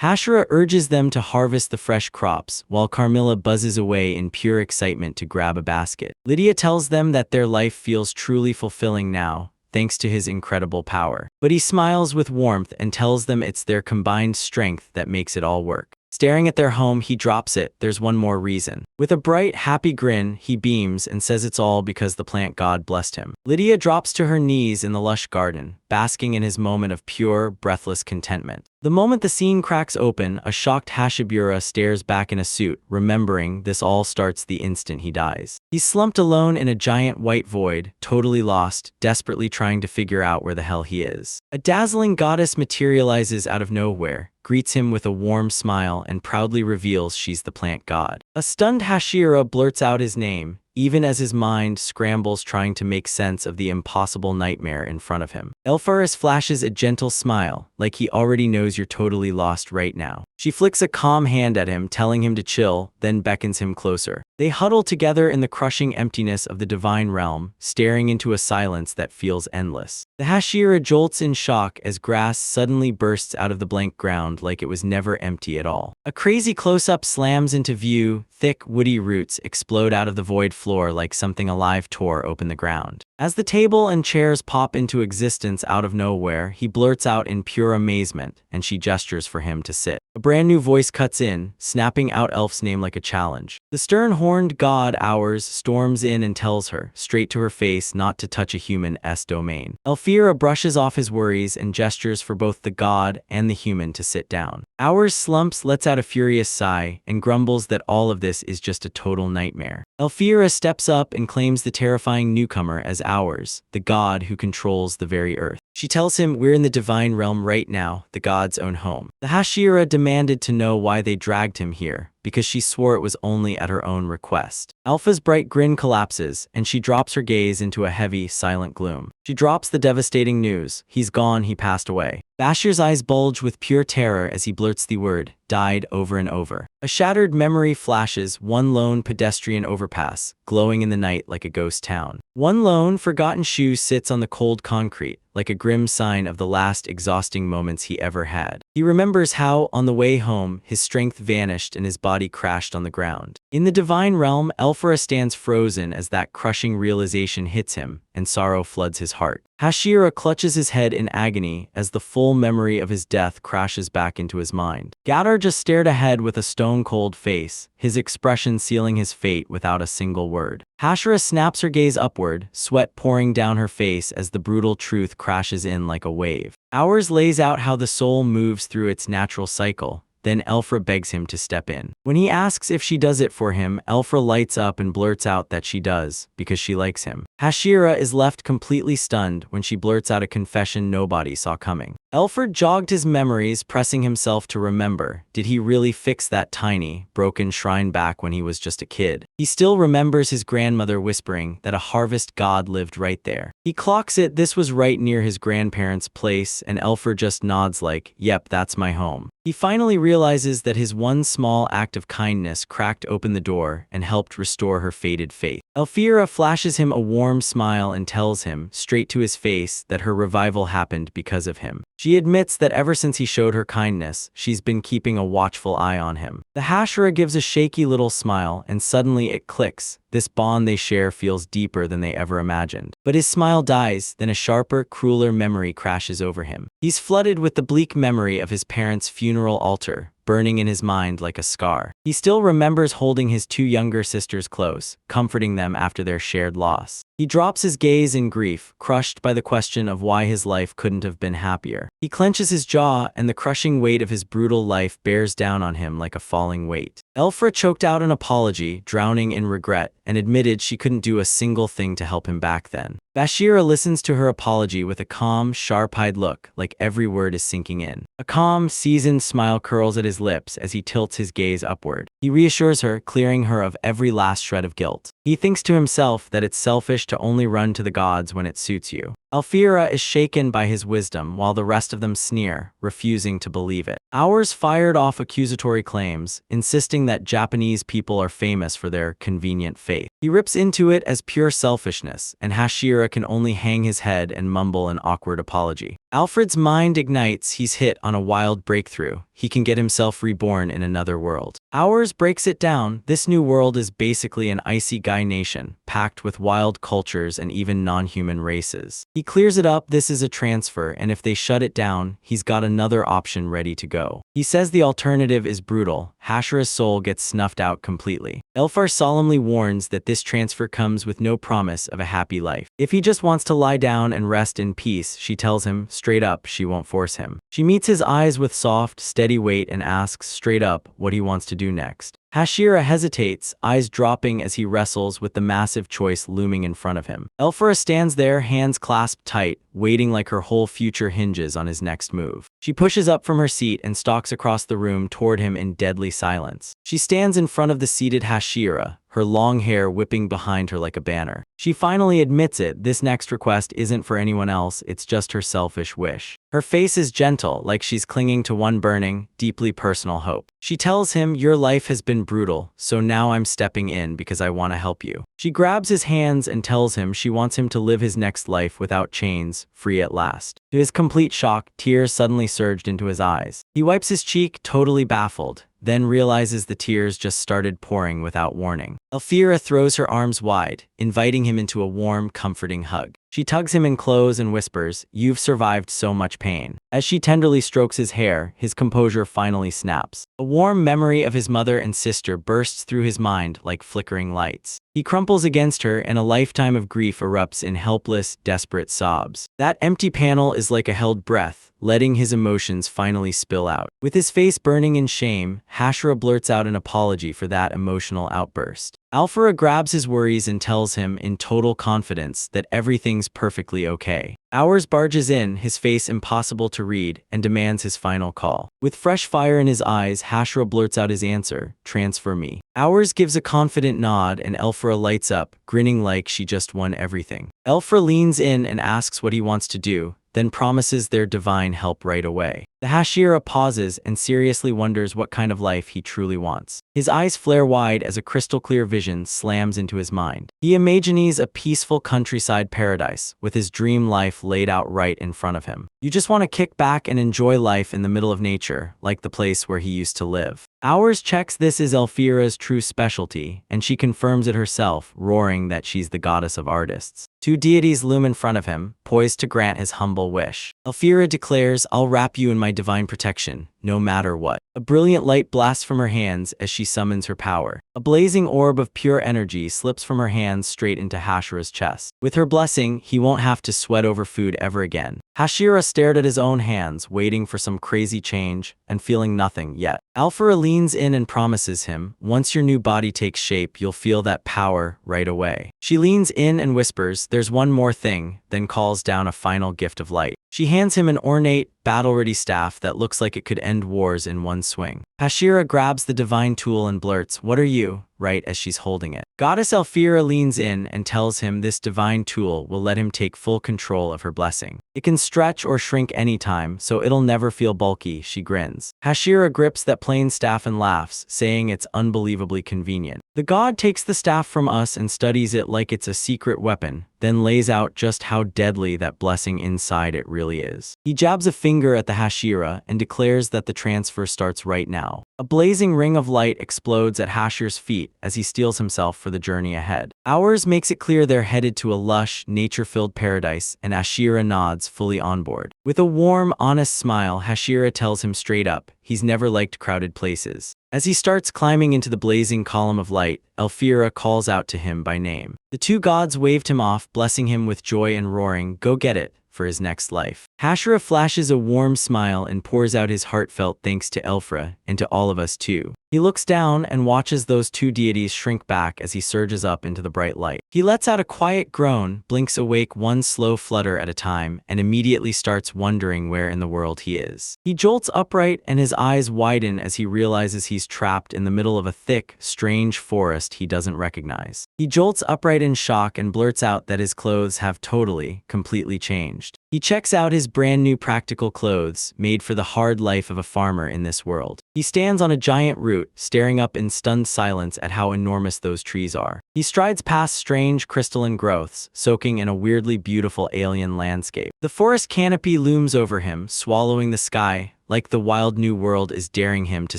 Hashira urges them to harvest the fresh crops, while Carmilla buzzes away in pure excitement to grab a basket. Lydia tells them that their life feels truly fulfilling now, thanks to his incredible power. But he smiles with warmth and tells them it's their combined strength that makes it all work. Staring at their home, he drops it, "There's one more reason." With a bright, happy grin, he beams and says it's all because the plant god blessed him. Lydia drops to her knees in the lush garden, basking in his moment of pure, breathless contentment. The moment the scene cracks open, a shocked Hashibura stares back in a suit, remembering this all starts the instant he dies. He's slumped alone in a giant white void, totally lost, desperately trying to figure out where the hell he is. A dazzling goddess materializes out of nowhere, greets him with a warm smile, and proudly reveals she's the plant god. A stunned Hashira blurts out his name, even as his mind scrambles trying to make sense of the impossible nightmare in front of him. Elfaris flashes a gentle smile, like he already knows you're totally lost right now. She flicks a calm hand at him, telling him to chill, then beckons him closer. They huddle together in the crushing emptiness of the divine realm, staring into a silence that feels endless. The Hashira jolts in shock as grass suddenly bursts out of the blank ground like it was never empty at all. A crazy close-up slams into view, thick, woody roots explode out of the void floor like something alive tore open the ground. As the table and chairs pop into existence out of nowhere, he blurts out in pure amazement, and she gestures for him to sit. A brand new voice cuts in, snapping out Elf's name like a challenge. The stern-horned god Hours storms in and tells her, straight to her face, not to touch a human's domain. Elfira brushes off his worries and gestures for both the god and the human to sit down. Hours slumps, lets out a furious sigh, and grumbles that all of this is just a total nightmare. Elfira steps up and claims the terrifying newcomer as Hours, the god who controls the very earth. She tells him, "We're in the divine realm right now, the god's own home." The Hashira demanded to know why they dragged him here, because she swore it was only at her own request. Alpha's bright grin collapses, and she drops her gaze into a heavy, silent gloom. She drops the devastating news. He's gone, he passed away. Bashir's eyes bulge with pure terror as he blurts the word, "died," over and over. A shattered memory flashes, one lone pedestrian overpass, glowing in the night like a ghost town. One lone, forgotten shoe sits on the cold concrete, like a grim sign of the last exhausting moments he ever had. He remembers how, on the way home, his strength vanished and his body crashed on the ground. In the divine realm, Elfira stands frozen as that crushing realization hits him, and sorrow floods his heart. Hashira clutches his head in agony as the full memory of his death crashes back into his mind. Gadar just stared ahead with a stone-cold face, his expression sealing his fate without a single word. Hashira snaps her gaze upward, sweat pouring down her face as the brutal truth crashes in like a wave. Hours lays out how the soul moves through its natural cycle. Then Elfra begs him to step in. When he asks if she does it for him, Elfra lights up and blurts out that she does, because she likes him. Hashira is left completely stunned when she blurts out a confession nobody saw coming. Elfra jogged his memories, pressing himself to remember. Did he really fix that tiny, broken shrine back when he was just a kid? He still remembers his grandmother whispering that a harvest god lived right there. He clocks it, this was right near his grandparents' place, and Elfra just nods like, "Yep, that's my home." He finally realizes that his one small act of kindness cracked open the door and helped restore her faded faith. Elfira flashes him a warm smile and tells him, straight to his face, that her revival happened because of him. She admits that ever since he showed her kindness, she's been keeping a watchful eye on him. The Hashira gives a shaky little smile, and suddenly it clicks. This bond they share feels deeper than they ever imagined. But his smile dies, then a sharper, crueler memory crashes over him. He's flooded with the bleak memory of his parents' funeral altar, burning in his mind like a scar. He still remembers holding his two younger sisters close, comforting them after their shared loss. He drops his gaze in grief, crushed by the question of why his life couldn't have been happier. He clenches his jaw, and the crushing weight of his brutal life bears down on him like a falling weight. Elfra choked out an apology, drowning in regret, and admitted she couldn't do a single thing to help him back then. Bashira listens to her apology with a calm, sharp-eyed look, like every word is sinking in. A calm, seasoned smile curls at his lips as he tilts his gaze upward. He reassures her, clearing her of every last shred of guilt. He thinks to himself that it's selfish to only run to the gods when it suits you. Alfira is shaken by his wisdom while the rest of them sneer, refusing to believe it. Hours fired off accusatory claims, insisting that Japanese people are famous for their convenient faith. He rips into it as pure selfishness, and Hashira can only hang his head and mumble an awkward apology. Alfred's mind ignites. He's hit on a wild breakthrough. He can get himself reborn in another world. Hours breaks it down. This new world is basically an icy guy nation, packed with wild cultures and even non-human races. He clears it up. This is a transfer, and if they shut it down, he's got another option ready to go. He says the alternative is brutal. Hashira's soul gets snuffed out completely. Elfar solemnly warns that this transfer comes with no promise of a happy life. If he just wants to lie down and rest in peace, she tells him straight up she won't force him. She meets his eyes with soft, steady weight and asks straight up what he wants to do next. Hashira hesitates, eyes dropping as he wrestles with the massive choice looming in front of him. Elfara stands there, hands clasped tight, waiting like her whole future hinges on his next move. She pushes up from her seat and stalks across the room toward him in deadly silence. She stands in front of the seated Hashira, her long hair whipping behind her like a banner. She finally admits it. This next request isn't for anyone else, it's just her selfish wish. Her face is gentle, like she's clinging to one burning, deeply personal hope. She tells him, "Your life has been brutal, so now I'm stepping in because I want to help you." She grabs his hands and tells him she wants him to live his next life without chains, free at last. To his complete shock, tears suddenly surged into his eyes. He wipes his cheek, totally baffled, then realizes the tears just started pouring without warning. Alfira throws her arms wide, inviting him into a warm, comforting hug. She tugs him in close and whispers, "You've survived so much pain." As she tenderly strokes his hair, his composure finally snaps. A warm memory of his mother and sister bursts through his mind like flickering lights. He crumples against her, and a lifetime of grief erupts in helpless, desperate sobs. That empty panel is like a held breath, letting his emotions finally spill out. With his face burning in shame, Hashira blurts out an apology for that emotional outburst. Alfara grabs his worries and tells him, in total confidence, that everything's perfectly okay. Hours barges in, his face impossible to read, and demands his final call. With fresh fire in his eyes, Hashira blurts out his answer, "Transfer me." Hours gives a confident nod, and Elfra lights up, grinning like she just won everything. Elfra leans in and asks what he wants to do, then promises their divine help right away. The Hashira pauses and seriously wonders what kind of life he truly wants. His eyes flare wide as a crystal-clear vision slams into his mind. He imagines a peaceful countryside paradise, with his dream life laid out right in front of him. You just want to kick back and enjoy life in the middle of nature, like the place where he used to live. Hours checks this is Elfira's true specialty, and she confirms it herself, roaring that she's the goddess of artists. Two deities loom in front of him, poised to grant his humble wish. Elfira declares, "I'll wrap you in my divine protection, no matter what." A brilliant light blasts from her hands as she summons her power. A blazing orb of pure energy slips from her hands straight into Hashira's chest. With her blessing, he won't have to sweat over food ever again. Hashira stared at his own hands, waiting for some crazy change, and feeling nothing yet. Alfara leans in and promises him, "Once your new body takes shape, you'll feel that power right away." She leans in and whispers, "There's one more thing," then calls down a final gift of light. She hands him an ornate, battle-ready staff that looks like it could end wars in one swing. Hashira grabs the divine tool and blurts, "What are you?" right as she's holding it. Goddess Elfira leans in and tells him this divine tool will let him take full control of her blessing. It can stretch or shrink anytime, so it'll never feel bulky, she grins. Hashira grips that plain staff and laughs, saying it's unbelievably convenient. The god takes the staff from us and studies it like it's a secret weapon, then lays out just how deadly that blessing inside it really is. He jabs a finger at the Hashira and declares that the transfer starts right now. A blazing ring of light explodes at Hashir's feet as he steels himself for the journey ahead. Hours makes it clear they're headed to a lush, nature-filled paradise, and Hashira nods, fully on board. With a warm, honest smile, Hashira tells him straight up, he's never liked crowded places. As he starts climbing into the blazing column of light, Elfira calls out to him by name. The two gods waved him off, blessing him with joy and roaring, "Go get it," for his next life. Hashira flashes a warm smile and pours out his heartfelt thanks to Elfra and to all of us too. He looks down and watches those two deities shrink back as he surges up into the bright light. He lets out a quiet groan, blinks awake one slow flutter at a time, and immediately starts wondering where in the world he is. He jolts upright and his eyes widen as he realizes he's trapped in the middle of a thick, strange forest he doesn't recognize. He jolts upright in shock and blurts out that his clothes have completely changed. He checks out his brand new practical clothes, made for the hard life of a farmer in this world. He stands on a giant root, staring up in stunned silence at how enormous those trees are. He strides past strange crystalline growths, soaking in a weirdly beautiful alien landscape. The forest canopy looms over him, swallowing the sky, like the wild new world is daring him to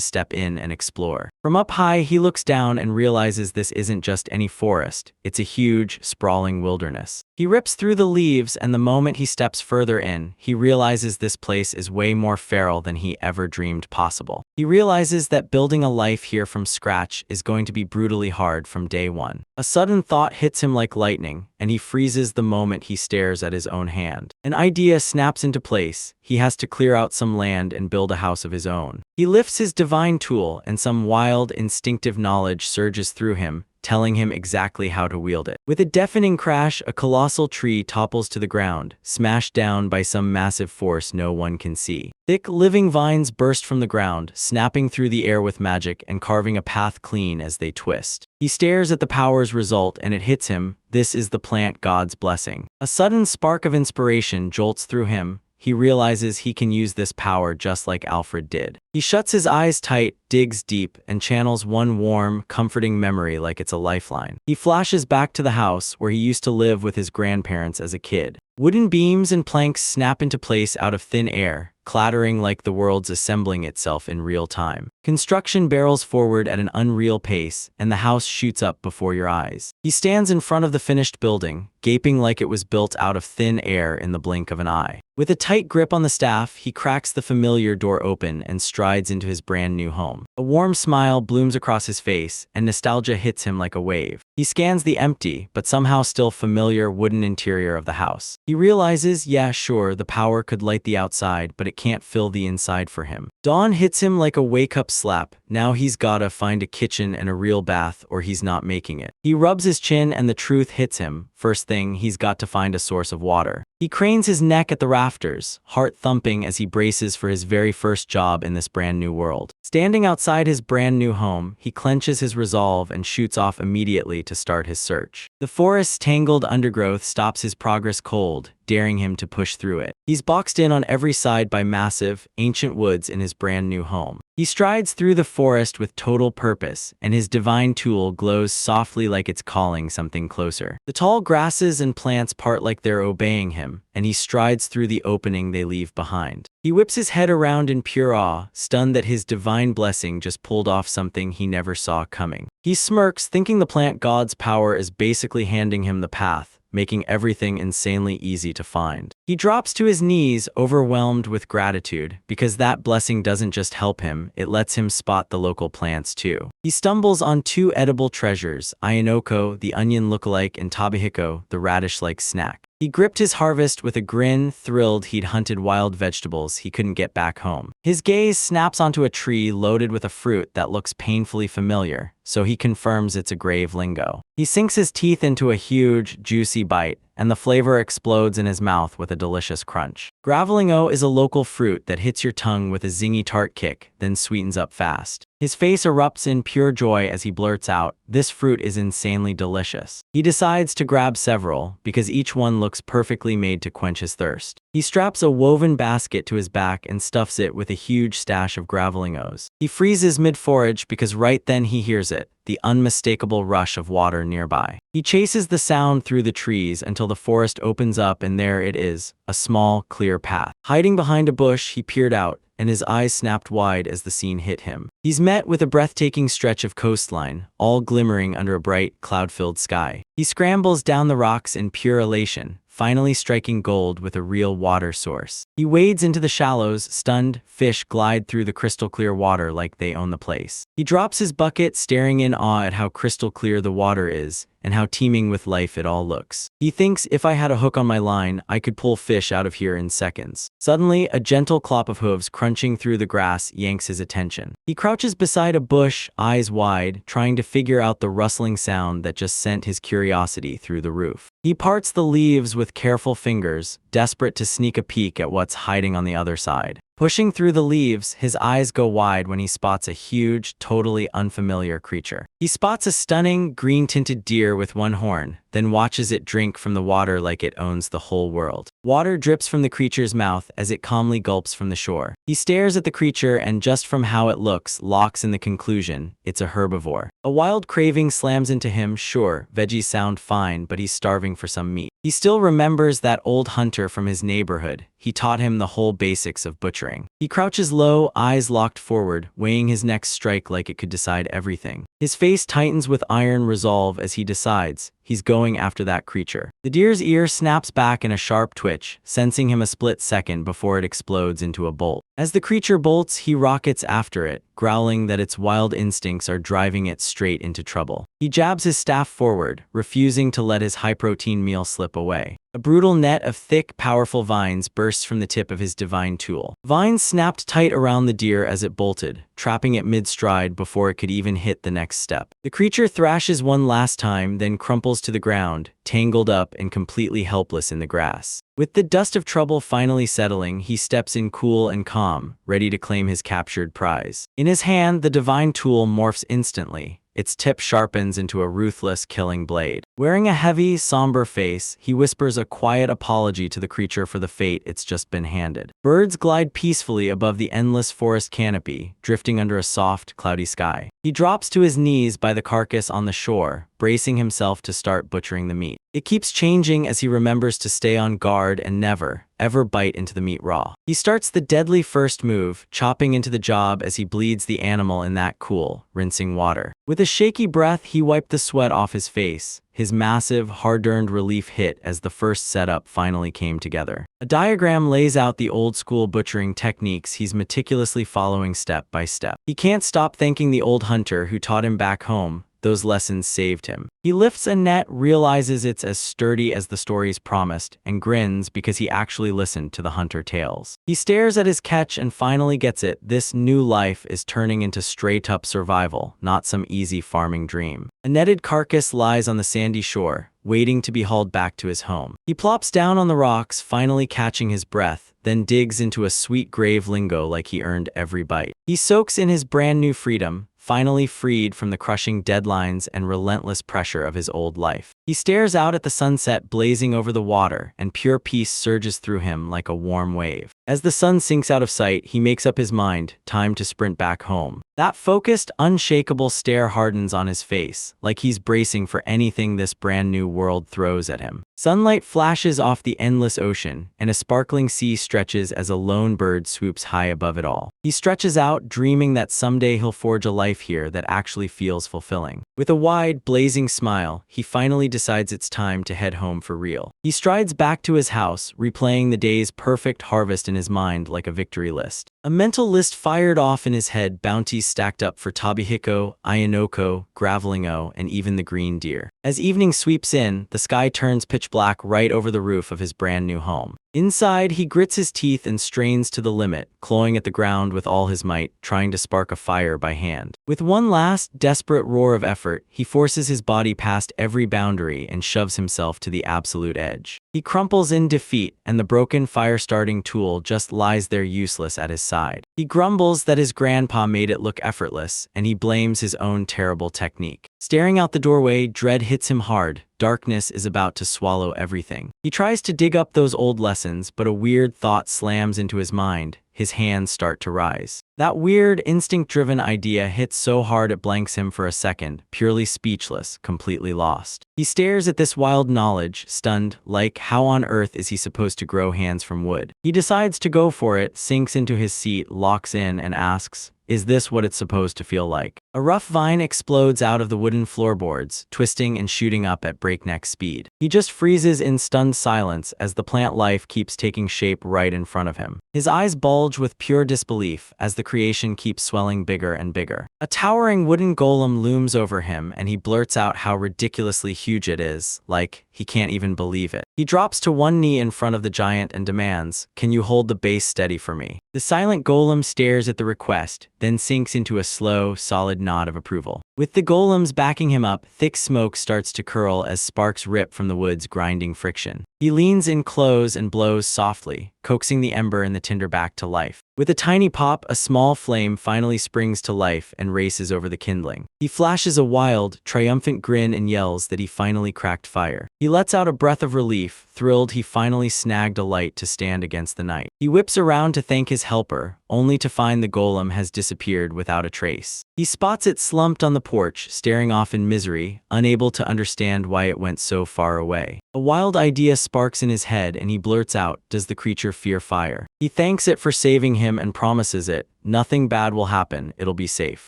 step in and explore. From up high, he looks down and realizes this isn't just any forest, it's a huge, sprawling wilderness. He rips through the leaves, and the moment he steps further in, he realizes this place is way more feral than he ever dreamed possible. He realizes that building a life here from scratch is going to be brutally hard from day one. A sudden thought hits him like lightning, and he freezes the moment he stares at his own hand. An idea snaps into place. He has to clear out some land and build a house of his own. He lifts his divine tool, and some wild, instinctive knowledge surges through him, telling him exactly how to wield it. With a deafening crash, a colossal tree topples to the ground, smashed down by some massive force no one can see. Thick, living vines burst from the ground, snapping through the air with magic and carving a path clean as they twist. He stares at the power's result and it hits him. This is the plant god's blessing. A sudden spark of inspiration jolts through him. He realizes he can use this power just like Alfred did. He shuts his eyes tight, digs deep, and channels one warm, comforting memory like it's a lifeline. He flashes back to the house where he used to live with his grandparents as a kid. Wooden beams and planks snap into place out of thin air, clattering like the world's assembling itself in real time. Construction barrels forward at an unreal pace, and the house shoots up before your eyes. He stands in front of the finished building, gaping like it was built out of thin air in the blink of an eye. With a tight grip on the staff, he cracks the familiar door open and strides into his brand new home. A warm smile blooms across his face, and nostalgia hits him like a wave. He scans the empty, but somehow still familiar wooden interior of the house. He realizes, yeah, sure, the power could light the outside, but it can't fill the inside for him. Dawn hits him like a wake-up slap. Now he's gotta find a kitchen and a real bath, or he's not making it. He rubs his chin and the truth hits him. First thing, he's got to find a source of water. He cranes his neck at the rafters, heart thumping as he braces for his very first job in this brand new world. Standing outside his brand new home, he clenches his resolve and shoots off immediately to start his search. The forest's tangled undergrowth stops his progress cold, daring him to push through it. He's boxed in on every side by massive, ancient woods in his brand new home. He strides through the forest with total purpose, and his divine tool glows softly like it's calling something closer. The tall grasses and plants part like they're obeying him, and he strides through the opening they leave behind. He whips his head around in pure awe, stunned that his divine blessing just pulled off something he never saw coming. He smirks, thinking the plant god's power is basically handing him the path, making everything insanely easy to find. He drops to his knees, overwhelmed with gratitude, because that blessing doesn't just help him, it lets him spot the local plants too. He stumbles on two edible treasures, Ayanoko, the onion lookalike, and Tabihiko, the radish-like snack. He gripped his harvest with a grin, thrilled he'd hunted wild vegetables he couldn't get back home. His gaze snaps onto a tree loaded with a fruit that looks painfully familiar, so he confirms it's a grave lingo. He sinks his teeth into a huge, juicy bite, and the flavor explodes in his mouth with a delicious crunch. Gravelingo is a local fruit that hits your tongue with a zingy tart kick, then sweetens up fast. His face erupts in pure joy as he blurts out, "This fruit is insanely delicious." He decides to grab several, because each one looks perfectly made to quench his thirst. He straps a woven basket to his back and stuffs it with a huge stash of gravelingos. He freezes mid-forage because right then he hears it, the unmistakable rush of water nearby. He chases the sound through the trees until the forest opens up, and there it is, a small, clear path. Hiding behind a bush, he peered out, and his eyes snapped wide as the scene hit him. He's met with a breathtaking stretch of coastline, all glimmering under a bright, cloud-filled sky. He scrambles down the rocks in pure elation, finally striking gold with a real water source. He wades into the shallows, stunned. Fish glide through the crystal-clear water like they own the place. He drops his bucket, staring in awe at how crystal clear the water is, and how teeming with life it all looks. He thinks if I had a hook on my line, I could pull fish out of here in seconds. Suddenly, a gentle clop of hooves crunching through the grass yanks his attention. He crouches beside a bush, eyes wide, trying to figure out the rustling sound that just sent his curiosity through the roof. He parts the leaves with careful fingers, desperate to sneak a peek at what's hiding on the other side. Pushing through the leaves, his eyes go wide when he spots a huge, totally unfamiliar creature. He spots a stunning, green-tinted deer with one horn, then watches it drink from the water like it owns the whole world. Water drips from the creature's mouth as it calmly gulps from the shore. He stares at the creature and just from how it looks, locks in the conclusion, it's a herbivore. A wild craving slams into him. Sure, veggies sound fine, but he's starving for some meat. He still remembers that old hunter from his neighborhood. He taught him the whole basics of butchering. He crouches low, eyes locked forward, weighing his next strike like it could decide everything. His face tightens with iron resolve as he decides he's going after that creature. The deer's ear snaps back in a sharp twitch, sensing him a split second before it explodes into a bolt. As the creature bolts, he rockets after it, growling that its wild instincts are driving it straight into trouble. He jabs his staff forward, refusing to let his high-protein meal slip away. A brutal net of thick, powerful vines bursts from the tip of his divine tool. Vines snapped tight around the deer as it bolted, trapping it mid-stride before it could even hit the next step. The creature thrashes one last time, then crumples to the ground, tangled up and completely helpless in the grass. With the dust of trouble finally settling, he steps in cool and calm, ready to claim his captured prize. In his hand, the divine tool morphs instantly. Its tip sharpens into a ruthless, killing blade. Wearing a heavy, somber face, he whispers a quiet apology to the creature for the fate it's just been handed. Birds glide peacefully above the endless forest canopy, drifting under a soft, cloudy sky. He drops to his knees by the carcass on the shore, bracing himself to start butchering the meat. It keeps changing as he remembers to stay on guard and never, ever bite into the meat raw. He starts the deadly first move, chopping into the job as he bleeds the animal in that cool, rinsing water. With a shaky breath, he wiped the sweat off his face. His massive, hard-earned relief hit as the first setup finally came together. A diagram lays out the old-school butchering techniques he's meticulously following step by step. He can't stop thanking the old hunter who taught him back home. Those lessons saved him. He lifts a net, realizes it's as sturdy as the stories promised, and grins because he actually listened to the hunter tales. He stares at his catch and finally gets it. This new life is turning into straight-up survival, not some easy farming dream. A netted carcass lies on the sandy shore, waiting to be hauled back to his home. He plops down on the rocks, finally catching his breath, then digs into a sweet grave lingo like he earned every bite. He soaks in his brand new freedom, finally freed from the crushing deadlines and relentless pressure of his old life. He stares out at the sunset blazing over the water, and pure peace surges through him like a warm wave. As the sun sinks out of sight, he makes up his mind, time to sprint back home. That focused, unshakable stare hardens on his face, like he's bracing for anything this brand new world throws at him. Sunlight flashes off the endless ocean, and a sparkling sea stretches as a lone bird swoops high above it all. He stretches out, dreaming that someday he'll forge a life here that actually feels fulfilling. With a wide, blazing smile, he finally decides it's time to head home for real. He strides back to his house, replaying the day's perfect harvest in his mind like a victory list. A mental list fired off in his head, bounties stacked up for Tabihiko, Ayanoko, Gravelingo, and even the green deer. As evening sweeps in, the sky turns pitch black right over the roof of his brand new home. Inside, he grits his teeth and strains to the limit, clawing at the ground with all his might, trying to spark a fire by hand. With one last, desperate roar of effort, he forces his body past every boundary and shoves himself to the absolute edge. He crumples in defeat, and the broken fire-starting tool just lies there useless at his side. He grumbles that his grandpa made it look effortless, and he blames his own terrible technique. Staring out the doorway, dread hits him hard. Darkness is about to swallow everything. He tries to dig up those old lessons, but a weird thought slams into his mind. His hands start to rise. That weird, instinct-driven idea hits so hard it blanks him for a second, purely speechless, completely lost. He stares at this wild knowledge, stunned, like how on earth is he supposed to grow hands from wood? He decides to go for it, sinks into his seat, locks in, and asks, Is this what it's supposed to feel like? A rough vine explodes out of the wooden floorboards, twisting and shooting up at breakneck speed. He just freezes in stunned silence as the plant life keeps taking shape right in front of him. His eyes bulge with pure disbelief as the creation keeps swelling bigger and bigger. A towering wooden golem looms over him and he blurts out how ridiculously huge it is, like he can't even believe it. He drops to one knee in front of the giant and demands, "Can you hold the base steady for me?" The silent golem stares at the request, then sinks into a slow, solid nod of approval. With the golems backing him up, thick smoke starts to curl as sparks rip from the wood's grinding friction. He leans in close and blows softly, coaxing the ember and the tinder back to life. With a tiny pop, a small flame finally springs to life and races over the kindling. He flashes a wild, triumphant grin and yells that he finally cracked fire. He lets out a breath of relief, thrilled he finally snagged a light to stand against the night. He whips around to thank his helper, only to find the golem has disappeared without a trace. He spots it slumped on the porch, staring off in misery, unable to understand why it went so far away. A wild idea sparks in his head and he blurts out, "Does the creature fear fire?" He thanks it for saving him and promises it, "Nothing bad will happen, it'll be safe."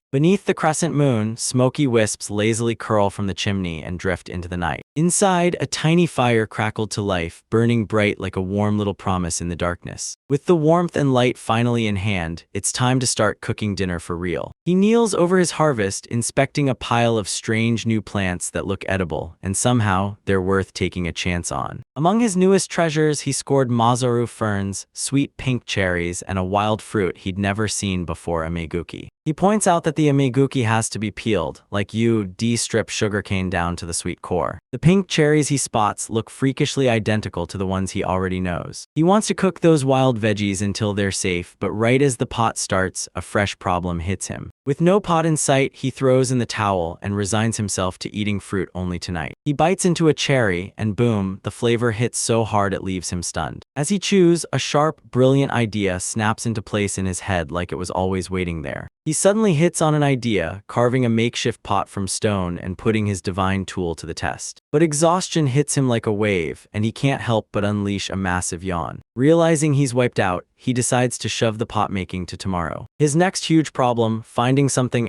Beneath the crescent moon, smoky wisps lazily curl from the chimney and drift into the night. Inside, a tiny fire crackled to life, burning bright like a warm little promise in the darkness. With the warmth and light finally in hand, it's time to start cooking dinner for real. He kneels over his harvest, inspecting a pile of strange new plants that look edible, and somehow, they're worth taking a chance on. Among his newest treasures, he scored mazaru ferns, sweet pink cherries, and a wild fruit he'd never seen before, ameguki. He points out that the ameguki has to be peeled, like you de-strip sugarcane down to the sweet core. The pink cherries he spots look freakishly identical to the ones he already knows. He wants to cook those wild veggies until they're safe, but right as the pot starts, a fresh problem hits him. With no pot in sight, he throws in the towel and resigns himself to eating fruit only tonight. He bites into a cherry, and boom, the flavor hits so hard it leaves him stunned. As he chews, a sharp, brilliant idea snaps into place in his head like it was always waiting there. He suddenly hits on an idea, carving a makeshift pot from stone and putting his divine tool to the test. But exhaustion hits him like a wave, and he can't help but unleash a massive yawn. Realizing he's wiped out, he decides to shove the pot making to tomorrow. His next huge problem, finding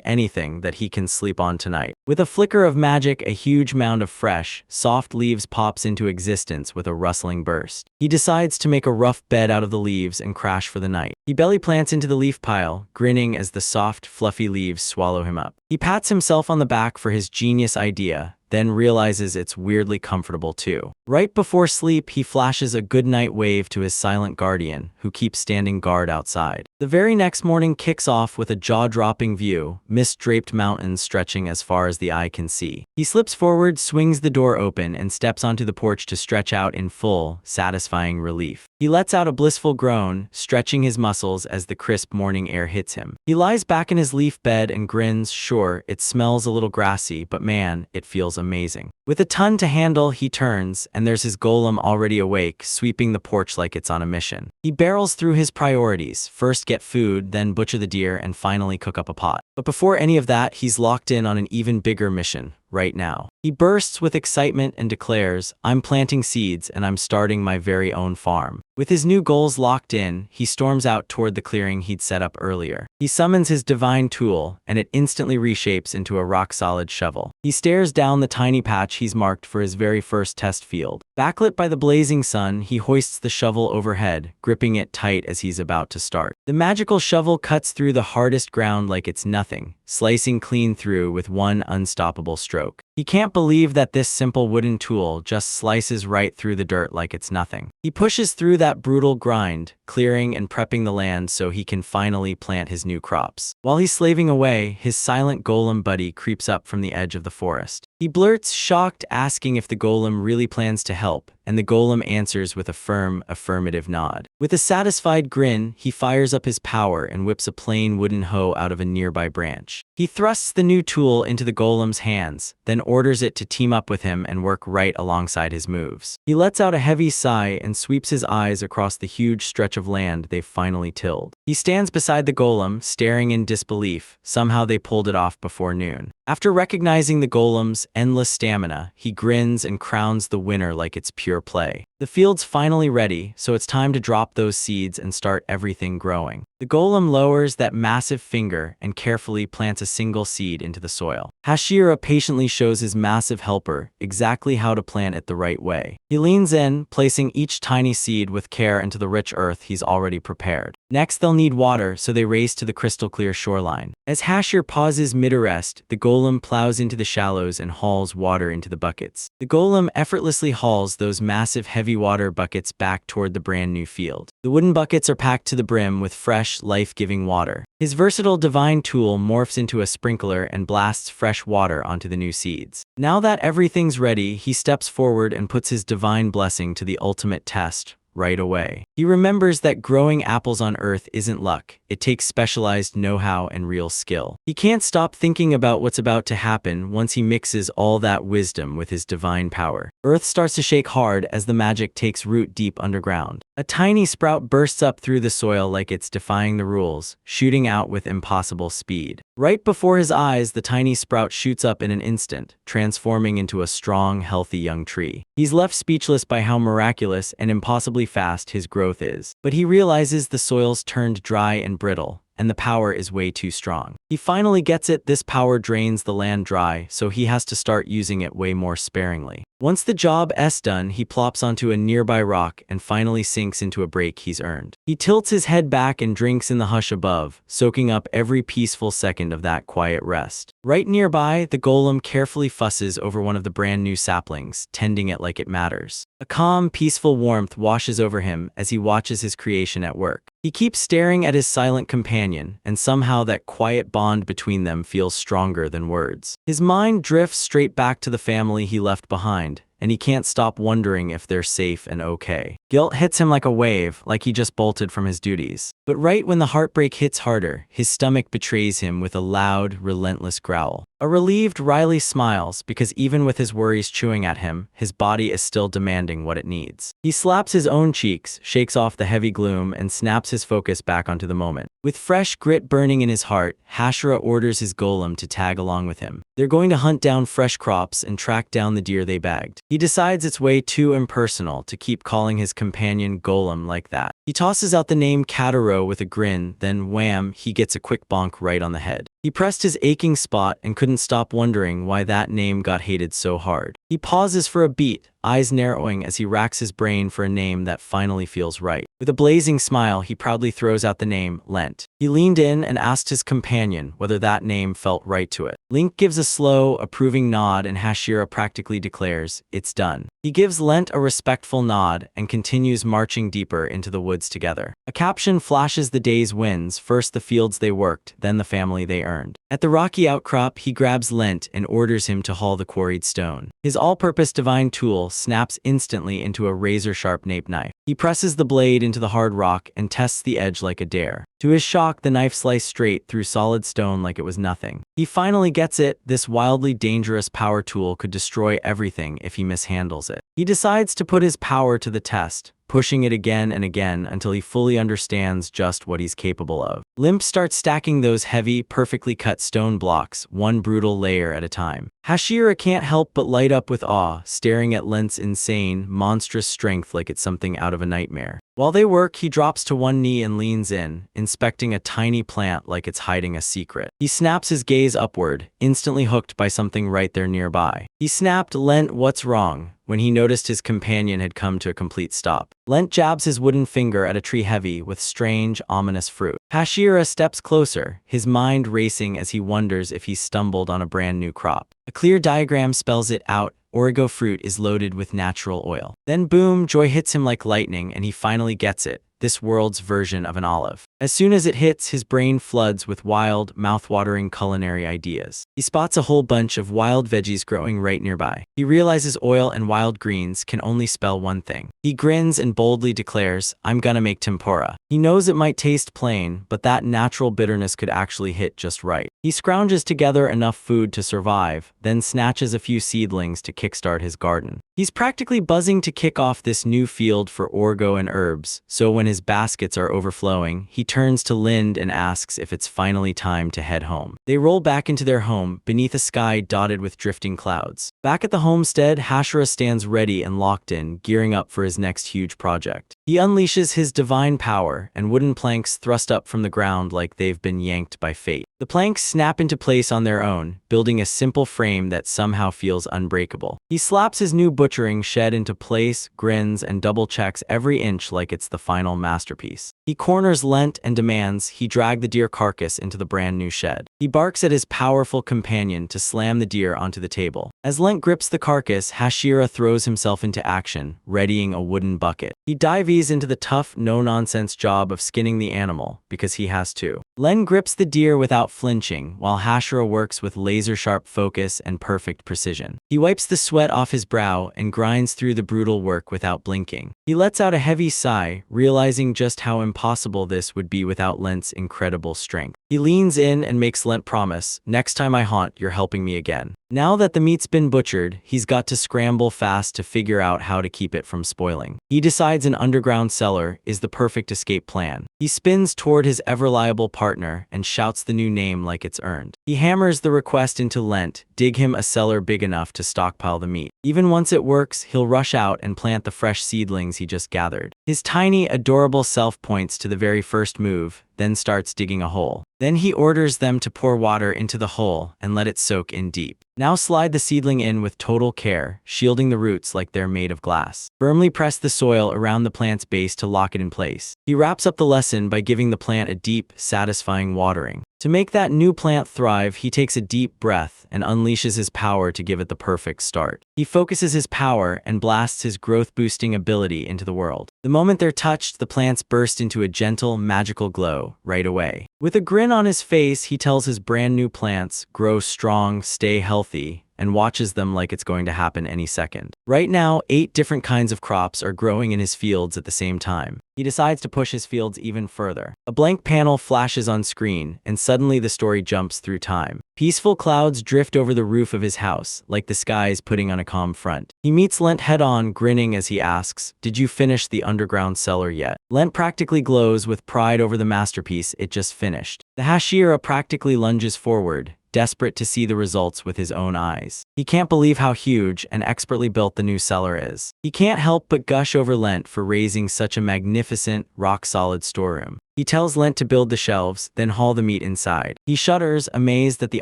anything that he can sleep on tonight. With a flicker of magic, a huge mound of fresh, soft leaves pops into existence with a rustling burst. He decides to make a rough bed out of the leaves and crash for the night. He belly plants into the leaf pile, grinning as the soft, fluffy leaves swallow him up. He pats himself on the back for his genius idea, then realizes it's weirdly comfortable too. Right before sleep, he flashes a goodnight wave to his silent guardian, who keeps standing guard outside. The very next morning kicks off with a jaw-dropping view, mist-draped mountains stretching as far as the eye can see. He slips forward, swings the door open, and steps onto the porch to stretch out in full, satisfying relief. He lets out a blissful groan, stretching his muscles as the crisp morning air hits him. He lies back in his leaf bed and grins. Sure, it smells a little grassy, but man, it feels amazing. With a ton to handle, he turns, and there's his golem already awake, sweeping the porch like it's on a mission. He barrels through his priorities, first get food, then butcher the deer, and finally cook up a pot. But before any of that, he's locked in on an even bigger mission, right now. He bursts with excitement and declares, "I'm planting seeds and I'm starting my very own farm." With his new goals locked in, he storms out toward the clearing he'd set up earlier. He summons his divine tool, and it instantly reshapes into a rock-solid shovel. He stares down the tiny patch he's marked for his very first test field. Backlit by the blazing sun, he hoists the shovel overhead, gripping it tight as he's about to start. The magical shovel cuts through the hardest ground like it's nothing, slicing clean through with one unstoppable stroke. He can't believe that this simple wooden tool just slices right through the dirt like it's nothing. He pushes through that brutal grind, clearing and prepping the land so he can finally plant his new crops. While he's slaving away, his silent golem buddy creeps up from the edge of the forest. He blurts, shocked, asking if the golem really plans to help, and the golem answers with a firm, affirmative nod. With a satisfied grin, he fires up his power and whips a plain wooden hoe out of a nearby branch. He thrusts the new tool into the golem's hands, then orders it to team up with him and work right alongside his moves. He lets out a heavy sigh and sweeps his eyes across the huge stretch of land they've finally tilled. He stands beside the golem, staring in disbelief. Somehow they pulled it off before noon. After recognizing the golem's endless stamina, he grins and crowns the winner like it's pure play. The field's finally ready, so it's time to drop those seeds and start everything growing. The golem lowers that massive finger and carefully plants a single seed into the soil. Hashira patiently shows his massive helper exactly how to plant it the right way. He leans in, placing each tiny seed with care into the rich earth he's already prepared. Next, they'll need water, so they race to the crystal-clear shoreline. As Hashir pauses mid-arrest, the golem plows into the shallows and hauls water into the buckets. The golem effortlessly hauls those massive heavy water buckets back toward the brand new field. The wooden buckets are packed to the brim with fresh, life-giving water. His versatile divine tool morphs into a sprinkler and blasts fresh water onto the new seeds. Now that everything's ready, he steps forward and puts his divine blessing to the ultimate test right away. He remembers that growing apples on Earth isn't luck. It takes specialized know-how and real skill. He can't stop thinking about what's about to happen once he mixes all that wisdom with his divine power. Earth starts to shake hard as the magic takes root deep underground. A tiny sprout bursts up through the soil like it's defying the rules, shooting out with impossible speed. Right before his eyes, the tiny sprout shoots up in an instant, transforming into a strong, healthy young tree. He's left speechless by how miraculous and impossibly fast his growth is. But he realizes the soil's turned dry and brittle, and the power is way too strong. He finally gets it. This power drains the land dry, so he has to start using it way more sparingly. Once the job's done, he plops onto a nearby rock and finally sinks into a break he's earned. He tilts his head back and drinks in the hush above, soaking up every peaceful second of that quiet rest. Right nearby, the golem carefully fusses over one of the brand new saplings, tending it like it matters. A calm, peaceful warmth washes over him as he watches his creation at work. He keeps staring at his silent companion, and somehow that quiet bond between them feels stronger than words. His mind drifts straight back to the family he left behind, and he can't stop wondering if they're safe and okay. Guilt hits him like a wave, like he just bolted from his duties. But right when the heartbreak hits harder, his stomach betrays him with a loud, relentless growl. A relieved Riley smiles because even with his worries chewing at him, his body is still demanding what it needs. He slaps his own cheeks, shakes off the heavy gloom, and snaps his focus back onto the moment. With fresh grit burning in his heart, Hashira orders his golem to tag along with him. They're going to hunt down fresh crops and track down the deer they bagged. He decides it's way too impersonal to keep calling his companion golem like that. He tosses out the name Kataro with a grin, then wham, he gets a quick bonk right on the head. He pressed his aching spot and couldn't stop wondering why that name got hated so hard. He pauses for a beat, eyes narrowing as he racks his brain for a name that finally feels right. With a blazing smile, he proudly throws out the name, Lent. He leaned in and asked his companion whether that name felt right to it. Link gives a slow, approving nod and Hashira practically declares, "It's done." He gives Lent a respectful nod and continues marching deeper into the woods together. A caption flashes the day's wins, first the fields they worked, then the family they earned. At the rocky outcrop, he grabs Lent and orders him to haul the quarried stone. His all-purpose divine tool snaps instantly into a razor-sharp nape knife. He presses the blade into the hard rock and tests the edge like a dare. To his shock, the knife sliced straight through solid stone like it was nothing. He finally gets it. This wildly dangerous power tool could destroy everything if he mishandles it. He decides to put his power to the test, pushing it again and again until he fully understands just what he's capable of. Limp starts stacking those heavy, perfectly cut stone blocks, one brutal layer at a time. Hashira can't help but light up with awe, staring at Lent's insane, monstrous strength like it's something out of a nightmare. While they work, he drops to one knee and leans in, inspecting a tiny plant like it's hiding a secret. He snaps his gaze upward, instantly hooked by something right there nearby. He snapped, "Lent, what's wrong?" when he noticed his companion had come to a complete stop. Lent jabs his wooden finger at a tree heavy with strange, ominous fruit. Hashira steps closer, his mind racing as he wonders if he's stumbled on a brand new crop. A clear diagram spells it out. Origo fruit is loaded with natural oil. Then boom, joy hits him like lightning and he finally gets it. This world's version of an olive. As soon as it hits, his brain floods with wild, mouth-watering culinary ideas. He spots a whole bunch of wild veggies growing right nearby. He realizes oil and wild greens can only spell one thing. He grins and boldly declares, "I'm gonna make tempura." He knows it might taste plain, but that natural bitterness could actually hit just right. He scrounges together enough food to survive, then snatches a few seedlings to kickstart his garden. He's practically buzzing to kick off this new field for orgo and herbs, so when his baskets are overflowing, he turns to Lind and asks if it's finally time to head home. They roll back into their home, beneath a sky dotted with drifting clouds. Back at the homestead, Hashira stands ready and locked in, gearing up for his next huge project. He unleashes his divine power, and wooden planks thrust up from the ground like they've been yanked by fate. The planks snap into place on their own, building a simple frame that somehow feels unbreakable. He slaps his new butchering shed into place, grins, and double-checks every inch like it's the final masterpiece. He corners Lent and demands he drag the deer carcass into the brand new shed. He barks at his powerful companion to slam the deer onto the table. As Lent grips the carcass, Hashira throws himself into action, readying a wooden bucket. He dives into the tough, no-nonsense job of skinning the animal, because he has to. Len grips the deer without flinching, while Hashira works with laser-sharp focus and perfect precision. He wipes the sweat off his brow and grinds through the brutal work without blinking. He lets out a heavy sigh, realizing just how impossible this would be without Lent's incredible strength. He leans in and makes Lent promise, "Next time I haunt, you're helping me again." Now that the meat's been butchered, he's got to scramble fast to figure out how to keep it from spoiling. He decides an underground cellar is the perfect escape plan. He spins toward his ever-liable partner and shouts the new name like it's earned. He hammers the request into Lent, dig him a cellar big enough to stockpile the meat. Even once it works, he'll rush out and plant the fresh seedlings he just gathered. His tiny, adorable self points to the very first move, then starts digging a hole. Then he orders them to pour water into the hole and let it soak in deep. Now slide the seedling in with total care, shielding the roots like they're made of glass. Firmly press the soil around the plant's base to lock it in place. He wraps up the lesson by giving the plant a deep, satisfying watering. To make that new plant thrive, he takes a deep breath and unleashes his power to give it the perfect start. He focuses his power and blasts his growth-boosting ability into the world. The moment they're touched, the plants burst into a gentle, magical glow right away. With a grin on his face, he tells his brand new plants, "Grow strong, stay healthy," and watches them like it's going to happen any second. Right now, 8 different kinds of crops are growing in his fields at the same time. He decides to push his fields even further. A blank panel flashes on screen, and suddenly the story jumps through time. Peaceful clouds drift over the roof of his house, like the skies putting on a calm front. He meets Lent head-on, grinning as he asks, "Did you finish the underground cellar yet?" Lent practically glows with pride over the masterpiece it just finished. The Hashira practically lunges forward, desperate to see the results with his own eyes. He can't believe how huge and expertly built the new cellar is. He can't help but gush over Lent for raising such a magnificent, rock-solid storeroom. He tells Lent to build the shelves, then haul the meat inside. He shudders, amazed that the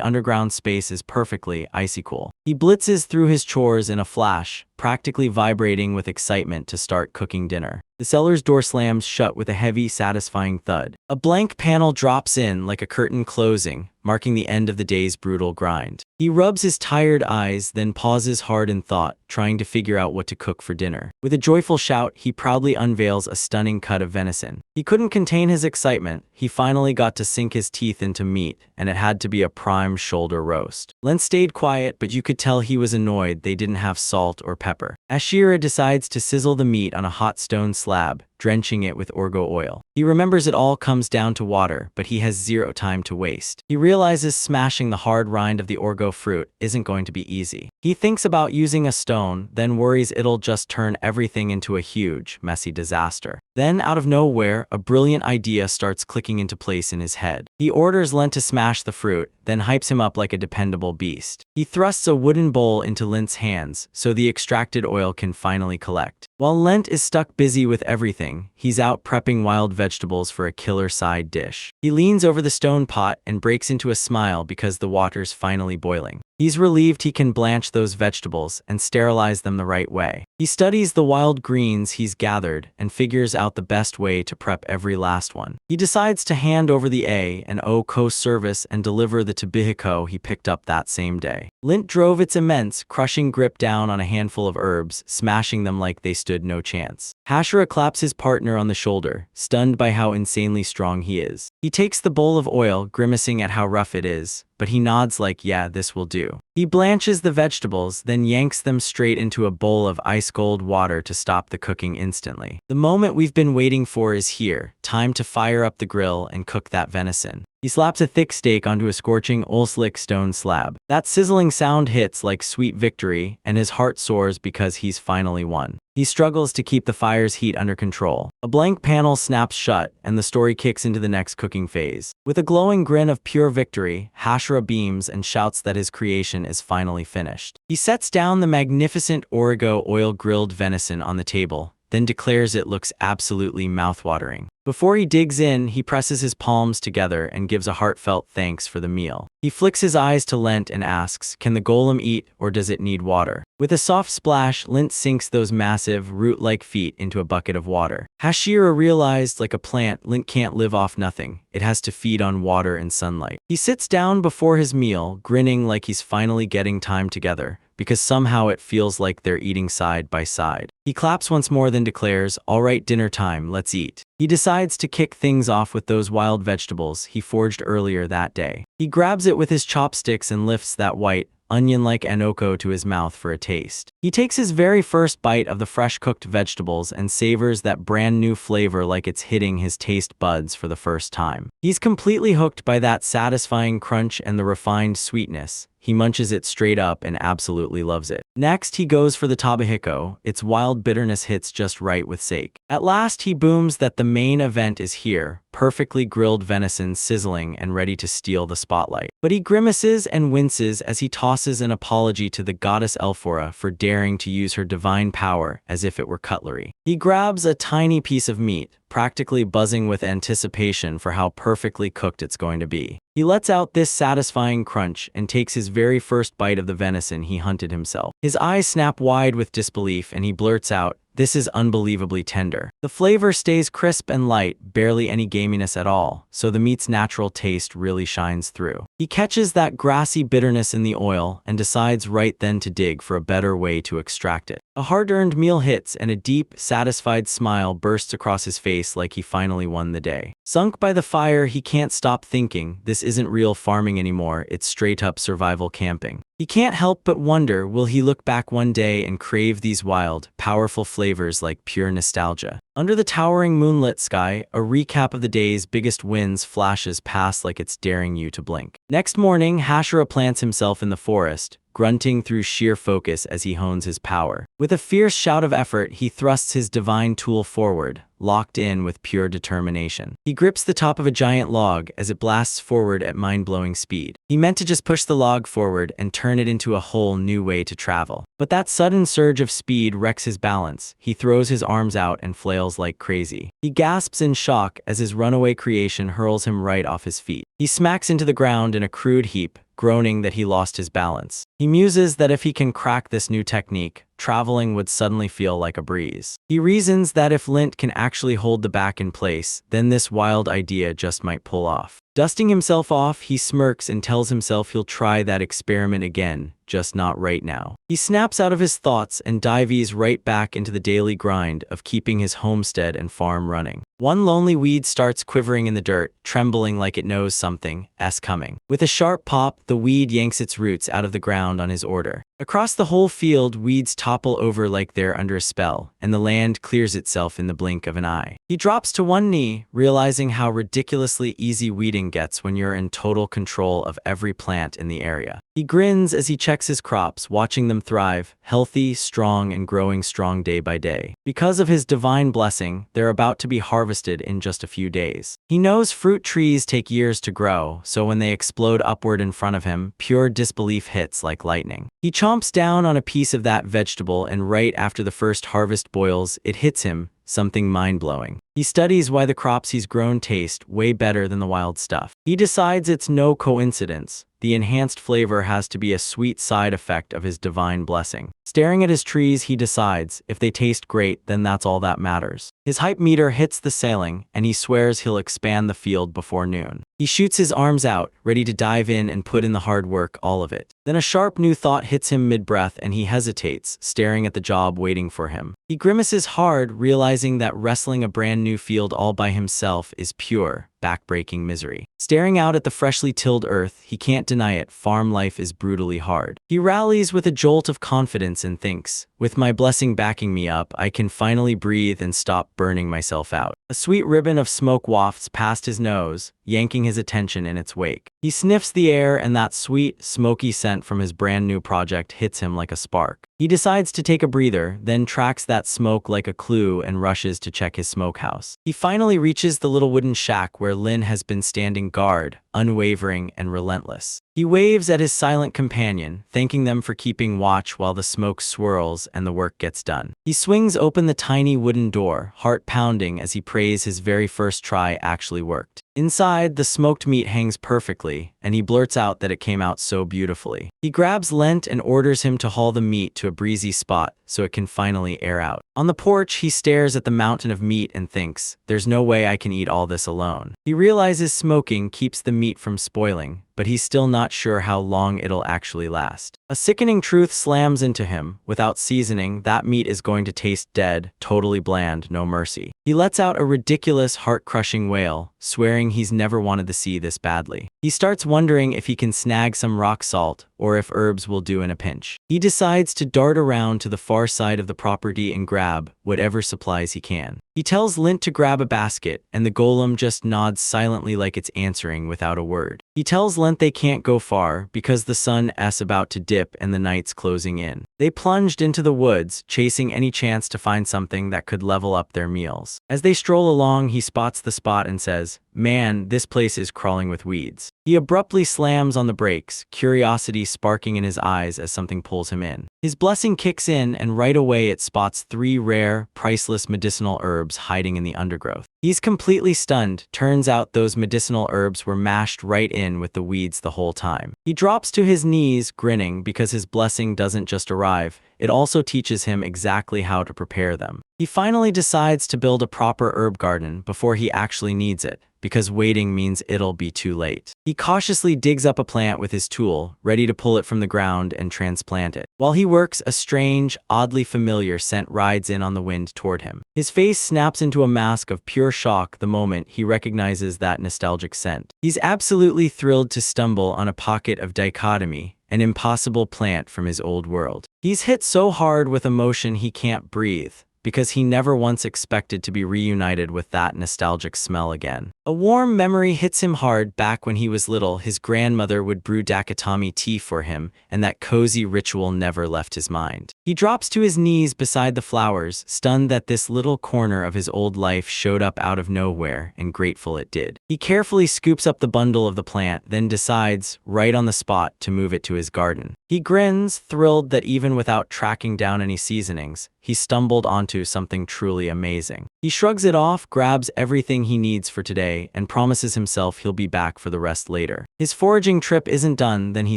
underground space is perfectly icy cool. He blitzes through his chores in a flash, practically vibrating with excitement to start cooking dinner. The cellar's door slams shut with a heavy, satisfying thud. A blank panel drops in like a curtain closing, marking the end of the day's brutal grind. He rubs his tired eyes, then pauses hard in thought, trying to figure out what to cook for dinner. With a joyful shout, he proudly unveils a stunning cut of venison. He couldn't contain his excitement. He finally got to sink his teeth into meat, and it had to be a prime shoulder roast. Len stayed quiet, but you could tell he was annoyed they didn't have salt or pepper. Ashira decides to sizzle the meat on a hot stone slab, drenching it with orgo oil. He remembers it all comes down to water, but he has zero time to waste. He realizes smashing the hard rind of the orgo fruit isn't going to be easy. He thinks about using a stone, then worries it'll just turn everything into a huge, messy disaster. Then, out of nowhere, a brilliant idea starts clicking into place in his head. He orders Lent to smash the fruit, then hypes him up like a dependable beast. He thrusts a wooden bowl into Lent's hands, so the extracted oil can finally collect. While Lent is stuck busy with everything, he's out prepping wild vegetables for a killer side dish. He leans over the stone pot and breaks into a smile because the water's finally boiling. He's relieved he can blanch those vegetables and sterilize them the right way. He studies the wild greens he's gathered and figures out the best way to prep every last one. He decides to hand over the A&O service and deliver the tobihiko he picked up that same day. Lint drove its immense, crushing grip down on a handful of herbs, smashing them like they stood no chance. Hashira claps his partner on the shoulder, stunned by how insanely strong he is. He takes the bowl of oil, grimacing at how rough it is, but he nods like, "Yeah, this will do." He blanches the vegetables, then yanks them straight into a bowl of ice-cold water to stop the cooking instantly. The moment we've been waiting for is here, time to fire up the grill and cook that venison. He slaps a thick steak onto a scorching, oil-slick stone slab. That sizzling sound hits like sweet victory, and his heart soars because he's finally won. He struggles to keep the fire's heat under control. A blank panel snaps shut, and the story kicks into the next cooking phase. With a glowing grin of pure victory, Hashira beams and shouts that his creation is finally finished. He sets down the magnificent origo oil-grilled venison on the table, then declares it looks absolutely mouthwatering. Before he digs in, he presses his palms together and gives a heartfelt thanks for the meal. He flicks his eyes to Lent and asks, "Can the golem eat, or does it need water?" With a soft splash, Lent sinks those massive, root-like feet into a bucket of water. Hashira realized, like a plant, Lent can't live off nothing. It has to feed on water and sunlight. He sits down before his meal, grinning like he's finally getting time together, because somehow it feels like they're eating side by side. He claps once more, then declares, "All right, dinner time, let's eat." He decides to kick things off with those wild vegetables he foraged earlier that day. He grabs it with his chopsticks and lifts that white, onion-like anoko to his mouth for a taste. He takes his very first bite of the fresh-cooked vegetables and savors that brand-new flavor like it's hitting his taste buds for the first time. He's completely hooked by that satisfying crunch and the refined sweetness. He munches it straight up and absolutely loves it. Next, he goes for the tabahiko. Its wild bitterness hits just right with sake. At last, he booms that the main event is here, perfectly grilled venison sizzling and ready to steal the spotlight. But he grimaces and winces as he tosses an apology to the goddess Elphora for daring to use her divine power as if it were cutlery. He grabs a tiny piece of meat, practically buzzing with anticipation for how perfectly cooked it's going to be. He lets out this satisfying crunch and takes his very first bite of the venison he hunted himself. His eyes snap wide with disbelief and he blurts out, "This is unbelievably tender." The flavor stays crisp and light, barely any gaminess at all, so the meat's natural taste really shines through. He catches that grassy bitterness in the oil and decides right then to dig for a better way to extract it. A hard-earned meal hits and a deep, satisfied smile bursts across his face like he finally won the day. Sunk by the fire, he can't stop thinking, this isn't real farming anymore, it's straight-up survival camping. He can't help but wonder, will he look back one day and crave these wild, powerful flavors like pure nostalgia? Under the towering moonlit sky, a recap of the day's biggest wins flashes past like it's daring you to blink. Next morning, Hashira plants himself in the forest, grunting through sheer focus as he hones his power. With a fierce shout of effort, he thrusts his divine tool forward, locked in with pure determination. He grips the top of a giant log as it blasts forward at mind-blowing speed. He meant to just push the log forward and turn it into a whole new way to travel. But that sudden surge of speed wrecks his balance. He throws his arms out and flails like crazy. He gasps in shock as his runaway creation hurls him right off his feet. He smacks into the ground in a crude heap, groaning that he lost his balance. He muses that if he can crack this new technique, traveling would suddenly feel like a breeze. He reasons that if Lint can actually hold the back in place, then this wild idea just might pull off. Dusting himself off, he smirks and tells himself he'll try that experiment again, just not right now. He snaps out of his thoughts and dives right back into the daily grind of keeping his homestead and farm running. One lonely weed starts quivering in the dirt, trembling like it knows something's coming. With a sharp pop, the weed yanks its roots out of the ground on his order. Across the whole field, weeds topple over like they're under a spell, and the land clears itself in the blink of an eye. He drops to one knee, realizing how ridiculously easy weeding gets when you're in total control of every plant in the area. He grins as he checks his crops, watching them thrive, healthy, strong, and growing strong day by day. Because of his divine blessing, they're about to be harvested in just a few days. He knows fruit trees take years to grow, so when they explode upward in front of him, pure disbelief hits like lightning. He chomps down on a piece of that vegetable, and right after the first harvest boils, it hits him, something mind-blowing. He studies why the crops he's grown taste way better than the wild stuff. He decides it's no coincidence. The enhanced flavor has to be a sweet side effect of his divine blessing. Staring at his trees, he decides, if they taste great, then that's all that matters. His hype meter hits the ceiling, and he swears he'll expand the field before noon. He shoots his arms out, ready to dive in and put in the hard work, all of it. Then a sharp new thought hits him mid-breath and he hesitates, staring at the job waiting for him. He grimaces hard, realizing that wrestling a brand new field all by himself is pure, back-breaking misery. Staring out at the freshly tilled earth, he can't deny it, farm life is brutally hard. He rallies with a jolt of confidence and thinks, with my blessing backing me up, I can finally breathe and stop burning myself out. A sweet ribbon of smoke wafts past his nose, yanking his attention in its wake. He sniffs the air and that sweet, smoky scent from his brand new project hits him like a spark. He decides to take a breather, then tracks that that smoke like a clue and rushes to check his smokehouse. He finally reaches the little wooden shack where Lin has been standing guard, unwavering and relentless. He waves at his silent companion, thanking them for keeping watch while the smoke swirls and the work gets done. He swings open the tiny wooden door, heart pounding as he prays his very first try actually worked. Inside, the smoked meat hangs perfectly, and he blurts out that it came out so beautifully. He grabs Lent and orders him to haul the meat to a breezy spot so it can finally air out. On the porch, he stares at the mountain of meat and thinks, there's no way I can eat all this alone. He realizes smoking keeps the meat from spoiling, but he's still not sure how long it'll actually last. A sickening truth slams into him. Without seasoning, that meat is going to taste dead, totally bland, no mercy. He lets out a ridiculous, heart-crushing wail, swearing he's never wanted to see this badly. He starts wondering if he can snag some rock salt, or if herbs will do in a pinch. He decides to dart around to the far side of the property and grab whatever supplies he can. He tells Lint to grab a basket, and the golem just nods silently like it's answering without a word. He tells Lint they can't go far because the sun is about to dip and the night's closing in. They plunged into the woods, chasing any chance to find something that could level up their meals. As they stroll along, he spots the spot and says, "Man, this place is crawling with weeds." He abruptly slams on the brakes, curiosity sparking in his eyes as something pulls him in. His blessing kicks in, and right away it spots 3 rare, priceless medicinal herbs hiding in the undergrowth. He's completely stunned. Turns out those medicinal herbs were mashed right in with the weeds the whole time. He drops to his knees, grinning because his blessing doesn't just arrive, it also teaches him exactly how to prepare them. He finally decides to build a proper herb garden before he actually needs it, because waiting means it'll be too late. He cautiously digs up a plant with his tool, ready to pull it from the ground and transplant it. While he works, a strange, oddly familiar scent rides in on the wind toward him. His face snaps into a mask of pure shock the moment he recognizes that nostalgic scent. He's absolutely thrilled to stumble on a pocket of dichotomy, an impossible plant from his old world. He's hit so hard with emotion he can't breathe, because he never once expected to be reunited with that nostalgic smell again. A warm memory hits him hard. Back when he was little, his grandmother would brew dakatami tea for him, and that cozy ritual never left his mind. He drops to his knees beside the flowers, stunned that this little corner of his old life showed up out of nowhere, and grateful it did. He carefully scoops up the bundle of the plant, then decides, right on the spot, to move it to his garden. He grins, thrilled that even without tracking down any seasonings, he stumbled onto something truly amazing. He shrugs it off, grabs everything he needs for today, and promises himself he'll be back for the rest later. His foraging trip isn't done, then he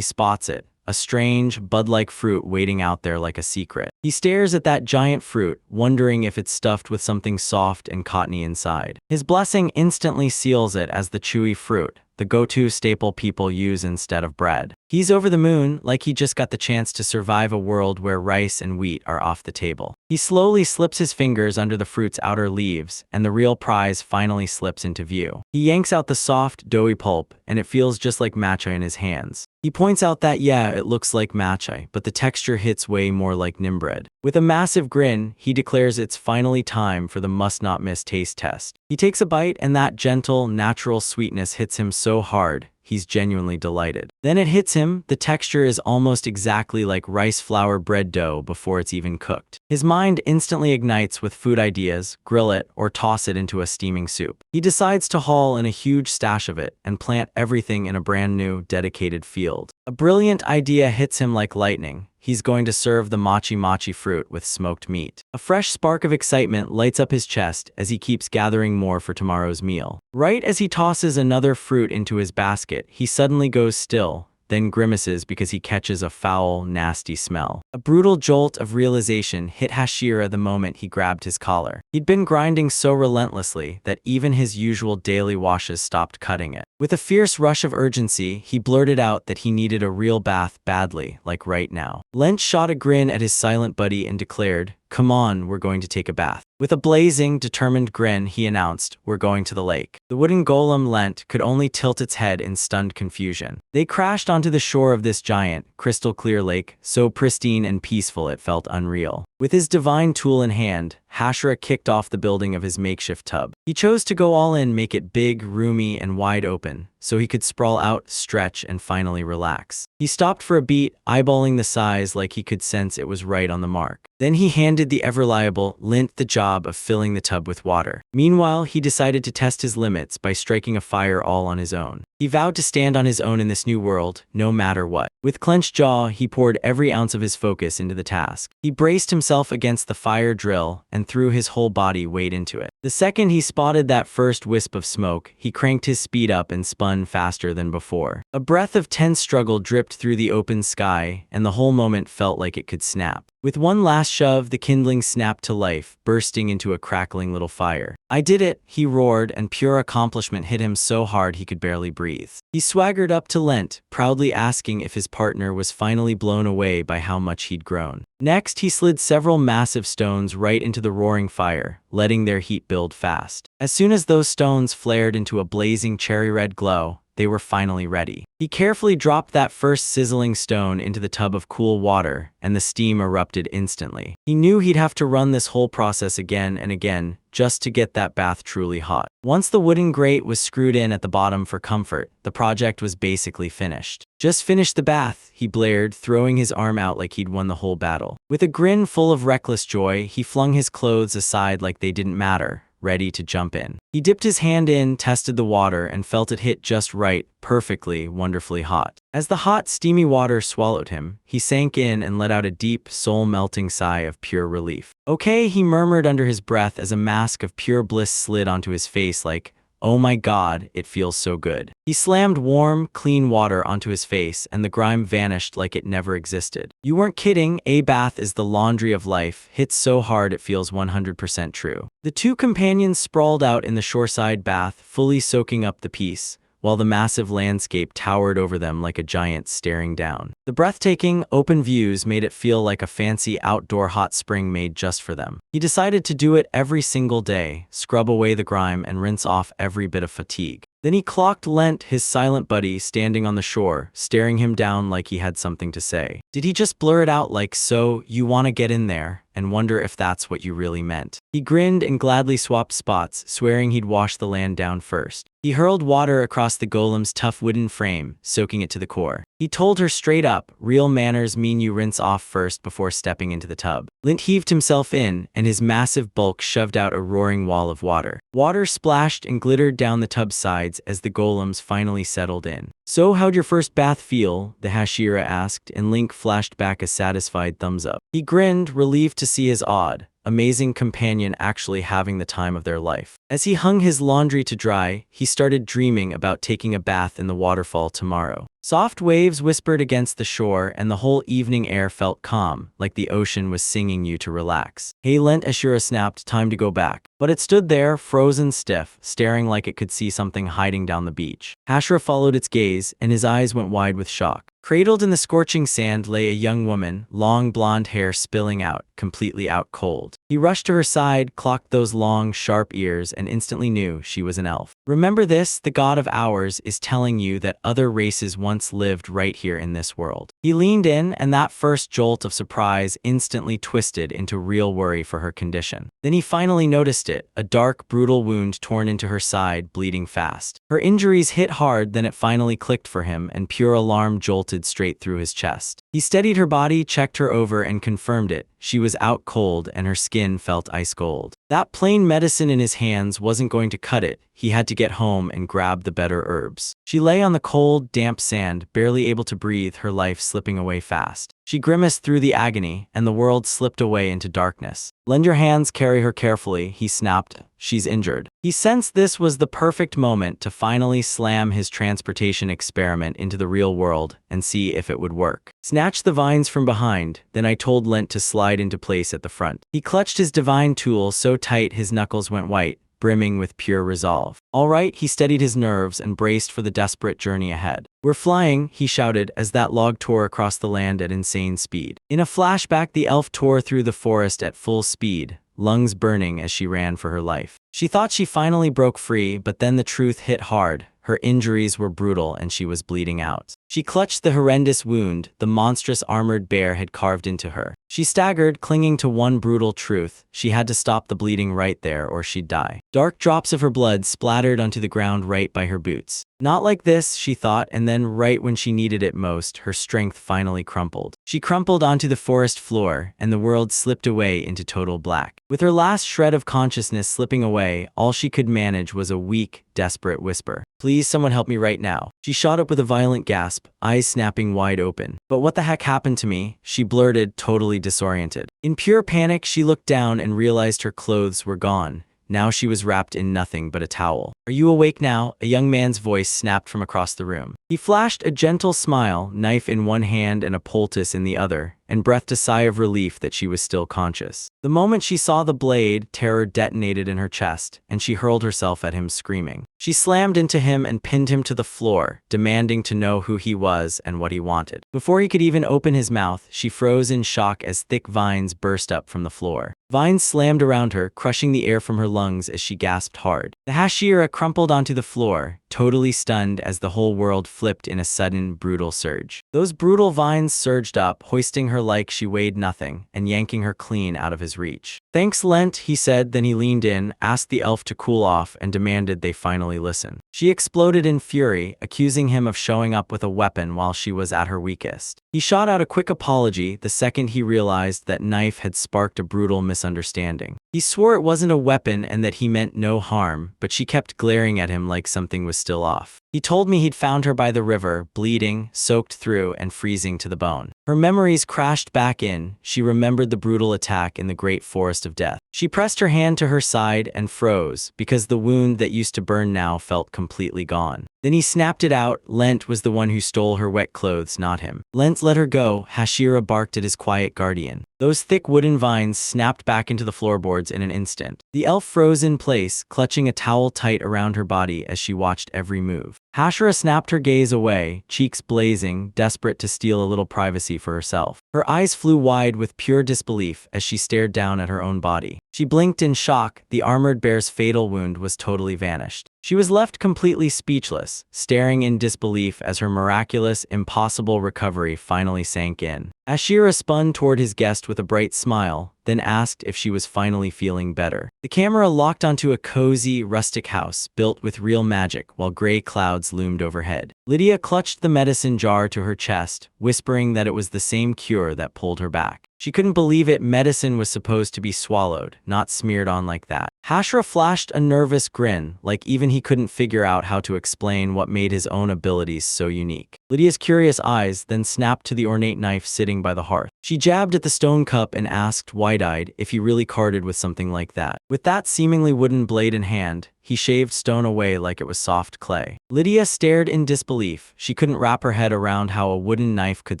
spots it. A strange, bud-like fruit waiting out there like a secret. He stares at that giant fruit, wondering if it's stuffed with something soft and cottony inside. His blessing instantly seals it as the chewy fruit, the go-to staple people use instead of bread. He's over the moon, like he just got the chance to survive a world where rice and wheat are off the table. He slowly slips his fingers under the fruit's outer leaves, and the real prize finally slips into view. He yanks out the soft, doughy pulp, and it feels just like matcha in his hands. He points out that yeah, it looks like matcha, but the texture hits way more like nimbread. With a massive grin, he declares it's finally time for the must-not-miss taste test. He takes a bite, and that gentle, natural sweetness hits him so hard, he's genuinely delighted. Then it hits him, the texture is almost exactly like rice flour bread dough before it's even cooked. His mind instantly ignites with food ideas, grill it, or toss it into a steaming soup. He decides to haul in a huge stash of it and plant everything in a brand new, dedicated field. A brilliant idea hits him like lightning. He's going to serve the mochi fruit with smoked meat. A fresh spark of excitement lights up his chest as he keeps gathering more for tomorrow's meal. Right as he tosses another fruit into his basket, he suddenly goes still, then grimaces because he catches a foul, nasty smell. A brutal jolt of realization hit Hashira the moment he grabbed his collar. He'd been grinding so relentlessly that even his usual daily washes stopped cutting it. With a fierce rush of urgency, he blurted out that he needed a real bath badly, like right now. Lent shot a grin at his silent buddy and declared, "Come on, we're going to take a bath." With a blazing, determined grin, he announced, "We're going to the lake." The wooden golem Lent could only tilt its head in stunned confusion. They crashed onto the shore of this giant, crystal-clear lake, so pristine and peaceful it felt unreal. With his divine tool in hand, Hashira kicked off the building of his makeshift tub. He chose to go all in, make it big, roomy, and wide open, so he could sprawl out, stretch, and finally relax. He stopped for a beat, eyeballing the size like he could sense it was right on the mark. Then he handed the ever-reliable Lint the job of filling the tub with water. Meanwhile, he decided to test his limits by striking a fire all on his own. He vowed to stand on his own in this new world, no matter what. With clenched jaw, he poured every ounce of his focus into the task. He braced himself against the fire drill and threw his whole body weight into it. The second he spotted that first wisp of smoke, he cranked his speed up and spun faster than before. A breath of tense struggle dripped through the open sky, and the whole moment felt like it could snap. With one last shove, the kindling snapped to life, bursting into a crackling little fire. "I did it," he roared, and pure accomplishment hit him so hard he could barely breathe. He swaggered up to Lent, proudly asking if his partner was finally blown away by how much he'd grown. Next, he slid several massive stones right into the roaring fire, letting their heat build fast. As soon as those stones flared into a blazing cherry-red glow, they were finally ready. He carefully dropped that first sizzling stone into the tub of cool water, and the steam erupted instantly. He knew he'd have to run this whole process again and again, just to get that bath truly hot. Once the wooden grate was screwed in at the bottom for comfort, the project was basically finished. "Just finish the bath," he blared, throwing his arm out like he'd won the whole battle. With a grin full of reckless joy, he flung his clothes aside like they didn't matter, ready to jump in. He dipped his hand in, tested the water, and felt it hit just right, perfectly, wonderfully hot. As the hot, steamy water swallowed him, he sank in and let out a deep, soul-melting sigh of pure relief. "Okay," he murmured under his breath as a mask of pure bliss slid onto his face like, "Oh my God, it feels so good." He slammed warm, clean water onto his face, and the grime vanished like it never existed. "You weren't kidding, a bath is the laundry of life, hits so hard it feels 100% true." The two companions sprawled out in the shoreside bath, fully soaking up the peace, while the massive landscape towered over them like a giant staring down. The breathtaking, open views made it feel like a fancy outdoor hot spring made just for them. He decided to do it every single day, scrub away the grime and rinse off every bit of fatigue. Then he clocked Lent, his silent buddy, standing on the shore, staring him down like he had something to say. Did he just blur it out like, "So, you wanna get in there?" and wonder if that's what you really meant? He grinned and gladly swapped spots, swearing he'd wash the land down first. He hurled water across the golem's tough wooden frame, soaking it to the core. He told her straight up, "Real manners mean you rinse off first before stepping into the tub." Lint heaved himself in, and his massive bulk shoved out a roaring wall of water. Water splashed and glittered down the tub's sides as the golems finally settled in. "So how'd your first bath feel?" the Hashira asked, and Link flashed back a satisfied thumbs up. He grinned, relieved to see his odd, amazing companion actually having the time of their life. As he hung his laundry to dry, he started dreaming about taking a bath in the waterfall tomorrow. Soft waves whispered against the shore, and the whole evening air felt calm, like the ocean was singing you to relax. "Hey Lent," Ashura snapped, "time to go back." But it stood there, frozen stiff, staring like it could see something hiding down the beach. Hashira followed its gaze, and his eyes went wide with shock. Cradled in the scorching sand lay a young woman, long blonde hair spilling out, completely out cold. He rushed to her side, clocked those long, sharp ears, and instantly knew she was an elf. "Remember this, the god of ours is telling you that other races once lived right here in this world." He leaned in, and that first jolt of surprise instantly twisted into real worry for her condition. Then he finally noticed it, a dark, brutal wound torn into her side, bleeding fast. Her injuries hit hard, then it finally clicked for him, and pure alarm jolted straight through his chest. He steadied her body, checked her over, and confirmed it. She was out cold, and her skin felt ice cold. That plain medicine in his hands wasn't going to cut it. He had to get home and grab the better herbs. She lay on the cold, damp sand, barely able to breathe, her life slipping away fast. She grimaced through the agony, and the world slipped away into darkness. "Lend your hands, carry her carefully," he snapped. "She's injured." He sensed this was the perfect moment to finally slam his transportation experiment into the real world and see if it would work. Snatch the vines from behind, then I told Lent to slide into place at the front. He clutched his divine tool so tight his knuckles went white, brimming with pure resolve. "All right," he steadied his nerves and braced for the desperate journey ahead. "We're flying," he shouted as that log tore across the land at insane speed. In a flashback, the elf tore through the forest at full speed, lungs burning as she ran for her life. She thought she finally broke free, but then the truth hit hard. Her injuries were brutal and she was bleeding out. She clutched the horrendous wound the monstrous armored bear had carved into her. She staggered, clinging to one brutal truth: she had to stop the bleeding right there or she'd die. Dark drops of her blood splattered onto the ground right by her boots. Not like this, she thought, and then right when she needed it most, her strength finally crumpled. She crumpled onto the forest floor, and the world slipped away into total black. With her last shred of consciousness slipping away, all she could manage was a weak, desperate whisper. "Please, someone help me right now." She shot up with a violent gasp, eyes snapping wide open. "But what the heck happened to me?" she blurted, totally disoriented. In pure panic, she looked down and realized her clothes were gone. Now she was wrapped in nothing but a towel. "Are you awake now?" a young man's voice snapped from across the room. He flashed a gentle smile, knife in one hand and a poultice in the other, and breathed a sigh of relief that she was still conscious. The moment she saw the blade, terror detonated in her chest, and she hurled herself at him screaming. She slammed into him and pinned him to the floor, demanding to know who he was and what he wanted. Before he could even open his mouth, she froze in shock as thick vines burst up from the floor. Vines slammed around her, crushing the air from her lungs as she gasped hard. The Hashira crumpled onto the floor, totally stunned as the whole world flipped in a sudden, brutal surge. Those brutal vines surged up, hoisting her like she weighed nothing, and yanking her clean out of his reach. "Thanks, Lent," he said, then he leaned in, asked the elf to cool off, and demanded they finally listen. She exploded in fury, accusing him of showing up with a weapon while she was at her weakest. He shot out a quick apology the second he realized that knife had sparked a brutal misunderstanding. He swore it wasn't a weapon and that he meant no harm, but she kept glaring at him like something was still off. "He told me he'd found her by the river, bleeding, soaked through, and freezing to the bone." Her memories crashed back in. She remembered the brutal attack in the great forest of death. She pressed her hand to her side and froze, because the wound that used to burn now felt completely gone. Then he snapped it out. Lent was the one who stole her wet clothes, not him. "Lent, let her go," Hashira barked at his quiet guardian. Those thick wooden vines snapped back into the floorboards in an instant. The elf froze in place, clutching a towel tight around her body as she watched every move. Hashira snapped her gaze away, cheeks blazing, desperate to steal a little privacy for herself. Her eyes flew wide with pure disbelief as she stared down at her own body. She blinked in shock. The armored bear's fatal wound was totally vanished. She was left completely speechless, staring in disbelief as her miraculous, impossible recovery finally sank in. Hashira spun toward his guest with a bright smile, then asked if she was finally feeling better. The camera locked onto a cozy, rustic house built with real magic while gray clouds loomed overhead. Lydia clutched the medicine jar to her chest, whispering that it was the same cure that pulled her back. She couldn't believe it. Medicine was supposed to be swallowed, not smeared on like that. Hashira flashed a nervous grin, like even he couldn't figure out how to explain what made his own abilities so unique. Lydia's curious eyes then snapped to the ornate knife sitting by the hearth. She jabbed at the stone cup and asked, wide-eyed, if he really carded with something like that. With that seemingly wooden blade in hand, he shaved stone away like it was soft clay. Lydia stared in disbelief. She couldn't wrap her head around how a wooden knife could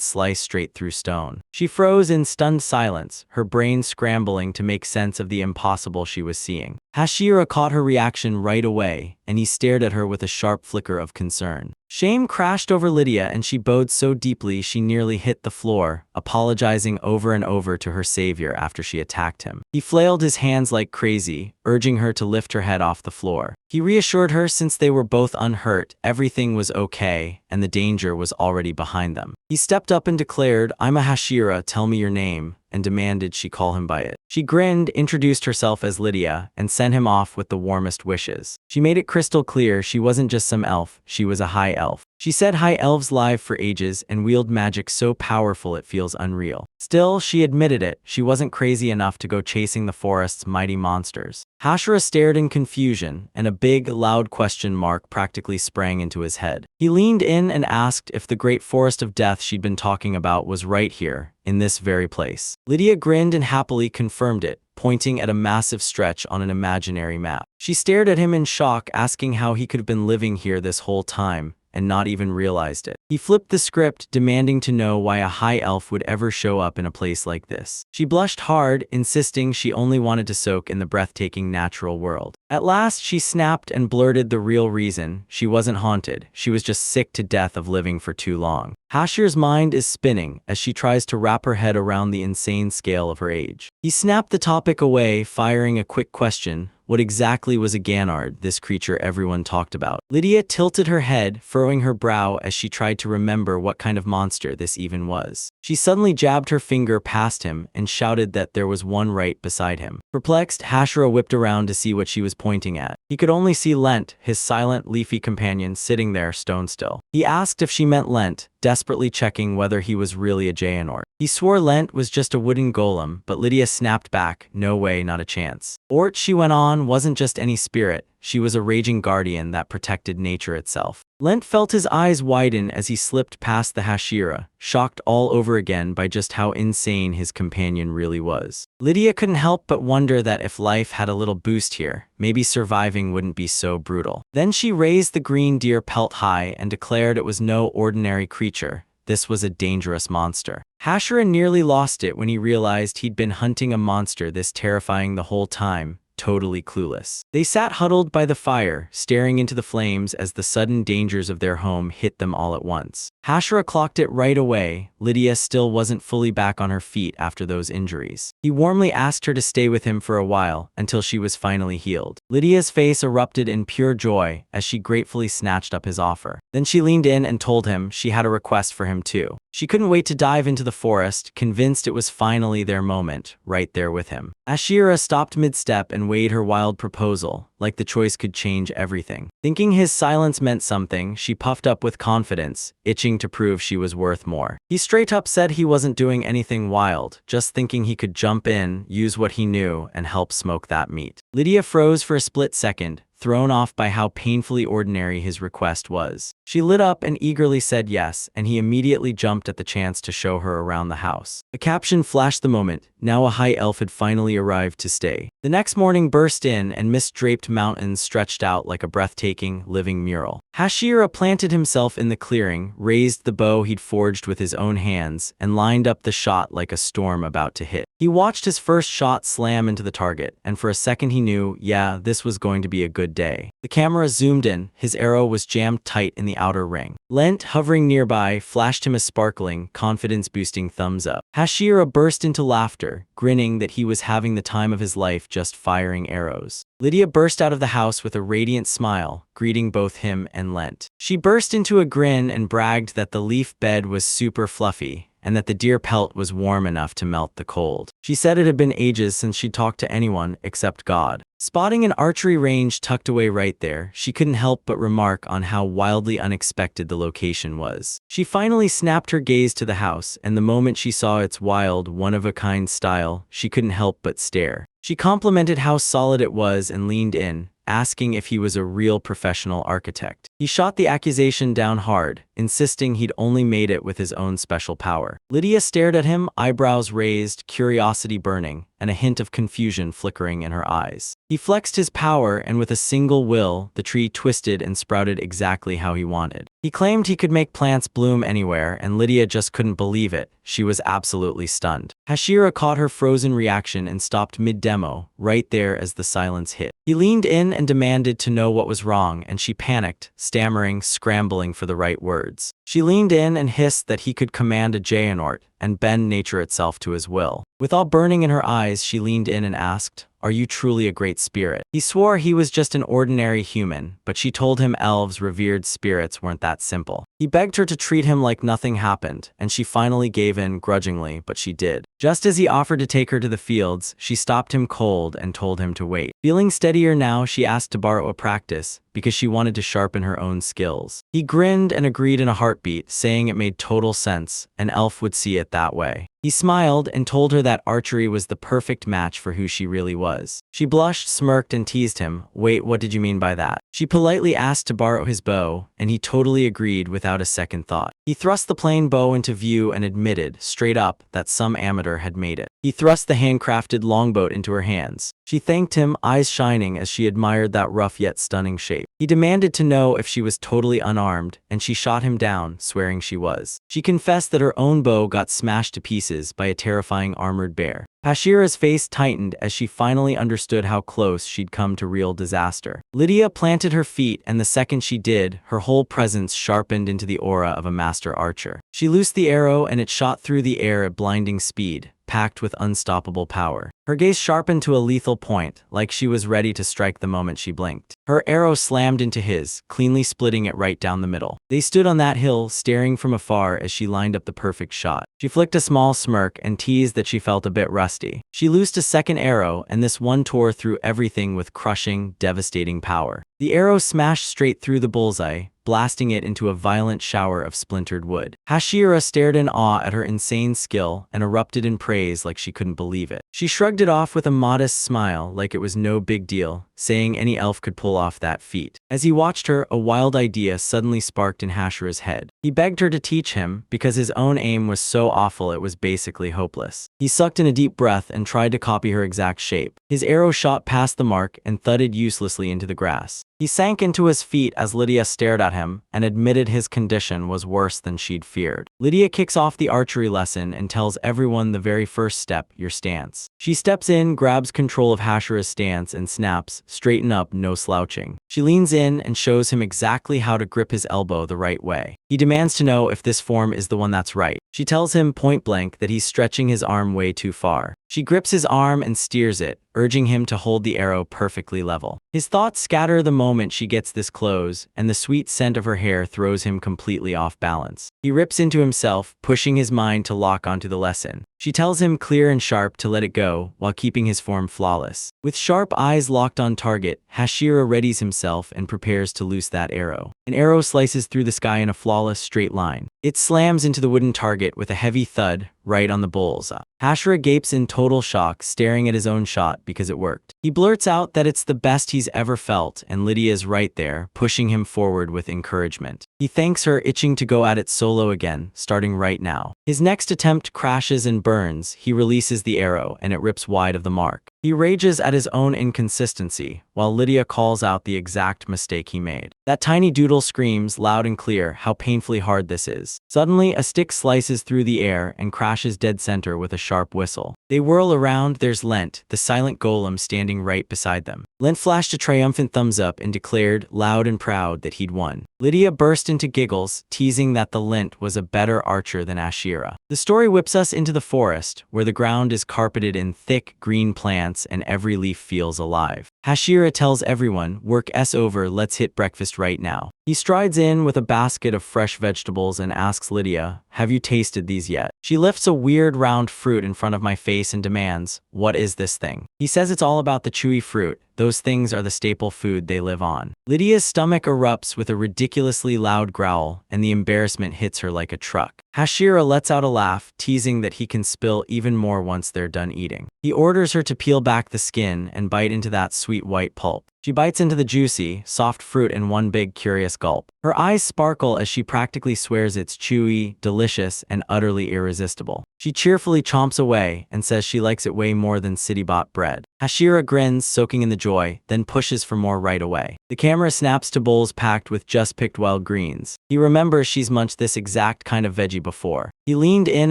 slice straight through stone. She froze in stunned silence, her brain scrambling to make sense of the impossible she was seeing. Hashira caught her reaction right away, and he stared at her with a sharp flicker of concern. Shame crashed over Lydia, and she bowed so deeply she nearly hit the floor, apologizing over and over to her savior after she attacked him. He flailed his hands like crazy, urging her to lift her head off the floor. He reassured her since they were both unhurt, everything was okay, and the danger was already behind them. He stepped up and declared, "I'm a Hashira, tell me your name," and demanded she call him by it. She grinned, introduced herself as Lydia, and sent him off with the warmest wishes. She made it crystal clear she wasn't just some elf, she was a high elf. She said high elves live for ages and wield magic so powerful it feels unreal. Still, she admitted it, she wasn't crazy enough to go chasing the forest's mighty monsters. Hashira stared in confusion, and a big, loud question mark practically sprang into his head. He leaned in and asked if the great forest of death she'd been talking about was right here, in this very place. Lydia grinned and happily confirmed it, pointing at a massive stretch on an imaginary map. She stared at him in shock, asking how he could have been living here this whole time and not even realized it. He flipped the script, demanding to know why a high elf would ever show up in a place like this. She blushed hard, insisting she only wanted to soak in the breathtaking natural world. At last, she snapped and blurted the real reason. She wasn't haunted, she was just sick to death of living for too long. Hashir's mind is spinning as she tries to wrap her head around the insane scale of her age. He snapped the topic away, firing a quick question. What exactly was a Ganard, this creature everyone talked about? Lydia tilted her head, furrowing her brow as she tried to remember what kind of monster this even was. She suddenly jabbed her finger past him and shouted that there was one right beside him. Perplexed, Hashira whipped around to see what she was pointing at. He could only see Lent, his silent, leafy companion, sitting there stone still. He asked if she meant Lent, desperately checking whether he was really a Xehanort. He swore Lent was just a wooden golem, but Lydia snapped back, no way, not a chance. Ort, she went on, wasn't just any spirit, she was a raging guardian that protected nature itself. Lent felt his eyes widen as he slipped past the Hashira, shocked all over again by just how insane his companion really was. Lydia couldn't help but wonder that if life had a little boost here, maybe surviving wouldn't be so brutal. Then she raised the green deer pelt high and declared it was no ordinary creature. This was a dangerous monster. Hashira nearly lost it when he realized he'd been hunting a monster this terrifying the whole time, totally clueless. They sat huddled by the fire, staring into the flames as the sudden dangers of their home hit them all at once. Hashira clocked it right away. Lydia still wasn't fully back on her feet after those injuries. He warmly asked her to stay with him for a while, until she was finally healed. Lydia's face erupted in pure joy as she gratefully snatched up his offer. Then she leaned in and told him she had a request for him too. She couldn't wait to dive into the forest, convinced it was finally their moment, right there with him. Hashira stopped mid-step and weighed her wild proposal, like the choice could change everything. Thinking his silence meant something, she puffed up with confidence, itching to prove she was worth more. He straight up said he wasn't doing anything wild, just thinking he could jump in, use what he knew, and help smoke that meat. Lydia froze for a split second, thrown off by how painfully ordinary his request was. She lit up and eagerly said yes, and he immediately jumped at the chance to show her around the house. A caption flashed the moment. Now a high elf had finally arrived to stay. The next morning burst in, and mist-draped mountains stretched out like a breathtaking, living mural. Hashira planted himself in the clearing, raised the bow he'd forged with his own hands, and lined up the shot like a storm about to hit. He watched his first shot slam into the target, and for a second he knew, yeah, this was going to be a good day. The camera zoomed in, his arrow was jammed tight in the outer ring. Lent, hovering nearby, flashed him a sparkling, confidence-boosting thumbs up. Hashira burst into laughter, grinning that he was having the time of his life just firing arrows. Lydia burst out of the house with a radiant smile, greeting both him and Lent. She burst into a grin and bragged that the leaf bed was super fluffy, and that the deer pelt was warm enough to melt the cold. She said it had been ages since she'd talked to anyone except God. Spotting an archery range tucked away right there, she couldn't help but remark on how wildly unexpected the location was. She finally snapped her gaze to the house, and the moment she saw its wild, one-of-a-kind style, she couldn't help but stare. She complimented how solid it was and leaned in, asking if he was a real professional architect. He shot the accusation down hard, insisting he'd only made it with his own special power. Lydia stared at him, eyebrows raised, curiosity burning, and a hint of confusion flickering in her eyes. He flexed his power, and with a single will, the tree twisted and sprouted exactly how he wanted. He claimed he could make plants bloom anywhere, and Lydia just couldn't believe it. She was absolutely stunned. Hashira caught her frozen reaction and stopped mid-demo, right there as the silence hit. He leaned in and demanded to know what was wrong, and she panicked, stammering, scrambling for the right words. She leaned in and hissed that he could command a Xehanort and bend nature itself to his will. With all burning in her eyes, she leaned in and asked, "Are you truly a great spirit?" He swore he was just an ordinary human, but she told him elves' revered spirits weren't that simple. He begged her to treat him like nothing happened, and she finally gave in grudgingly, but she did. Just as he offered to take her to the fields, she stopped him cold and told him to wait. Feeling steadier now, she asked to borrow a practice, because she wanted to sharpen her own skills. He grinned and agreed in a heartbeat, saying it made total sense, an elf would see it that way. He smiled and told her that archery was the perfect match for who she really was. She blushed, smirked, and teased him. "Wait, what did you mean by that?" She politely asked to borrow his bow, and he totally agreed without a second thought. He thrust the plain bow into view and admitted, straight up, that some amateur had made it. He thrust the handcrafted longbow into her hands. She thanked him, eyes shining as she admired that rough yet stunning shape. He demanded to know if she was totally unarmed, and she shot him down, swearing she was. She confessed that her own bow got smashed to pieces by a terrifying armored bear. Hashira's face tightened as she finally understood how close she'd come to real disaster. Lydia planted her feet, and the second she did, her whole presence sharpened into the aura of a master archer. She loosed the arrow, and it shot through the air at blinding speed, packed with unstoppable power. Her gaze sharpened to a lethal point, like she was ready to strike the moment she blinked. Her arrow slammed into his, cleanly splitting it right down the middle. They stood on that hill, staring from afar as she lined up the perfect shot. She flicked a small smirk and teased that she felt a bit rusty. She loosed a second arrow, and this one tore through everything with crushing, devastating power. The arrow smashed straight through the bullseye, blasting it into a violent shower of splintered wood. Hashira stared in awe at her insane skill and erupted in praise like she couldn't believe it. She shrugged it off with a modest smile like it was no big deal, saying any elf could pull off that feat. As he watched her, a wild idea suddenly sparked in Hashira's head. He begged her to teach him because his own aim was so awful it was basically hopeless. He sucked in a deep breath and tried to copy her exact shape. His arrow shot past the mark and thudded uselessly into the grass. He sank into his feet as Lydia stared at him and admitted his condition was worse than she'd feared. Lydia kicks off the archery lesson and tells everyone the very first step, your stance. She steps in, grabs control of Hashira's stance and snaps, straighten up, no slouching. She leans in and shows him exactly how to grip his elbow the right way. He demands to know if this form is the one that's right. She tells him point blank that he's stretching his arm way too far. She grips his arm and steers it, urging him to hold the arrow perfectly level. His thoughts scatter the moment she gets this close, and the sweet scent of her hair throws him completely off balance. He rips into himself, pushing his mind to lock onto the lesson. She tells him clear and sharp to let it go, while keeping his form flawless. With sharp eyes locked on target, Hashira readies himself and prepares to loose that arrow. An arrow slices through the sky in a flawless straight line. It slams into the wooden target with a heavy thud, right on the bullseye. Hashira gapes in total shock, staring at his own shot because it worked. He blurts out that it's the best he's ever felt, and Lydia is right there, pushing him forward with encouragement. He thanks her, itching to go at it solo again, starting right now. His next attempt crashes and burns. He releases the arrow, and it rips wide of the mark. He rages at his own inconsistency, while Lydia calls out the exact mistake he made. That tiny doodle screams loud and clear how painfully hard this is. Suddenly, a stick slices through the air and crashes dead center with a sharp whistle. They whirl around. There's Lent, the silent golem, standing right beside them. Lent flashed a triumphant thumbs up and declared, loud and proud, that he'd won. Lydia burst into giggles, teasing that the Lent was a better archer than Hashira. The story whips us into the forest, where the ground is carpeted in thick, green plants and every leaf feels alive. Hashira tells everyone, work's over, let's hit breakfast right now. He strides in with a basket of fresh vegetables and asks Lydia, have you tasted these yet? She lifts a weird round fruit in front of my face and demands, what is this thing? He says it's all about the chewy fruit. Those things are the staple food they live on. Lydia's stomach erupts with a ridiculously loud growl, and the embarrassment hits her like a truck. Hashira lets out a laugh, teasing that he can spill even more once they're done eating. He orders her to peel back the skin and bite into that sweet white pulp. She bites into the juicy, soft fruit in one big, curious gulp. Her eyes sparkle as she practically swears it's chewy, delicious, and utterly irresistible. She cheerfully chomps away and says she likes it way more than city-bought bread. Hashira grins, soaking in the joy, then pushes for more right away. The camera snaps to bowls packed with just picked wild greens. He remembers she's munched this exact kind of veggie before. He leaned in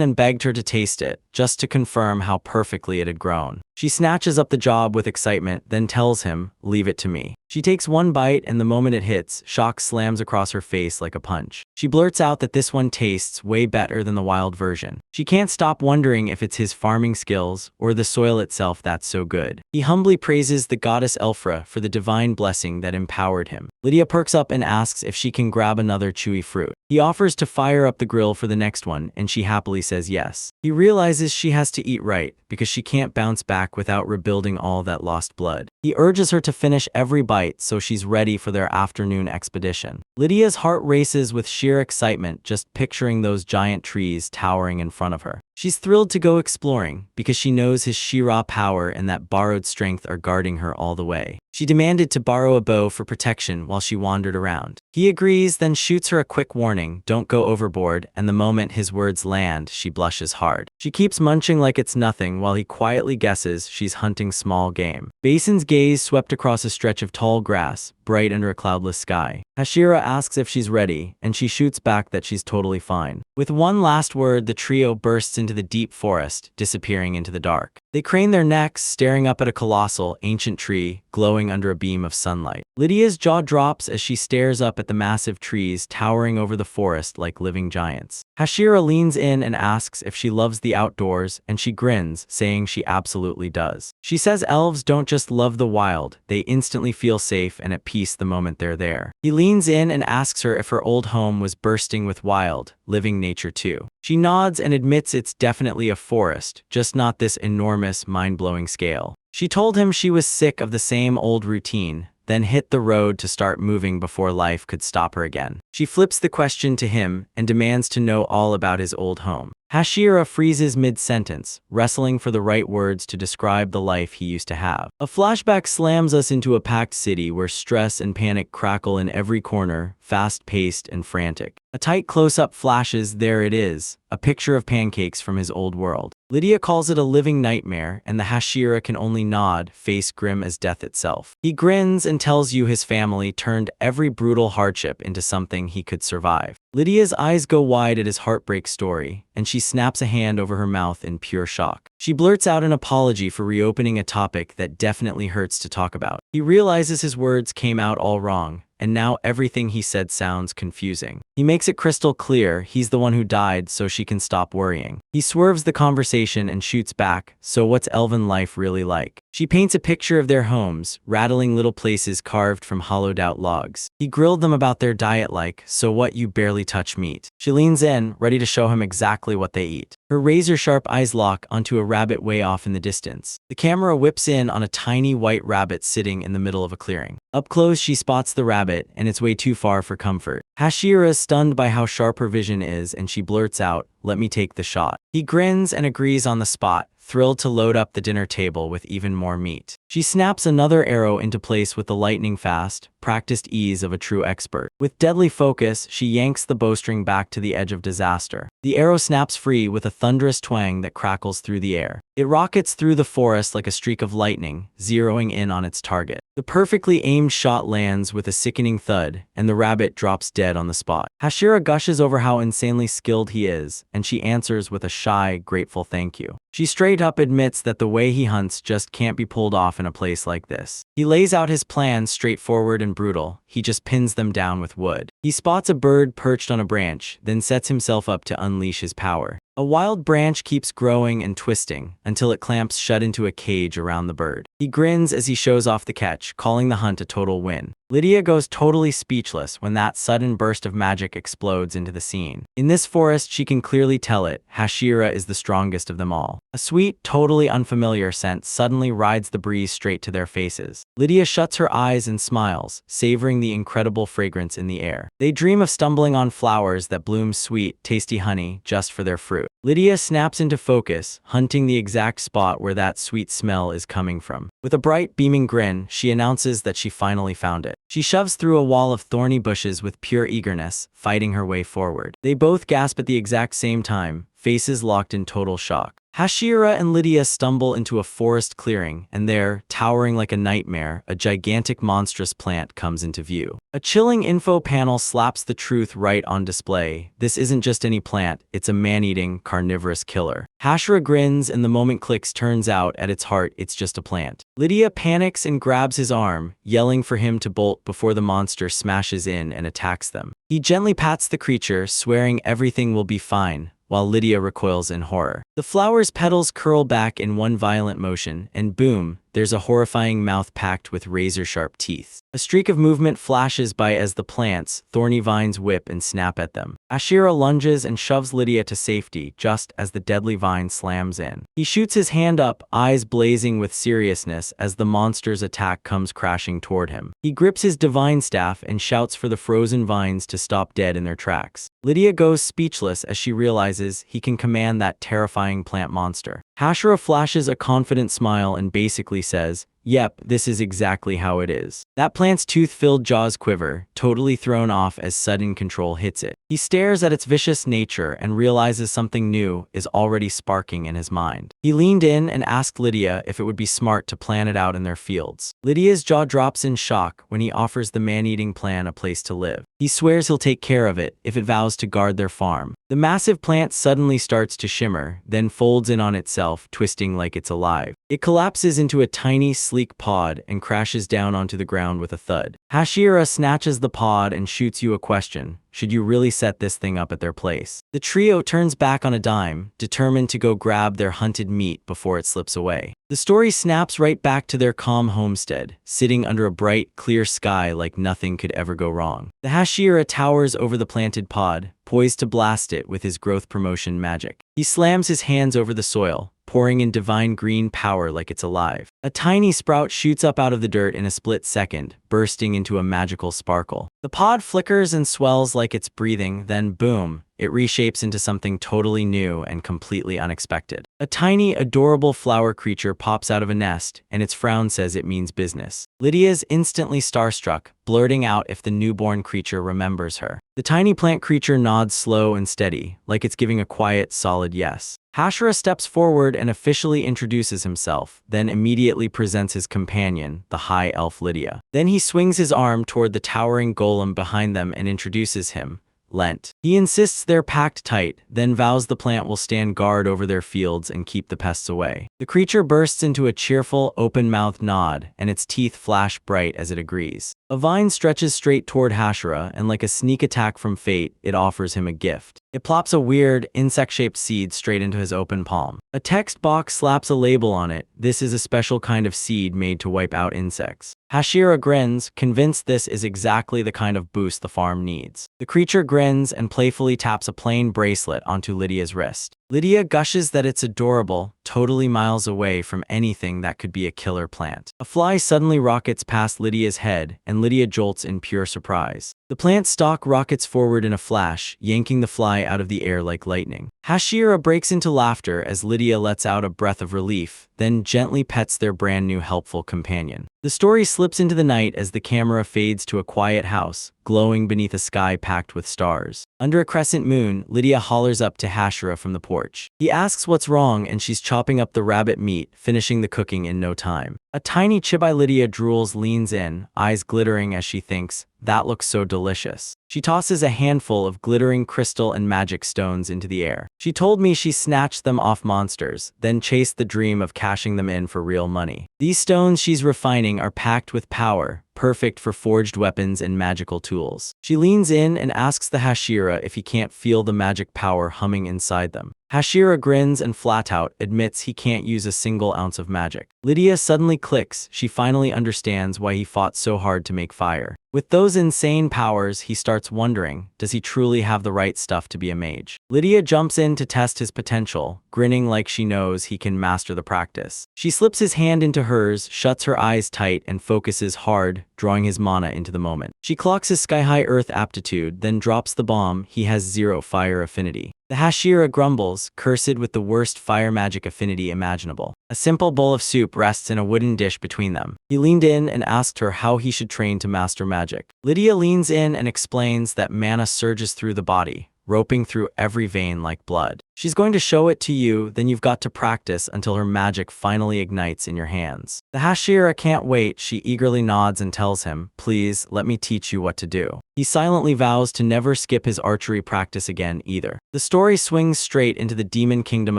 and begged her to taste it, just to confirm how perfectly it had grown. She snatches up the job with excitement, then tells him, leave it to me. She takes one bite, and the moment it hits, shock slams across her face like a punch. She blurts out that this one tastes way better than the wild version. She can't stop wondering if it's his farming skills or the soil itself that's so good. He humbly praises the goddess Elfra for the divine blessing that empowered him. Lydia perks up and asks if she can grab another chewy fruit. He offers to fire up the grill for the next one, and she happily says yes. He realizes she has to eat right, because she can't bounce back without rebuilding all that lost blood. He urges her to finish every bite so she's ready for their afternoon expedition. Lydia's heart races with sheer excitement just picturing those giant trees towering in front of her. She's thrilled to go exploring because she knows his Shira power and that borrowed strength are guarding her all the way. She demanded to borrow a bow for protection while she wandered around. He agrees, then shoots her a quick warning, don't go overboard, and the moment his words land, she blushes hard. She keeps munching like it's nothing while he quietly guesses she's hunting small game. Basin's gaze swept across a stretch of tall grass, bright under a cloudless sky. Hashira asks if she's ready, and she shoots back that she's totally fine. With one last word, the trio bursts into the deep forest, disappearing into the dark. They crane their necks, staring up at a colossal, ancient tree, glowing under a beam of sunlight. Lydia's jaw drops as she stares up at the massive trees towering over the forest like living giants. Hashira leans in and asks if she loves the outdoors, and she grins, saying she absolutely does. She says elves don't just love the wild, they instantly feel safe and at peace the moment they're there. He leans in and asks her if her old home was bursting with wild, living nature too. She nods and admits it's definitely a forest, just not this enormous, mind-blowing scale. She told him she was sick of the same old routine, then hit the road to start moving before life could stop her again. She flips the question to him and demands to know all about his old home. Hashira freezes mid-sentence, wrestling for the right words to describe the life he used to have. A flashback slams us into a packed city where stress and panic crackle in every corner, fast-paced and frantic. A tight close-up flashes, there it is, a picture of pancakes from his old world. Lydia calls it a living nightmare, and the Hashira can only nod, face grim as death itself. He grins and tells you his family turned every brutal hardship into something he could survive. Lydia's eyes go wide at his heartbreak story, and she snaps a hand over her mouth in pure shock. She blurts out an apology for reopening a topic that definitely hurts to talk about. He realizes his words came out all wrong, and now everything he said sounds confusing. He makes it crystal clear he's the one who died so she can stop worrying. He swerves the conversation and shoots back, so what's elven life really like? She paints a picture of their homes, rattling little places carved from hollowed-out logs. He grilled them about their diet like, so what, you barely touch meat. She leans in, ready to show him exactly what they eat. Her razor-sharp eyes lock onto a rabbit way off in the distance. The camera whips in on a tiny white rabbit sitting in the middle of a clearing. Up close, she spots the rabbit, and it's way too far for comfort. Hashira is stunned by how sharp her vision is, and she blurts out, "Let me take the shot." He grins and agrees on the spot, thrilled to load up the dinner table with even more meat. She snaps another arrow into place with the lightning-fast, practiced ease of a true expert. With deadly focus, she yanks the bowstring back to the edge of disaster. The arrow snaps free with a thunderous twang that crackles through the air. It rockets through the forest like a streak of lightning, zeroing in on its target. The perfectly aimed shot lands with a sickening thud, and the rabbit drops dead on the spot. Hashira gushes over how insanely skilled he is, and she answers with a shy, grateful thank you. She straight up admits that the way he hunts just can't be pulled off in a place like this. He lays out his plan straightforward and brutal. He just pins them down with wood. He spots a bird perched on a branch, then sets himself up to unleash his power. A wild branch keeps growing and twisting until it clamps shut into a cage around the bird. He grins as he shows off the catch, calling the hunt a total win. Lydia goes totally speechless when that sudden burst of magic explodes into the scene. In this forest, she can clearly tell it, Hashira is the strongest of them all. A sweet, totally unfamiliar scent suddenly rides the breeze straight to their faces. Lydia shuts her eyes and smiles, savoring the incredible fragrance in the air. They dream of stumbling on flowers that bloom sweet, tasty honey just for their fruit. Lydia snaps into focus, hunting the exact spot where that sweet smell is coming from. With a bright, beaming grin, she announces that she finally found it. She shoves through a wall of thorny bushes with pure eagerness, fighting her way forward. They both gasp at the exact same time, faces locked in total shock. Hashira and Lydia stumble into a forest clearing, and there, towering like a nightmare, a gigantic monstrous plant comes into view. A chilling info panel slaps the truth right on display. This isn't just any plant, it's a man-eating, carnivorous killer. Hashira grins and the moment clicks, turns out, at its heart, it's just a plant. Lydia panics and grabs his arm, yelling for him to bolt before the monster smashes in and attacks them. He gently pats the creature, swearing everything will be fine, while Lydia recoils in horror. The flower's petals curl back in one violent motion, and boom, there's a horrifying mouth packed with razor-sharp teeth. A streak of movement flashes by as the plant's thorny vines whip and snap at them. Hashira lunges and shoves Lydia to safety just as the deadly vine slams in. He shoots his hand up, eyes blazing with seriousness as the monster's attack comes crashing toward him. He grips his divine staff and shouts for the frozen vines to stop dead in their tracks. Lydia goes speechless as she realizes he can command that terrifying plant monster. Hashira flashes a confident smile and basically says, "Yep, this is exactly how it is." That plant's tooth-filled jaws quiver, totally thrown off as sudden control hits it. He stares at its vicious nature and realizes something new is already sparking in his mind. He leaned in and asked Lydia if it would be smart to plan it out in their fields. Lydia's jaw drops in shock when he offers the man-eating plant a place to live. He swears he'll take care of it if it vows to guard their farm. The massive plant suddenly starts to shimmer, then folds in on itself, twisting like it's alive. It collapses into a tiny, sleek pod and crashes down onto the ground with a thud. Hashira snatches the pod and shoots you a question. Should you really set this thing up at their place? The trio turns back on a dime, determined to go grab their hunted meat before it slips away. The story snaps right back to their calm homestead, sitting under a bright, clear sky like nothing could ever go wrong. The Hashira towers over the planted pod, poised to blast it with his growth promotion magic. He slams his hands over the soil, pouring in divine green power like it's alive. A tiny sprout shoots up out of the dirt in a split second, bursting into a magical sparkle. The pod flickers and swells like it's breathing, then boom, it reshapes into something totally new and completely unexpected. A tiny, adorable flower creature pops out of a nest, and its frown says it means business. Lydia's instantly starstruck, blurting out if the newborn creature remembers her. The tiny plant creature nods slow and steady, like it's giving a quiet, solid yes. Hashira steps forward and officially introduces himself, then immediately presents his companion, the high elf Lydia. Then he swings his arm toward the towering golem behind them and introduces him, Lent. He insists they're packed tight, then vows the plant will stand guard over their fields and keep the pests away. The creature bursts into a cheerful, open-mouthed nod, and its teeth flash bright as it agrees. A vine stretches straight toward Hashira, and like a sneak attack from fate, it offers him a gift. It plops a weird, insect-shaped seed straight into his open palm. A text box slaps a label on it. This is a special kind of seed made to wipe out insects. Hashira grins, convinced this is exactly the kind of boost the farm needs. The creature grins and playfully taps a plain bracelet onto Lydia's wrist. Lydia gushes that it's adorable, totally miles away from anything that could be a killer plant. A fly suddenly rockets past Lydia's head, and Lydia jolts in pure surprise. The plant stalk rockets forward in a flash, yanking the fly out of the air like lightning. Hashira breaks into laughter as Lydia lets out a breath of relief, then gently pets their brand new helpful companion. The story slips into the night as the camera fades to a quiet house, glowing beneath a sky packed with stars. Under a crescent moon, Lydia hollers up to Hashira from the porch. He asks what's wrong, and she's chopping up the rabbit meat, finishing the cooking in no time. A tiny chibi Lydia drools, leans in, eyes glittering as she thinks, that looks so delicious. She tosses a handful of glittering crystal and magic stones into the air. She told me she snatched them off monsters, then chased the dream of cashing them in for real money. These stones she's refining are packed with power, perfect for forged weapons and magical tools. She leans in and asks the Hashira if he can't feel the magic power humming inside them. Hashira grins and flat out admits he can't use a single ounce of magic. Lydia suddenly clicks. She finally understands why he fought so hard to make fire. With those insane powers, he starts wondering, does he truly have the right stuff to be a mage? Lydia jumps in to test his potential, grinning like she knows he can master the practice. She slips his hand into hers, shuts her eyes tight, and focuses hard, drawing his mana into the moment. She clocks his sky-high earth aptitude, then drops the bomb. He has 0 fire affinity. The Hashira grumbles, cursed with the worst fire magic affinity imaginable. A simple bowl of soup rests in a wooden dish between them. He leaned in and asked her how he should train to master magic. Lydia leans in and explains that mana surges through the body, roping through every vein like blood. She's going to show it to you, then you've got to practice until her magic finally ignites in your hands. The Hashira can't wait. She eagerly nods and tells him, please, let me teach you what to do. He silently vows to never skip his archery practice again either. The story swings straight into the demon kingdom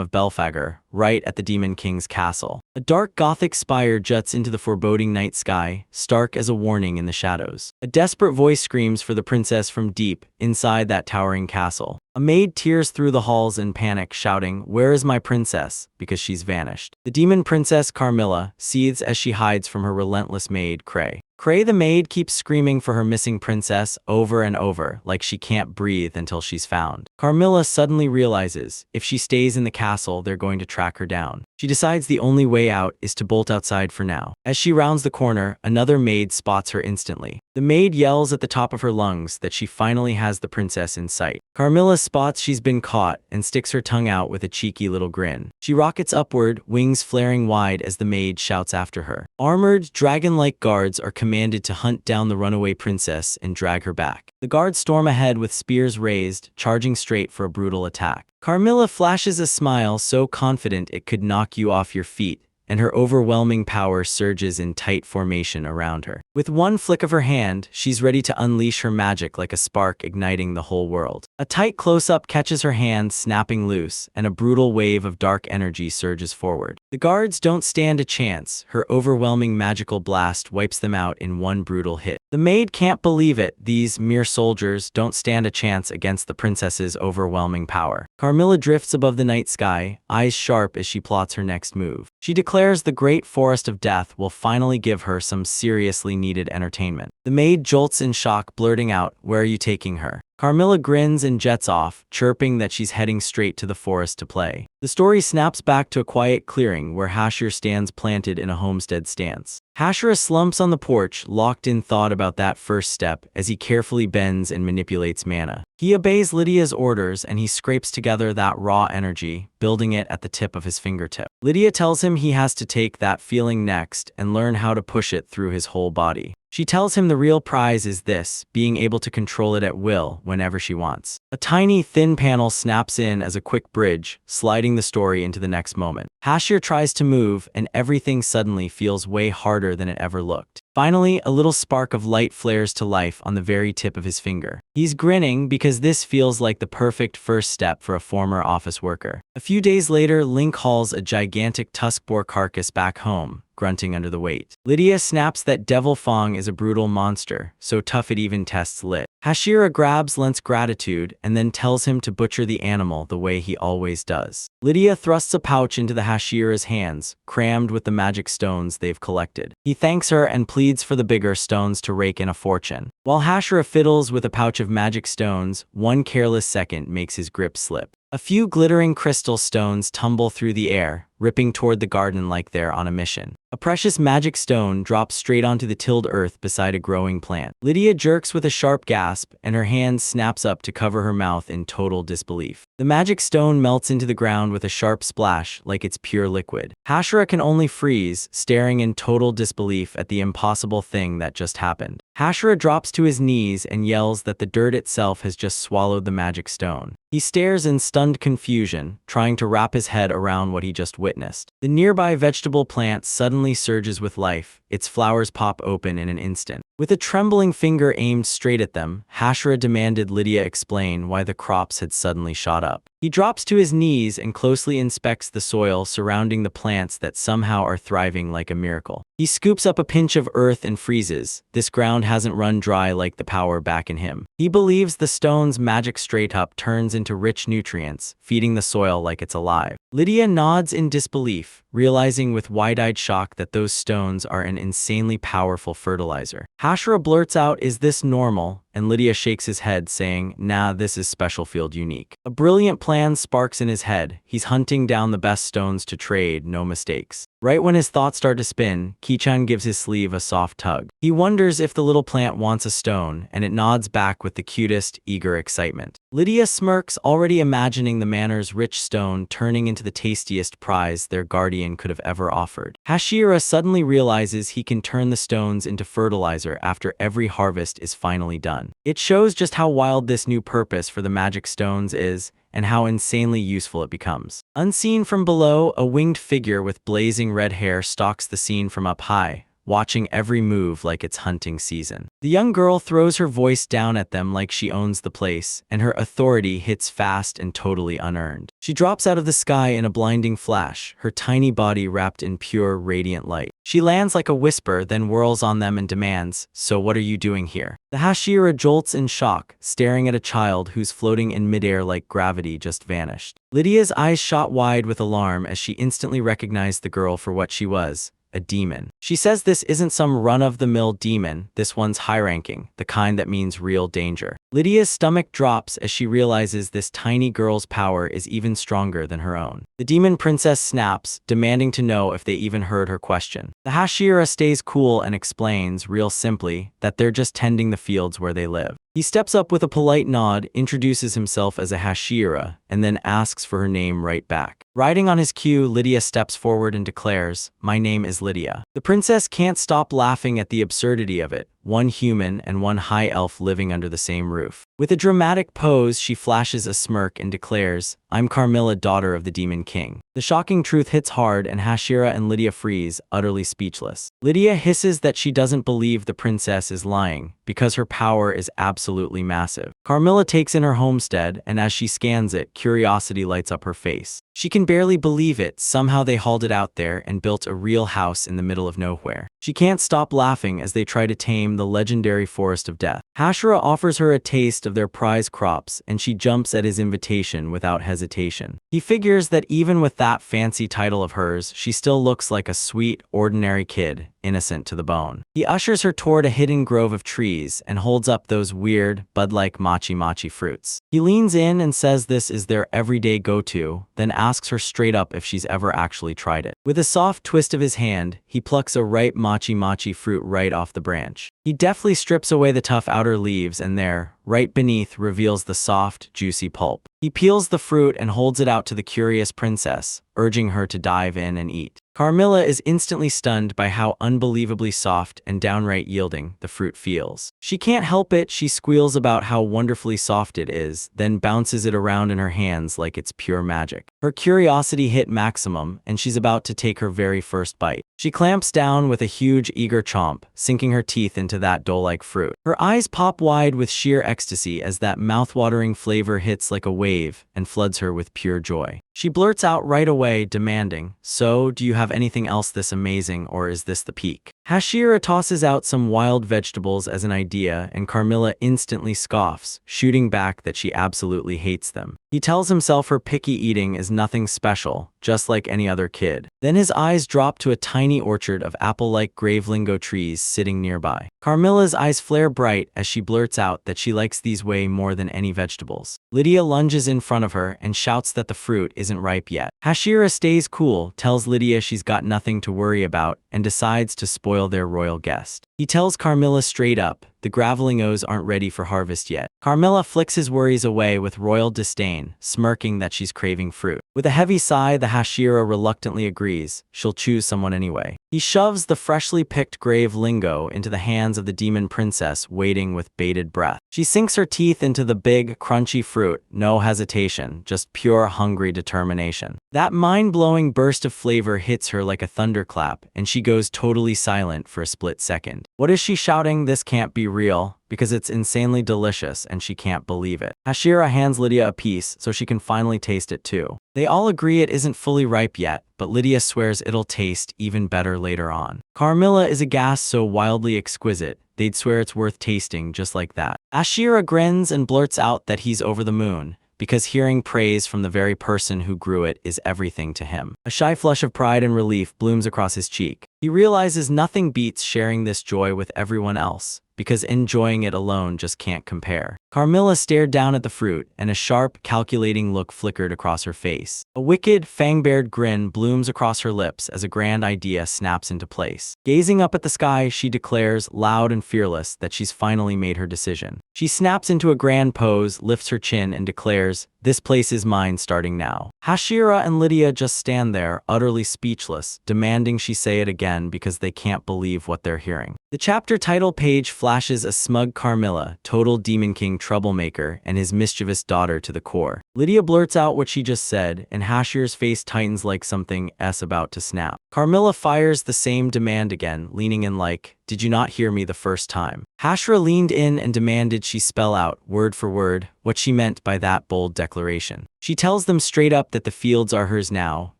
of Belphegor, right at the Demon King's castle. A dark Gothic spire juts into the foreboding night sky, stark as a warning in the shadows. A desperate voice screams for the princess from deep inside that towering castle. A maid tears through the halls in panic, shouting, where is my princess? Because she's vanished. The demon princess Carmilla seethes as she hides from her relentless maid, Cray. Cray the maid keeps screaming for her missing princess over and over, like she can't breathe until she's found. Carmilla suddenly realizes, if she stays in the castle, they're going to track her down. She decides the only way out is to bolt outside for now. As she rounds the corner, another maid spots her instantly. The maid yells at the top of her lungs that she finally has the princess in sight. Carmilla spots she's been caught and sticks her tongue out with a cheeky little grin. She rockets upward, wings flaring wide as the maid shouts after her. Armored, dragon-like guards are commanded to hunt down the runaway princess and drag her back. The guards storm ahead with spears raised, charging straight for a brutal attack. Carmilla flashes a smile so confident it could knock you off your feet, and her overwhelming power surges in tight formation around her. With one flick of her hand, she's ready to unleash her magic like a spark igniting the whole world. A tight close-up catches her hand snapping loose, and a brutal wave of dark energy surges forward. The guards don't stand a chance. Her overwhelming magical blast wipes them out in one brutal hit. The maid can't believe it. These mere soldiers don't stand a chance against the princess's overwhelming power. Carmilla drifts above the night sky, eyes sharp as she plots her next move. She declares the great forest of death will finally give her some seriously needed entertainment. The maid jolts in shock, blurting out, "Where are you taking her?" Carmilla grins and jets off, chirping that she's heading straight to the forest to play. The story snaps back to a quiet clearing where Hashira stands planted in a homestead stance. Hashira slumps on the porch, locked in thought about that first step as he carefully bends and manipulates mana. He obeys Lydia's orders and he scrapes together that raw energy, building it at the tip of his fingertip. Lydia tells him he has to take that feeling next and learn how to push it through his whole body. She tells him the real prize is this, being able to control it at will whenever she wants. A tiny, thin panel snaps in as a quick bridge, sliding the story into the next moment. Hashira tries to move, and everything suddenly feels way harder than it ever looked. Finally, a little spark of light flares to life on the very tip of his finger. He's grinning because this feels like the perfect first step for a former office worker. A few days later, Link hauls a gigantic tusk boar carcass back home, grunting under the weight. Lydia snaps that Devil Fong is a brutal monster, so tough it even tests Lit. Hashira grabs Lent's gratitude and then tells him to butcher the animal the way he always does. Lydia thrusts a pouch into the Hashira's hands, crammed with the magic stones they've collected. He thanks her and pleads for the bigger stones to rake in a fortune. While Hashira fiddles with a pouch of magic stones, one careless second makes his grip slip. A few glittering crystal stones tumble through the air, ripping toward the garden like they're on a mission. A precious magic stone drops straight onto the tilled earth beside a growing plant. Lydia jerks with a sharp gasp, and her hand snaps up to cover her mouth in total disbelief. The magic stone melts into the ground with a sharp splash, like it's pure liquid. Hashira can only freeze, staring in total disbelief at the impossible thing that just happened. Hashira drops to his knees and yells that the dirt itself has just swallowed the magic stone. He stares in stunned confusion, trying to wrap his head around what he just witnessed. The nearby vegetable plant suddenly surges with life, its flowers pop open in an instant. With a trembling finger aimed straight at them, Hashira demanded Lydia explain why the crops had suddenly shot up. He drops to his knees and closely inspects the soil surrounding the plants that somehow are thriving like a miracle. He scoops up a pinch of earth and freezes. This ground hasn't run dry like the power back in him. He believes the stone's magic straight up turns into rich nutrients, feeding the soil like it's alive. Lydia nods in disbelief, realizing with wide-eyed shock that those stones are an insanely powerful fertilizer. Hashira blurts out, "Is this normal?" And Lydia shakes his head, saying, "Nah, this is special field unique." A brilliant plan sparks in his head. He's hunting down the best stones to trade, no mistakes. Right when his thoughts start to spin, Kichan gives his sleeve a soft tug. He wonders if the little plant wants a stone, and it nods back with the cutest, eager excitement. Lydia smirks, already imagining the manor's rich stone turning into the tastiest prize their guardian could have ever offered. Hashira suddenly realizes he can turn the stones into fertilizer after every harvest is finally done. It shows just how wild this new purpose for the magic stones is, and how insanely useful it becomes. Unseen from below, a winged figure with blazing red hair stalks the scene from up high, watching every move like it's hunting season. The young girl throws her voice down at them like she owns the place, and her authority hits fast and totally unearned. She drops out of the sky in a blinding flash, her tiny body wrapped in pure, radiant light. She lands like a whisper, then whirls on them and demands, "So what are you doing here?" The Hashira jolts in shock, staring at a child who's floating in midair like gravity just vanished. Lydia's eyes shot wide with alarm as she instantly recognized the girl for what she was, a demon. She says this isn't some run-of-the-mill demon, this one's high-ranking, the kind that means real danger. Lydia's stomach drops as she realizes this tiny girl's power is even stronger than her own. The demon princess snaps, demanding to know if they even heard her question. The Hashira stays cool and explains, real simply, that they're just tending the fields where they live. He steps up with a polite nod, introduces himself as a Hashira, and then asks for her name right back. Riding on his cue, Lydia steps forward and declares, "My name is Lydia." The princess can't stop laughing at the absurdity of it, one human and one high elf living under the same roof. With a dramatic pose, she flashes a smirk and declares, "I'm Carmilla, daughter of the Demon King." The shocking truth hits hard and Hashira and Lydia freeze, utterly speechless. Lydia hisses that she doesn't believe the princess is lying, because her power is absolutely massive. Carmilla takes in her homestead, and as she scans it, curiosity lights up her face. She can barely believe it, somehow they hauled it out there and built a real house in the middle of nowhere. She can't stop laughing as they try to tame the legendary Forest of Death. Hashira offers her a taste of their prize crops, and she jumps at his invitation without hesitation. He figures that even with that fancy title of hers, she still looks like a sweet, ordinary kid, innocent to the bone. He ushers her toward a hidden grove of trees and holds up those weird, bud-like mochi fruits. He leans in and says this is their everyday go-to, then asks her straight up if she's ever actually tried it. With a soft twist of his hand, he plucks a ripe mochi fruit right off the branch. He deftly strips away the tough outer leaves and there, right beneath, reveals the soft, juicy pulp. He peels the fruit and holds it out to the curious princess, urging her to dive in and eat. Carmilla is instantly stunned by how unbelievably soft and downright yielding the fruit feels. She can't help it, she squeals about how wonderfully soft it is, then bounces it around in her hands like it's pure magic. Her curiosity hit maximum, and she's about to take her very first bite. She clamps down with a huge, eager chomp, sinking her teeth into that dough-like fruit. Her eyes pop wide with sheer ecstasy as that mouth-watering flavor hits like a wave and floods her with pure joy. She blurts out right away, demanding, "So, do you have anything else this amazing, or is this the peak?" Hashira tosses out some wild vegetables as an idea, and Carmilla instantly scoffs, shooting back that she absolutely hates them. He tells himself her picky eating is nothing special, just like any other kid. Then his eyes drop to a tiny orchard of apple-like gravelingo trees sitting nearby. Carmilla's eyes flare bright as she blurts out that she likes these way more than any vegetables. Lydia lunges in front of her and shouts that the fruit isn't ripe yet. Hashira stays cool, tells Lydia she's got nothing to worry about, and decides to spoil their royal guest. He tells Carmilla straight up, the gravelingos aren't ready for harvest yet. Carmilla flicks his worries away with royal disdain, smirking that she's craving fruit. With a heavy sigh, the Hashira reluctantly agrees, she'll choose someone anyway. He shoves the freshly picked gravelingo into the hands of the demon princess, waiting with bated breath. She sinks her teeth into the big, crunchy fruit, no hesitation, just pure hungry determination. That mind-blowing burst of flavor hits her like a thunderclap, and she goes totally silent for a split second. What is she shouting? This can't be real, because it's insanely delicious and she can't believe it. Hashira hands Lydia a piece so she can finally taste it too. They all agree it isn't fully ripe yet, but Lydia swears it'll taste even better later on. Carmilla is aghast, so wildly exquisite, they'd swear it's worth tasting just like that. Hashira grins and blurts out that he's over the moon, because hearing praise from the very person who grew it is everything to him. A shy flush of pride and relief blooms across his cheek. He realizes nothing beats sharing this joy with everyone else, because enjoying it alone just can't compare. Carmilla stared down at the fruit, and a sharp, calculating look flickered across her face. A wicked, fang-bared grin blooms across her lips as a grand idea snaps into place. Gazing up at the sky, she declares, loud and fearless, that she's finally made her decision. She snaps into a grand pose, lifts her chin, and declares, "This place is mine starting now." Hashira and Lydia just stand there, utterly speechless, demanding she say it again because they can't believe what they're hearing. The chapter title page flashes a smug Carmilla, total Demon King troublemaker, and his mischievous daughter to the core. Lydia blurts out what she just said, and Hashira's face tightens like something about to snap. Carmilla fires the same demand again, leaning in like, "Did you not hear me the first time?" Hashira leaned in and demanded she spell out, word for word, what she meant by that bold declaration. She tells them straight up that the fields are hers now,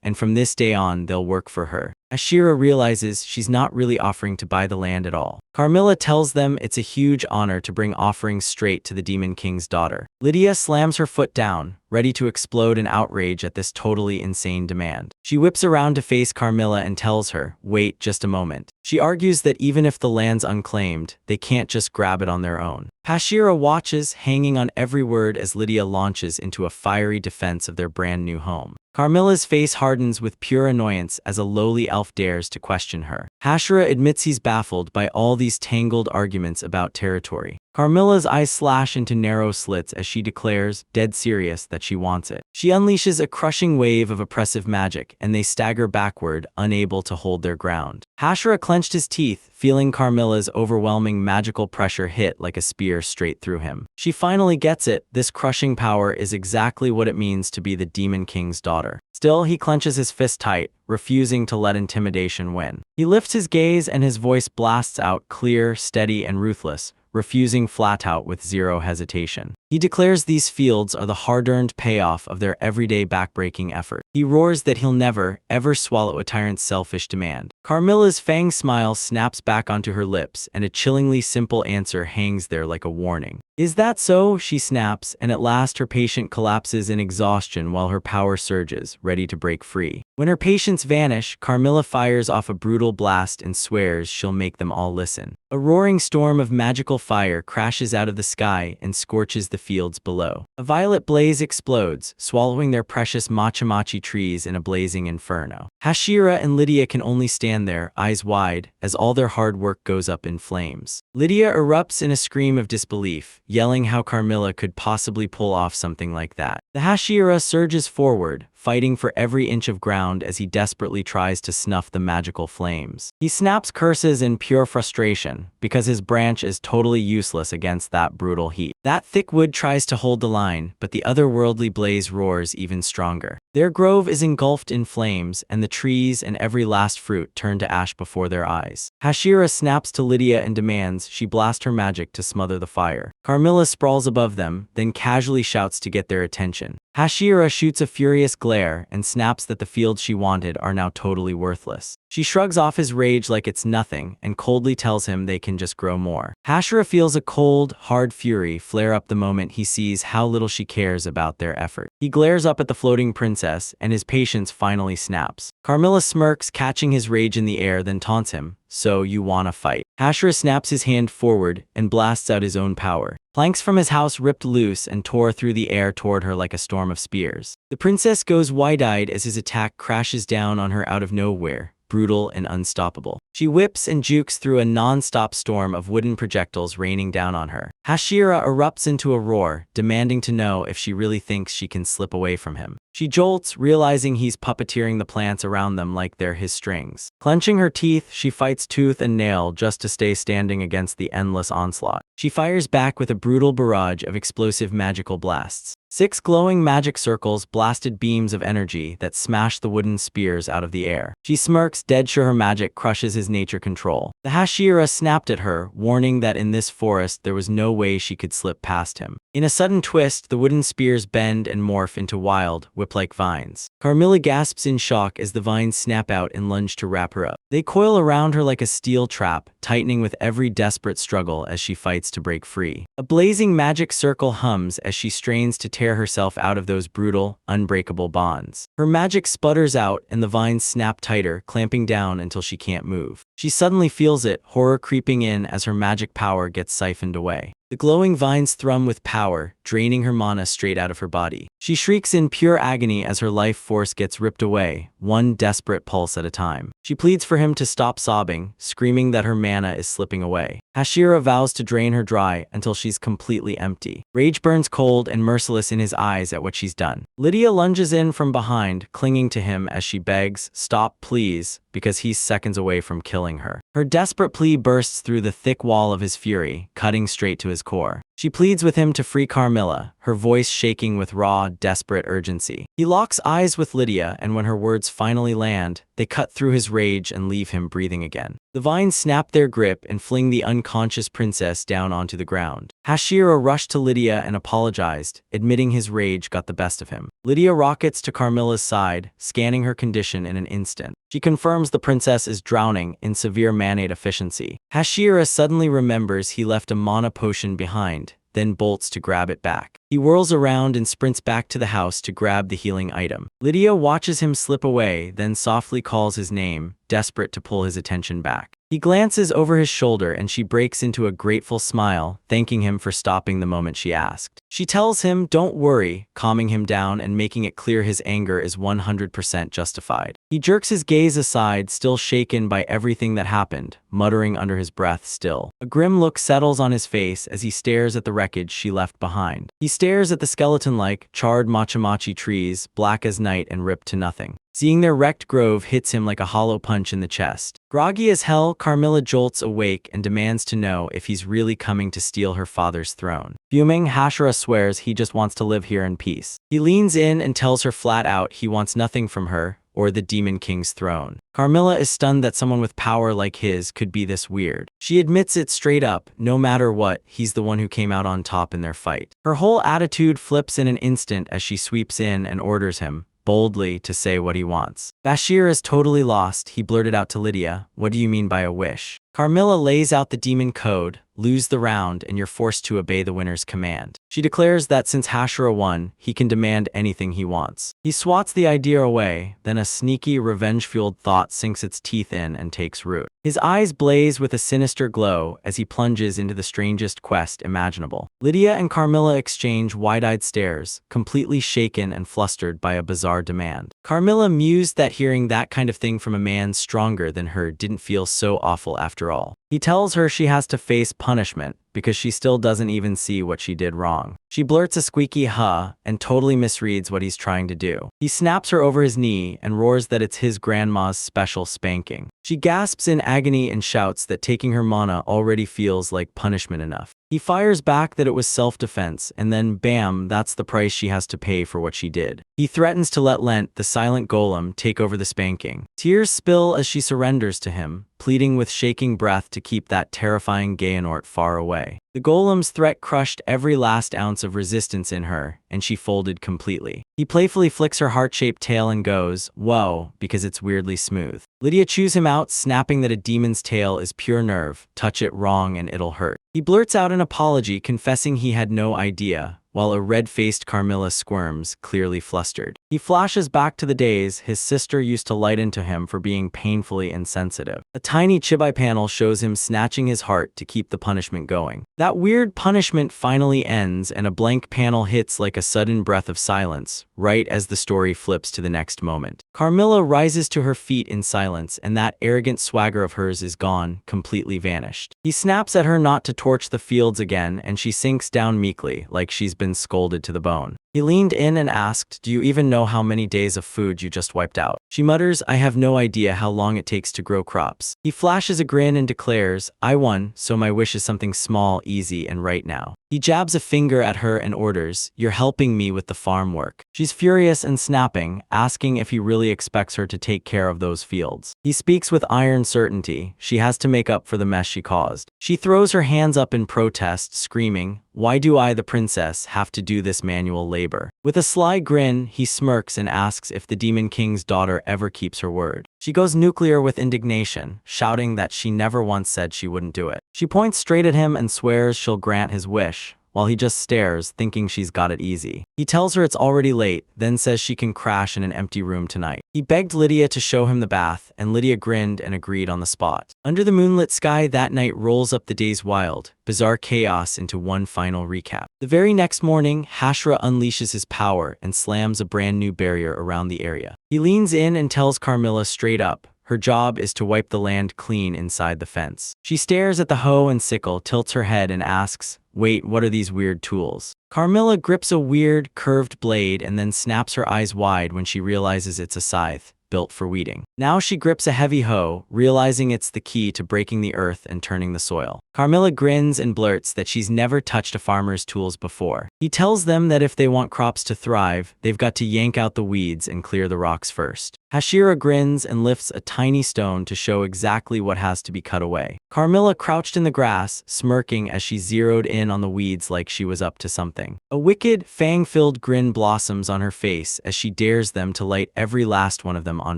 and from this day on they'll work for her. Hashira realizes she's not really offering to buy the land at all. Carmilla tells them it's a huge honor to bring offerings straight to the Demon King's daughter. Lydia slams her foot down, ready to explode in outrage at this totally insane demand. She whips around to face Carmilla and tells her, wait just a moment. She argues that even if the land's unclaimed, they can't just grab it on their own. Hashira watches, hanging on every word as Lydia launches into a fiery defense of their brand new home. Carmilla's face hardens with pure annoyance as a lowly elf dares to question her. Hashira admits he's baffled by all these tangled arguments about territory. Carmilla's eyes slash into narrow slits as she declares, dead serious, that she wants it. She unleashes a crushing wave of oppressive magic, and they stagger backward, unable to hold their ground. Hashira clenched his teeth, feeling Carmilla's overwhelming magical pressure hit like a spear straight through him. She finally gets it. This crushing power is exactly what it means to be the Demon King's daughter. Still, he clenches his fist tight, refusing to let intimidation win. He lifts his gaze and his voice blasts out clear, steady, and ruthless, refusing flat out with zero hesitation. He declares these fields are the hard-earned payoff of their everyday backbreaking effort. He roars that he'll never, ever swallow a tyrant's selfish demand. Carmilla's fang smile snaps back onto her lips, and a chillingly simple answer hangs there like a warning. Is that so? She snaps, and at last her patient collapses in exhaustion while her power surges, ready to break free. When her patients vanish, Carmilla fires off a brutal blast and swears she'll make them all listen. A roaring storm of magical fire crashes out of the sky and scorches the fields below. A violet blaze explodes, swallowing their precious machi-machi trees in a blazing inferno. Hashira and Lydia can only stand there, eyes wide, as all their hard work goes up in flames. Lydia erupts in a scream of disbelief, yelling how Carmilla could possibly pull off something like that. The Hashira surges forward, fighting for every inch of ground as he desperately tries to snuff the magical flames. He snaps curses in pure frustration, because his branch is totally useless against that brutal heat. That thick wood tries to hold the line, but the otherworldly blaze roars even stronger. Their grove is engulfed in flames, and the trees and every last fruit turn to ash before their eyes. Hashira snaps to Lydia and demands she blast her magic to smother the fire. Carmilla sprawls above them, then casually shouts to get their attention. Hashira shoots a furious glare and snaps that the fields she wanted are now totally worthless. She shrugs off his rage like it's nothing and coldly tells him they can just grow more. Hashira feels a cold, hard fury flare up the moment he sees how little she cares about their effort. He glares up at the floating princess, and his patience finally snaps. Carmilla smirks, catching his rage in the air, then taunts him, "So you wanna fight?" Hashira snaps his hand forward and blasts out his own power. Planks from his house ripped loose and tore through the air toward her like a storm of spears. The princess goes wide-eyed as his attack crashes down on her out of nowhere, brutal and unstoppable. She whips and jukes through a non-stop storm of wooden projectiles raining down on her. Hashira erupts into a roar, demanding to know if she really thinks she can slip away from him. She jolts, realizing he's puppeteering the plants around them like they're his strings. Clenching her teeth, she fights tooth and nail just to stay standing against the endless onslaught. She fires back with a brutal barrage of explosive magical blasts. 6 glowing magic circles blasted beams of energy that smash the wooden spears out of the air. She smirks, dead sure her magic crushes his nature control. The Hashira snapped at her, warning that in this forest there was no way she could slip past him. In a sudden twist, the wooden spears bend and morph into wild, whip-like vines. Carmilla gasps in shock as the vines snap out and lunge to wrap her up. They coil around her like a steel trap, tightening with every desperate struggle as she fights to break free. A blazing magic circle hums as she strains to tear herself out of those brutal, unbreakable bonds. Her magic sputters out and the vines snap tighter, clamping down until she can't move. She suddenly feels it, horror creeping in as her magic power gets siphoned away. The glowing vines thrum with power, draining her mana straight out of her body. She shrieks in pure agony as her life force gets ripped away, one desperate pulse at a time. She pleads for him to stop sobbing, screaming that her mana is slipping away. Hashira vows to drain her dry until she's completely empty. Rage burns cold and merciless in his eyes at what she's done. Lydia lunges in from behind, clinging to him as she begs, "Stop, please," because he's seconds away from killing her. Her desperate plea bursts through the thick wall of his fury, cutting straight to his core. She pleads with him to free Carmilla, her voice shaking with raw, desperate urgency. He locks eyes with Lydia, and when her words finally land, they cut through his rage and leave him breathing again. The vines snap their grip and fling the unconscious princess down onto the ground. Hashira rushed to Lydia and apologized, admitting his rage got the best of him. Lydia rockets to Carmilla's side, scanning her condition in an instant. She confirms the princess is drowning in severe mana deficiency. Hashira suddenly remembers he left a mana potion behind, then bolts to grab it back. He whirls around and sprints back to the house to grab the healing item. Lydia watches him slip away, then softly calls his name, desperate to pull his attention back. He glances over his shoulder and she breaks into a grateful smile, thanking him for stopping the moment she asked. She tells him, "Don't worry," calming him down and making it clear his anger is 100% justified. He jerks his gaze aside, still shaken by everything that happened, muttering under his breath still. A grim look settles on his face as he stares at the wreckage she left behind. He stares at the skeleton-like, charred machi-machi trees, black as night and ripped to nothing. Seeing their wrecked grove hits him like a hollow punch in the chest. Groggy as hell, Carmilla jolts awake and demands to know if he's really coming to steal her father's throne. Fuming, Hashira swears he just wants to live here in peace. He leans in and tells her flat out he wants nothing from her or the Demon King's throne. Carmilla is stunned that someone with power like his could be this weird. She admits it straight up, no matter what, he's the one who came out on top in their fight. Her whole attitude flips in an instant as she sweeps in and orders him, boldly, to say what he wants. Bashir is totally lost. He blurted out to Lydia, "What do you mean by a wish?" Carmilla lays out the demon code, "Lose the round and you're forced to obey the winner's command." She declares that since Hashira won, he can demand anything he wants. He swats the idea away, then a sneaky, revenge-fueled thought sinks its teeth in and takes root. His eyes blaze with a sinister glow as he plunges into the strangest quest imaginable. Lydia and Carmilla exchange wide-eyed stares, completely shaken and flustered by a bizarre demand. Carmilla mused that hearing that kind of thing from a man stronger than her didn't feel so awful after all. He tells her she has to face punishment because she still doesn't even see what she did wrong. She blurts a squeaky huh and totally misreads what he's trying to do. He snaps her over his knee and roars that it's his grandma's special spanking. She gasps in agony and shouts that taking her mana already feels like punishment enough. He fires back that it was self-defense, and then bam, that's the price she has to pay for what she did. He threatens to let Lent, the silent golem, take over the spanking. Tears spill as she surrenders to him, pleading with shaking breath to keep that terrifying Gaonort far away. The golem's threat crushed every last ounce of resistance in her, and she folded completely. He playfully flicks her heart-shaped tail and goes, "Whoa," because it's weirdly smooth. Lydia chews him out, snapping that a demon's tail is pure nerve, touch it wrong and it'll hurt. He blurts out an apology, confessing he had no idea, while a red-faced Carmilla squirms, clearly flustered. He flashes back to the days his sister used to light into him for being painfully insensitive. A tiny chibi panel shows him snatching his heart to keep the punishment going. That weird punishment finally ends and a blank panel hits like a sudden breath of silence, right as the story flips to the next moment. Carmilla rises to her feet in silence and that arrogant swagger of hers is gone, completely vanished. He snaps at her not to torch the fields again and she sinks down meekly, like she's been scolded to the bone. He leaned in and asked, "Do you even know how many days of food you just wiped out?" She mutters, "I have no idea how long it takes to grow crops." He flashes a grin and declares, "I won, so my wish is something small, easy, and right now." He jabs a finger at her and orders, "You're helping me with the farm work." She's furious and snapping, asking if he really expects her to take care of those fields. He speaks with iron certainty. She has to make up for the mess she caused. She throws her hands up in protest, screaming, "Why do I, the princess, have to do this manual labor?" With a sly grin, he smirks and asks if the Demon King's daughter ever keeps her word. She goes nuclear with indignation, shouting that she never once said she wouldn't do it. She points straight at him and swears she'll grant his wish, while he just stares, thinking she's got it easy. He tells her it's already late, then says she can crash in an empty room tonight. He begged Lydia to show him the bath, and Lydia grinned and agreed on the spot. Under the moonlit sky that night rolls up the day's wild, bizarre chaos into one final recap. The very next morning, Hashira unleashes his power and slams a brand new barrier around the area. He leans in and tells Carmilla straight up, her job is to wipe the land clean inside the fence. She stares at the hoe and sickle, tilts her head and asks, "Wait, what are these weird tools?" Carmilla grips a weird, curved blade and then snaps her eyes wide when she realizes it's a scythe, built for weeding. Now she grips a heavy hoe, realizing it's the key to breaking the earth and turning the soil. Carmilla grins and blurts that she's never touched a farmer's tools before. He tells them that if they want crops to thrive, they've got to yank out the weeds and clear the rocks first. Hashira grins and lifts a tiny stone to show exactly what has to be cut away. Carmilla crouched in the grass, smirking as she zeroed in on the weeds like she was up to something. A wicked, fang-filled grin blossoms on her face as she dares them to light every last one of them on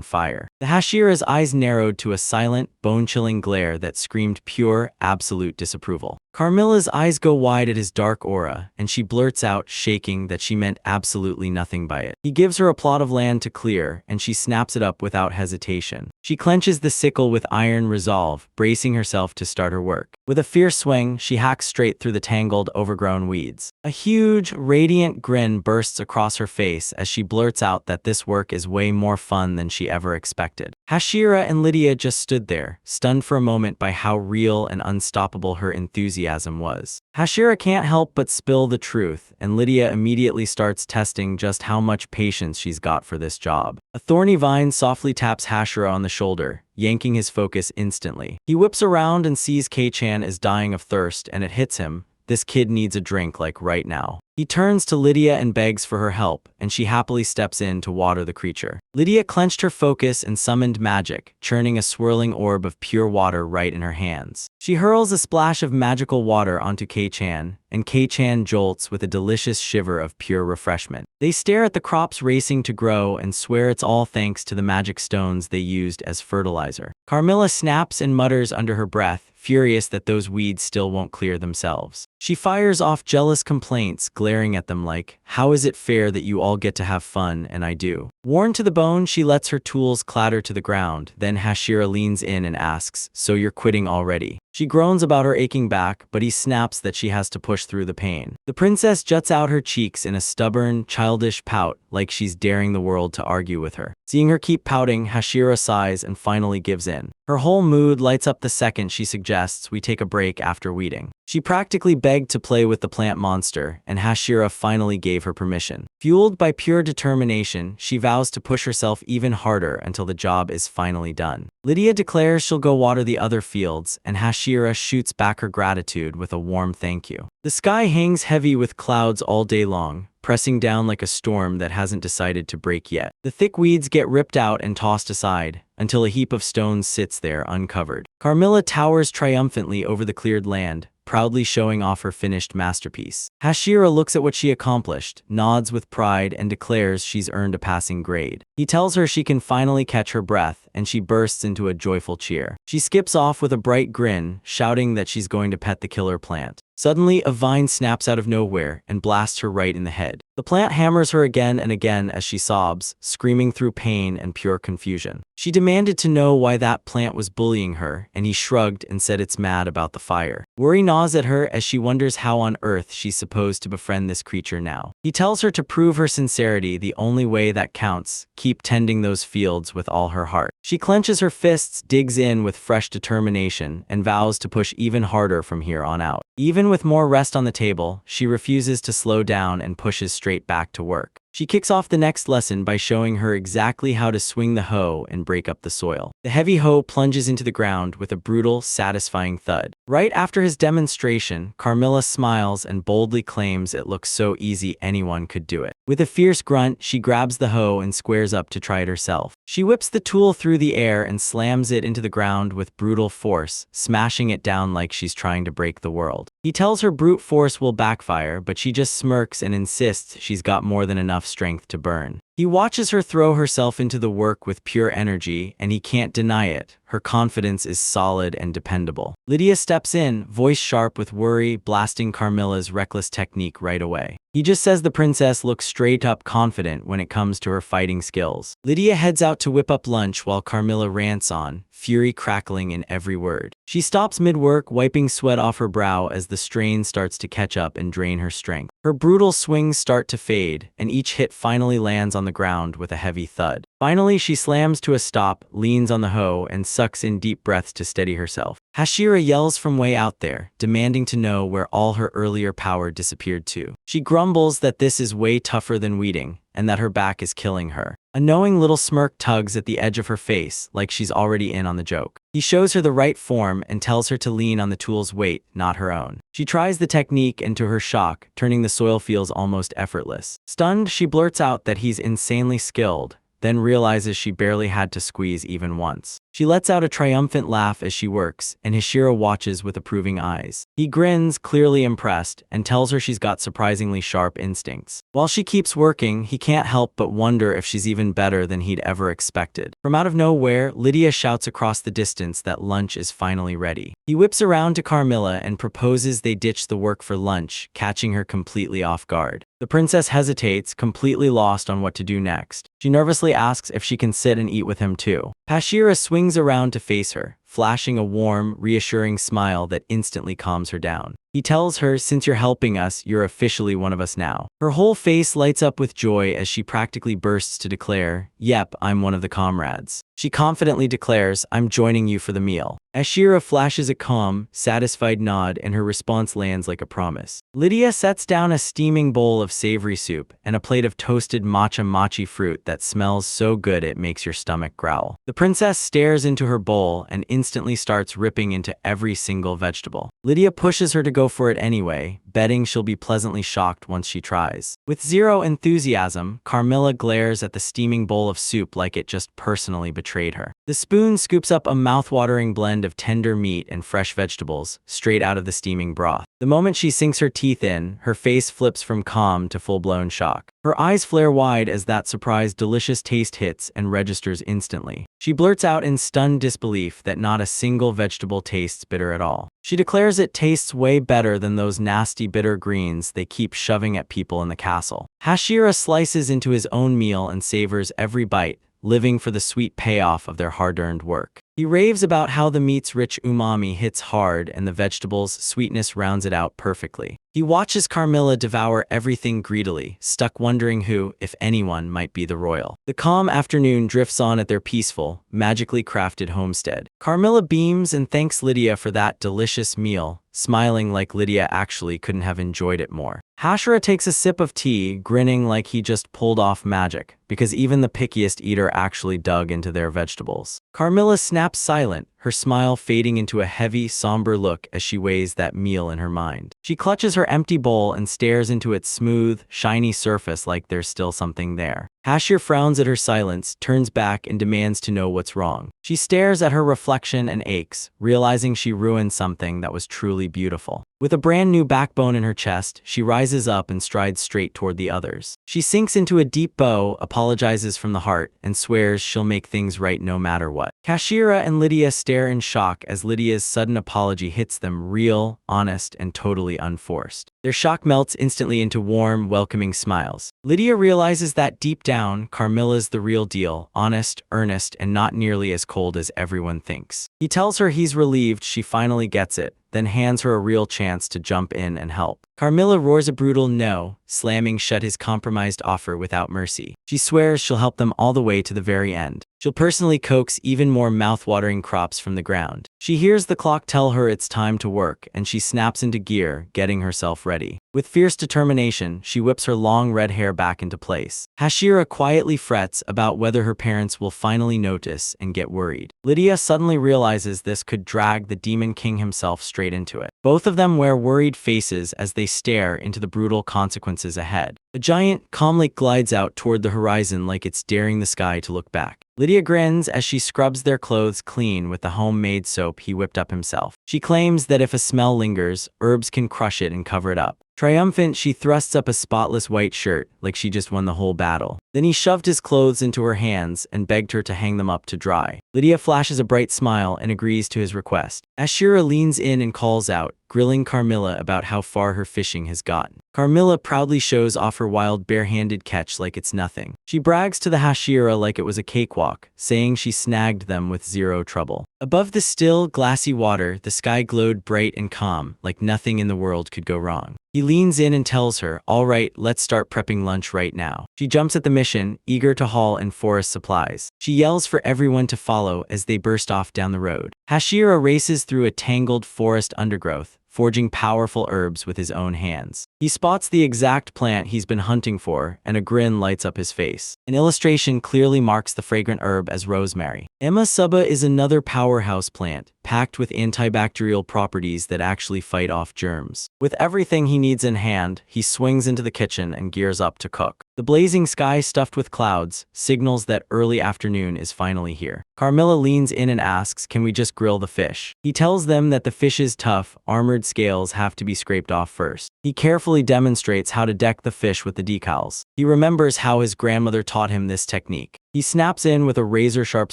fire. The Hashira's eyes narrowed to a silent, bone-chilling glare that screamed pure, absolute disapproval. Carmilla's eyes go wide at his dark aura, and she blurts out, shaking, that she meant absolutely nothing by it. He gives her a plot of land to clear, and she snaps it up without hesitation. She clenches the sickle with iron resolve, bracing herself to start her work. With a fierce swing, she hacks straight through the tangled, overgrown weeds. A huge, radiant grin bursts across her face as she blurts out that this work is way more fun than she ever expected. Hashira and Lydia just stood there, stunned for a moment by how real and unstoppable her enthusiasm was. Hashira can't help but spill the truth, and Lydia immediately starts testing just how much patience she's got for this job. A thorny vine softly taps Hashira on the shoulder, yanking his focus instantly. He whips around and sees Kei-chan is dying of thirst, and it hits him. This kid needs a drink like right now. He turns to Lydia and begs for her help, and she happily steps in to water the creature. Lydia clenched her focus and summoned magic, churning a swirling orb of pure water right in her hands. She hurls a splash of magical water onto Kei-chan, and Kei-chan jolts with a delicious shiver of pure refreshment. They stare at the crops racing to grow and swear it's all thanks to the magic stones they used as fertilizer. Carmilla snaps and mutters under her breath, furious that those weeds still won't clear themselves. She fires off jealous complaints, glaring at them like, "How is it fair that you all get to have fun and I do?" Worn to the bone, she lets her tools clatter to the ground. Then Hashira leans in and asks, "So you're quitting already?" She groans about her aching back, but he snaps that she has to push through the pain. The princess juts out her cheeks in a stubborn, childish pout, like she's daring the world to argue with her. Seeing her keep pouting, Hashira sighs and finally gives in. Her whole mood lights up the second she suggests we take a break after weeding. She practically begged to play with the plant monster, and Hashira finally gave her permission. Fueled by pure determination, she vows to push herself even harder until the job is finally done. Lydia declares she'll go water the other fields, and Hashira shoots back her gratitude with a warm thank you. The sky hangs heavy with clouds all day long, pressing down like a storm that hasn't decided to break yet. The thick weeds get ripped out and tossed aside, until a heap of stones sits there uncovered. Carmilla towers triumphantly over the cleared land, proudly showing off her finished masterpiece. Hashira looks at what she accomplished, nods with pride, and declares she's earned a passing grade. He tells her she can finally catch her breath, and she bursts into a joyful cheer. She skips off with a bright grin, shouting that she's going to pet the killer plant. Suddenly, a vine snaps out of nowhere and blasts her right in the head. The plant hammers her again and again as she sobs, screaming through pain and pure confusion. She demanded to know why that plant was bullying her, and he shrugged and said it's mad about the fire. Worry gnaws at her as she wonders how on earth she's supposed to befriend this creature now. He tells her to prove her sincerity the only way that counts, keep tending those fields with all her heart. She clenches her fists, digs in with fresh determination, and vows to push even harder from here on out. Even with more rest on the table, she refuses to slow down and pushes straight back to work. She kicks off the next lesson by showing her exactly how to swing the hoe and break up the soil. The heavy hoe plunges into the ground with a brutal, satisfying thud. Right after his demonstration, Carmilla smiles and boldly claims it looks so easy anyone could do it. With a fierce grunt, she grabs the hoe and squares up to try it herself. She whips the tool through the air and slams it into the ground with brutal force, smashing it down like she's trying to break the world. He tells her brute force will backfire, but she just smirks and insists she's got more than enough strength to burn. He watches her throw herself into the work with pure energy, and he can't deny it. Her confidence is solid and dependable. Lydia steps in, voice sharp with worry, blasting Carmilla's reckless technique right away. He just says the princess looks straight up confident when it comes to her fighting skills. Lydia heads out to whip up lunch while Carmilla rants on, fury crackling in every word. She stops mid-work, wiping sweat off her brow as the strain starts to catch up and drain her strength. Her brutal swings start to fade, and each hit finally lands on the ground with a heavy thud. Finally, she slams to a stop, leans on the hoe, and sucks in deep breaths to steady herself. Hashira yells from way out there, demanding to know where all her earlier power disappeared to. She grumbles that this is way tougher than weeding, and that her back is killing her. A knowing little smirk tugs at the edge of her face, like she's already in on the joke. He shows her the right form and tells her to lean on the tool's weight, not her own. She tries the technique, and to her shock, turning the soil feels almost effortless. Stunned, she blurts out that he's insanely skilled, then realizes she barely had to squeeze even once. She lets out a triumphant laugh as she works, and Hashira watches with approving eyes. He grins, clearly impressed, and tells her she's got surprisingly sharp instincts. While she keeps working, he can't help but wonder if she's even better than he'd ever expected. From out of nowhere, Lydia shouts across the distance that lunch is finally ready. He whips around to Carmilla and proposes they ditch the work for lunch, catching her completely off guard. The princess hesitates, completely lost on what to do next. She nervously asks if she can sit and eat with him too. Hashira swings around to face her, flashing a warm, reassuring smile that instantly calms her down. He tells her, "Since you're helping us, you're officially one of us now." Her whole face lights up with joy as she practically bursts to declare, "Yep, I'm one of the comrades." She confidently declares, "I'm joining you for the meal." Hashira flashes a calm, satisfied nod, and her response lands like a promise. Lydia sets down a steaming bowl of savory soup and a plate of toasted matcha mochi fruit that smells so good it makes your stomach growl. The princess stares into her bowl and instantly starts ripping into every single vegetable. Lydia pushes her to go for it anyway, betting she'll be pleasantly shocked once she tries. With zero enthusiasm, Carmilla glares at the steaming bowl of soup like it just personally betrayed her. The spoon scoops up a mouth-watering blend of tender meat and fresh vegetables, straight out of the steaming broth. The moment she sinks her teeth in, her face flips from calm to full-blown shock. Her eyes flare wide as that surprised delicious taste hits and registers instantly. She blurts out in stunned disbelief that not a single vegetable tastes bitter at all. She declares it tastes way better than those nasty bitter greens they keep shoving at people in the castle. Hashira slices into his own meal and savors every bite, living for the sweet payoff of their hard-earned work. He raves about how the meat's rich umami hits hard and the vegetables' sweetness rounds it out perfectly. He watches Carmilla devour everything greedily, stuck wondering who, if anyone, might be the royal. The calm afternoon drifts on at their peaceful, magically crafted homestead. Carmilla beams and thanks Lydia for that delicious meal, smiling like Lydia actually couldn't have enjoyed it more. Hashira takes a sip of tea, grinning like he just pulled off magic, because even the pickiest eater actually dug into their vegetables. Carmilla snaps silent, her smile fading into a heavy, somber look as she weighs that meal in her mind. She clutches her empty bowl and stares into its smooth, shiny surface like there's still something there. Hashir frowns at her silence, turns back, and demands to know what's wrong. She stares at her reflection and aches, realizing she ruined something that was truly beautiful. With a brand new backbone in her chest, she rises up and strides straight toward the others. She sinks into a deep bow, apologizes from the heart, and swears she'll make things right no matter what. Hashira and Lydia stare in shock as Lydia's sudden apology hits them real, honest, and totally unforced. Their shock melts instantly into warm, welcoming smiles. Lydia realizes that deep down, Carmilla's the real deal, honest, earnest, and not nearly as cold as everyone thinks. He tells her he's relieved she finally gets it, then hands her a real chance to jump in and help. Carmilla roars a brutal no, slamming shut his compromised offer without mercy. She swears she'll help them all the way to the very end. She'll personally coax even more mouth-watering crops from the ground. She hears the clock tell her it's time to work, and she snaps into gear, getting herself ready. With fierce determination, she whips her long red hair back into place. Hashira quietly frets about whether her parents will finally notice and get worried. Lydia suddenly realizes this could drag the Demon King himself straight into it. Both of them wear worried faces as they stare into the brutal consequences ahead. A giant calmly glides out toward the horizon like it's daring the sky to look back. Lydia grins as she scrubs their clothes clean with the homemade soap he whipped up himself. She claims that if a smell lingers, herbs can crush it and cover it up. Triumphant, she thrusts up a spotless white shirt, like she just won the whole battle. Then he shoved his clothes into her hands and begged her to hang them up to dry. Lydia flashes a bright smile and agrees to his request. Ashira leans in and calls out, grilling Carmilla about how far her fishing has gotten. Carmilla proudly shows off her wild bare-handed catch like it's nothing. She brags to the Hashira like it was a cakewalk, saying she snagged them with zero trouble. Above the still, glassy water, the sky glowed bright and calm, like nothing in the world could go wrong. He leans in and tells her, "All right, let's start prepping lunch right now." She jumps at the mission, eager to haul in forest supplies. She yells for everyone to follow as they burst off down the road. Hashira races through a tangled forest undergrowth, forging powerful herbs with his own hands. He spots the exact plant he's been hunting for, and a grin lights up his face. An illustration clearly marks the fragrant herb as rosemary. Emma Suba is another powerhouse plant, packed with antibacterial properties that actually fight off germs. With everything he needs in hand, he swings into the kitchen and gears up to cook. The blazing sky stuffed with clouds signals that early afternoon is finally here. Carmilla leans in and asks, "Can we just grill the fish?" He tells them that the fish's tough, armored scales have to be scraped off first. He carefully demonstrates how to deck the fish with the decals. He remembers how his grandmother taught him this technique. He snaps in with a razor-sharp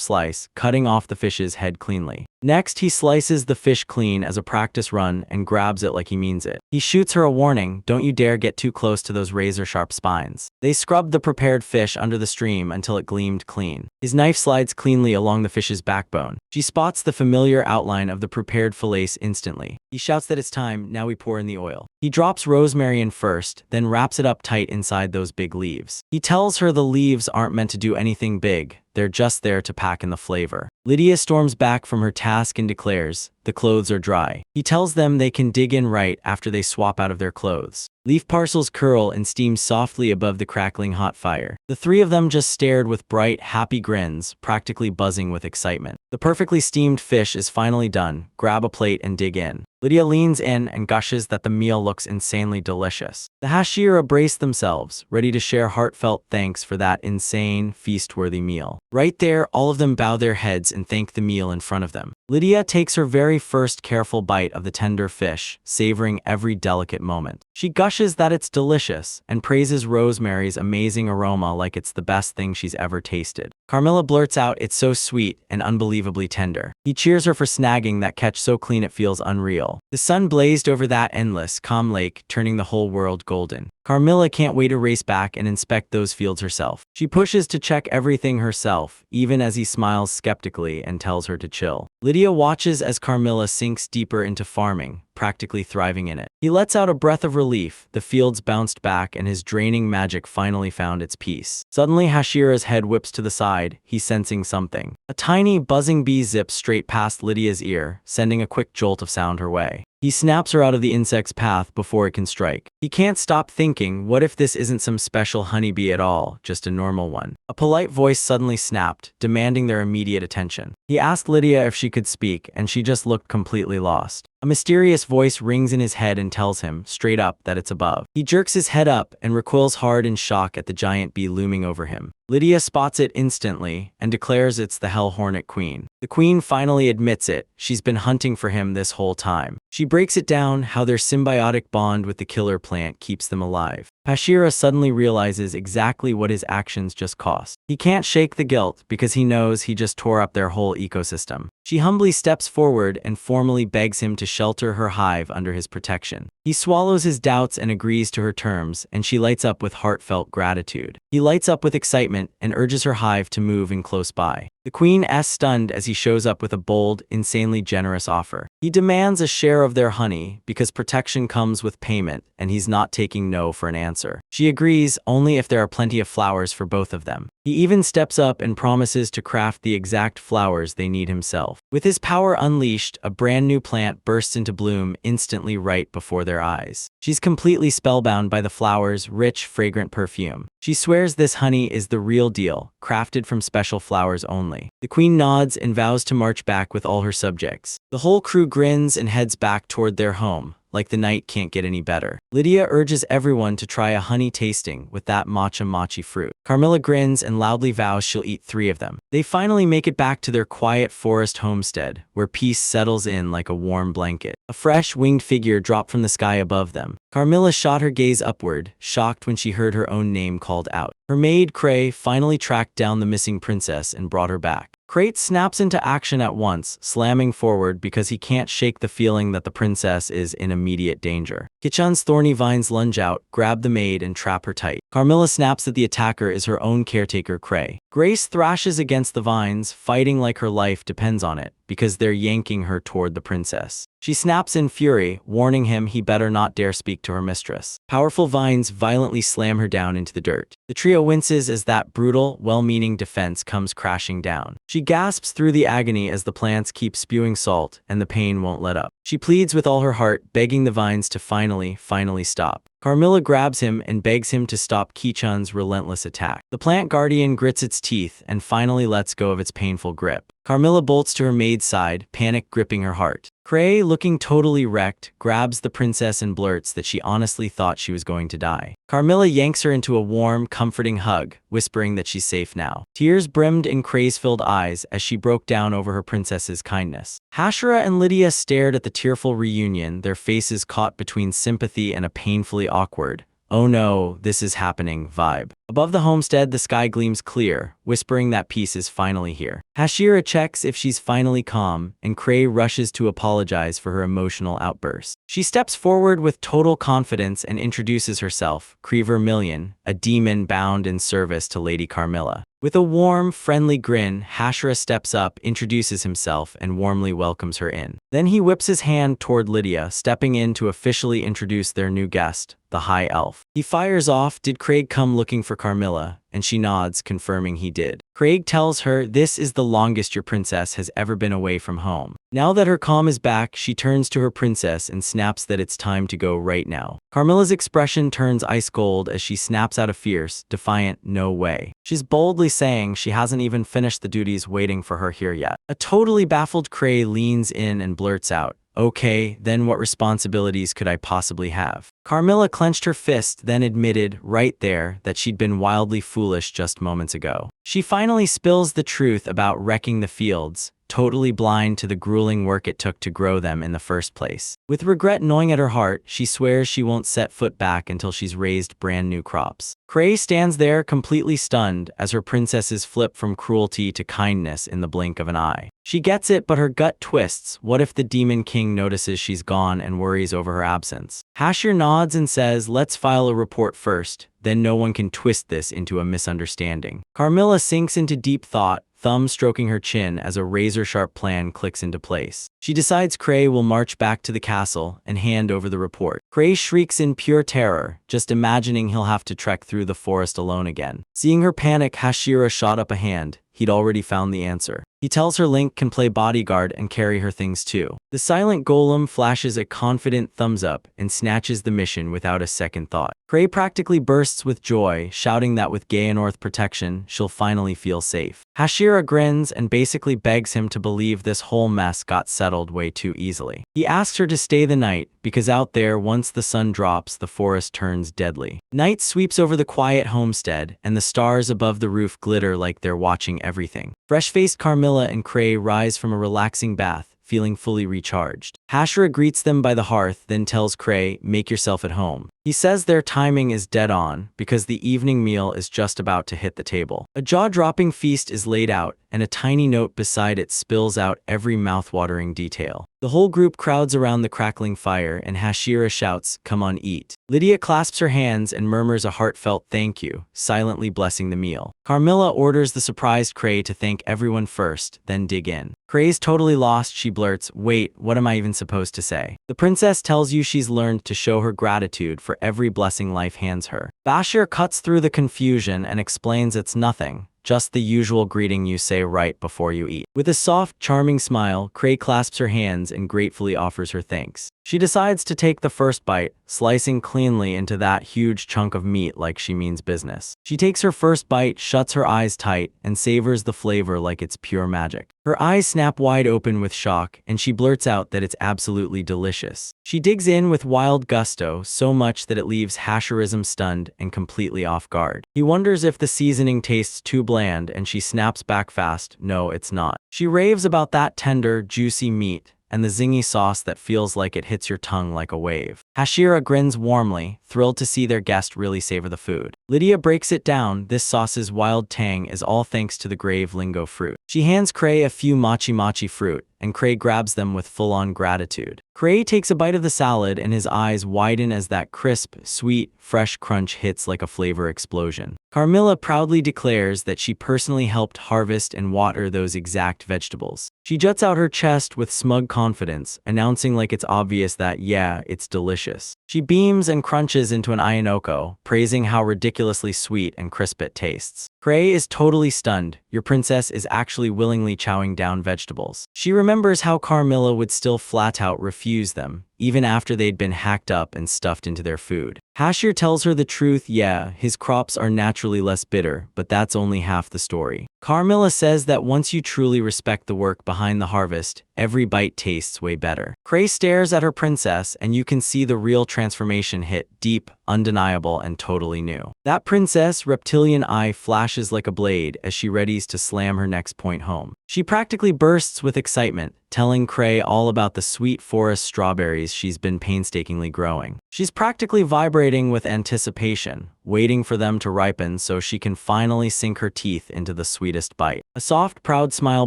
slice, cutting off the fish's head cleanly. Next, he slices the fish clean as a practice run and grabs it like he means it. He shoots her a warning, "Don't you dare get too close to those razor-sharp spines." They scrubbed the prepared fish under the stream until it gleamed clean. His knife slides cleanly along the fish's backbone. She spots the familiar outline of the prepared fillets instantly. He shouts that it's time, now we pour in the oil. He drops rosemary in first, then wraps it up tight inside those big leaves. He tells her the leaves aren't meant to do anything big, they're just there to pack in the flavor. Lydia storms back from her task and declares, "The clothes are dry." He tells them they can dig in right after they swap out of their clothes. Leaf parcels curl and steam softly above the crackling hot fire. The three of them just stared with bright, happy grins, practically buzzing with excitement. The perfectly steamed fish is finally done. Grab a plate and dig in. Lydia leans in and gushes that the meal looks insanely delicious. The Hashira brace themselves, ready to share heartfelt thanks for that insane, feast-worthy meal. Right there, all of them bow their heads and thank the meal in front of them. Lydia takes her very first careful bite of the tender fish, savoring every delicate moment. She gushes that it's delicious and praises Rosemary's amazing aroma like it's the best thing she's ever tasted. Carmilla blurts out, "It's so sweet and unbelievably tender." He cheers her for snagging that catch so clean it feels unreal. The sun blazed over that endless, calm lake, turning the whole world golden. Carmilla can't wait to race back and inspect those fields herself. She pushes to check everything herself, even as he smiles skeptically and tells her to chill. Lydia watches as Carmilla sinks deeper into farming, practically thriving in it. He lets out a breath of relief, the fields bounced back and his draining magic finally found its peace. Suddenly Hashira's head whips to the side, he's sensing something. A tiny, buzzing bee zips straight past Lydia's ear, sending a quick jolt of sound her way. He snaps her out of the insect's path before it can strike. He can't stop thinking, what if this isn't some special honeybee at all, just a normal one? A polite voice suddenly snapped, demanding their immediate attention. He asked Lydia if she could speak, and she just looked completely lost. A mysterious voice rings in his head and tells him, straight up, that it's above. He jerks his head up and recoils hard in shock at the giant bee looming over him. Lydia spots it instantly and declares it's the Hell Hornet Queen. The Queen finally admits it, she's been hunting for him this whole time. She breaks it down how their symbiotic bond with the killer plant keeps them alive. Hashira suddenly realizes exactly what his actions just cost. He can't shake the guilt because he knows he just tore up their whole ecosystem. She humbly steps forward and formally begs him to shelter her hive under his protection. He swallows his doubts and agrees to her terms, and she lights up with heartfelt gratitude. He lights up with excitement and urges her hive to move in close by. The Queen is stunned as he shows up with a bold, insanely generous offer. He demands a share of their honey because protection comes with payment, and he's not taking no for an answer. She agrees only if there are plenty of flowers for both of them. He even steps up and promises to craft the exact flowers they need himself. With his power unleashed, a brand new plant bursts into bloom instantly right before their eyes. She's completely spellbound by the flower's rich, fragrant perfume. She swears this honey is the real deal, crafted from special flowers only. The Queen nods and vows to march back with all her subjects. The whole crew grins and heads back toward their home, like the night can't get any better. Lydia urges everyone to try a honey tasting with that matcha mochi fruit. Carmilla grins and loudly vows she'll eat 3 of them. They finally make it back to their quiet forest homestead, where peace settles in like a warm blanket. A fresh, winged figure dropped from the sky above them. Carmilla shot her gaze upward, shocked when she heard her own name called out. Her maid, Cray, finally tracked down the missing princess and brought her back. Crate snaps into action at once, slamming forward because he can't shake the feeling that the princess is in immediate danger. Kichan's thorny vines lunge out, grab the maid and trap her tight. Carmilla snaps that the attacker is her own caretaker, Cray. Grace thrashes against the vines, fighting like her life depends on it, because they're yanking her toward the princess. She snaps in fury, warning him he better not dare speak to her mistress. Powerful vines violently slam her down into the dirt. The trio winces as that brutal, well-meaning defense comes crashing down. She gasps through the agony as the plants keep spewing salt, and the pain won't let up. She pleads with all her heart, begging the vines to finally stop. Carmilla grabs him and begs him to stop Kichun's relentless attack. The plant guardian grits its teeth and finally lets go of its painful grip. Carmilla bolts to her maid's side, panic gripping her heart. Cray, looking totally wrecked, grabs the princess and blurts that she honestly thought she was going to die. Carmilla yanks her into a warm, comforting hug, whispering that she's safe now. Tears brimmed in Cray's filled eyes as she broke down over her princess's kindness. Hashira and Lydia stared at the tearful reunion, their faces caught between sympathy and a painfully awkward, "Oh no, this is happening" vibe. Above the homestead, the sky gleams clear, whispering that peace is finally here. Hashira checks if she's finally calm, and Cray rushes to apologize for her emotional outburst. She steps forward with total confidence and introduces herself, Cree Vermilion, a demon bound in service to Lady Carmilla. With a warm, friendly grin, Hashira steps up, introduces himself, and warmly welcomes her in. Then he whips his hand toward Lydia, stepping in to officially introduce their new guest, the High Elf. He fires off, "Did Craig come looking for Carmilla?" And she nods, confirming he did. Craig tells her, "This is the longest your princess has ever been away from home." Now that her calm is back, she turns to her princess and snaps that it's time to go right now. Carmilla's expression turns ice cold as she snaps out a fierce, defiant, "No way." She's boldly saying she hasn't even finished the duties waiting for her here yet. A totally baffled Cray leans in and blurts out, "Okay, then what responsibilities could I possibly have?" Carmilla clenched her fist, then admitted, right there, that she'd been wildly foolish just moments ago. She finally spills the truth about wrecking the fields, totally blind to the grueling work it took to grow them in the first place. With regret gnawing at her heart, she swears she won't set foot back until she's raised brand new crops. Cray stands there completely stunned as her princesses flip from cruelty to kindness in the blink of an eye. She gets it, but her gut twists. What if the Demon King notices she's gone and worries over her absence? Hashir nods and says, "Let's file a report first, then no one can twist this into a misunderstanding." Carmilla sinks into deep thought, thumb stroking her chin as a razor-sharp plan clicks into place. She decides Cray will march back to the castle and hand over the report. Cray shrieks in pure terror, just imagining he'll have to trek through the forest alone again. Seeing her panic, Hashira shot up a hand. He'd already found the answer. He tells her Link can play bodyguard and carry her things too. The silent golem flashes a confident thumbs up and snatches the mission without a second thought. Cray practically bursts with joy, shouting that with Gaeanorth protection, she'll finally feel safe. Hashira grins and basically begs him to believe this whole mess got settled way too easily. He asks her to stay the night, because out there, once the sun drops, the forest turns deadly. Night sweeps over the quiet homestead, and the stars above the roof glitter like they're watching everything. Fresh-faced Carmilla and Cray rise from a relaxing bath, feeling fully recharged. Hashira greets them by the hearth, then tells Cray, "Make yourself at home." He says their timing is dead on, because the evening meal is just about to hit the table. A jaw-dropping feast is laid out, and a tiny note beside it spills out every mouth-watering detail. The whole group crowds around the crackling fire, and Hashira shouts, "Come on, eat." Lydia clasps her hands and murmurs a heartfelt thank you, silently blessing the meal. Carmilla orders the surprised Cray to thank everyone first, then dig in. Cray's totally lost, she blurts, "Wait, what am I even supposed to say?" The princess tells you she's learned to show her gratitude for every blessing life hands her. Bashir cuts through the confusion and explains it's nothing, just the usual greeting you say right before you eat. With a soft, charming smile, Cray clasps her hands and gratefully offers her thanks. She decides to take the first bite, slicing cleanly into that huge chunk of meat like she means business. She takes her first bite, shuts her eyes tight, and savors the flavor like it's pure magic. Her eyes snap wide open with shock, and she blurts out that it's absolutely delicious. She digs in with wild gusto, so much that it leaves Hashirism stunned and completely off guard. He wonders if the seasoning tastes too bland, and she snaps back fast, "No, it's not." She raves about that tender, juicy meat, and the zingy sauce that feels like it hits your tongue like a wave. Hashira grins warmly, thrilled to see their guest really savor the food. Lydia breaks it down, this sauce's wild tang is all thanks to the grave lingo fruit. She hands Cray a few mochi fruit, and Cray grabs them with full-on gratitude. Cray takes a bite of the salad and his eyes widen as that crisp, sweet, fresh crunch hits like a flavor explosion. Carmilla proudly declares that she personally helped harvest and water those exact vegetables. She juts out her chest with smug confidence, announcing like it's obvious that, yeah, it's delicious. She beams and crunches into an Ayanoko, praising how ridiculously sweet and crisp it tastes. Cray is totally stunned. Your princess is actually willingly chowing down vegetables. She remembers how Carmilla would still flat out refuse them, even after they'd been hacked up and stuffed into their food. Hashir tells her the truth. Yeah, his crops are naturally less bitter, but that's only half the story. Carmilla says that once you truly respect the work behind the harvest, every bite tastes way better. Cray stares at her princess, and you can see the real transformation hit deep, undeniable, and totally new. That princess' reptilian eye flashes like a blade as she readies to slam her next point home. She practically bursts with excitement, telling Cray all about the sweet forest strawberries she's been painstakingly growing. She's practically vibrating with anticipation, waiting for them to ripen so she can finally sink her teeth into the sweetest bite. A soft, proud smile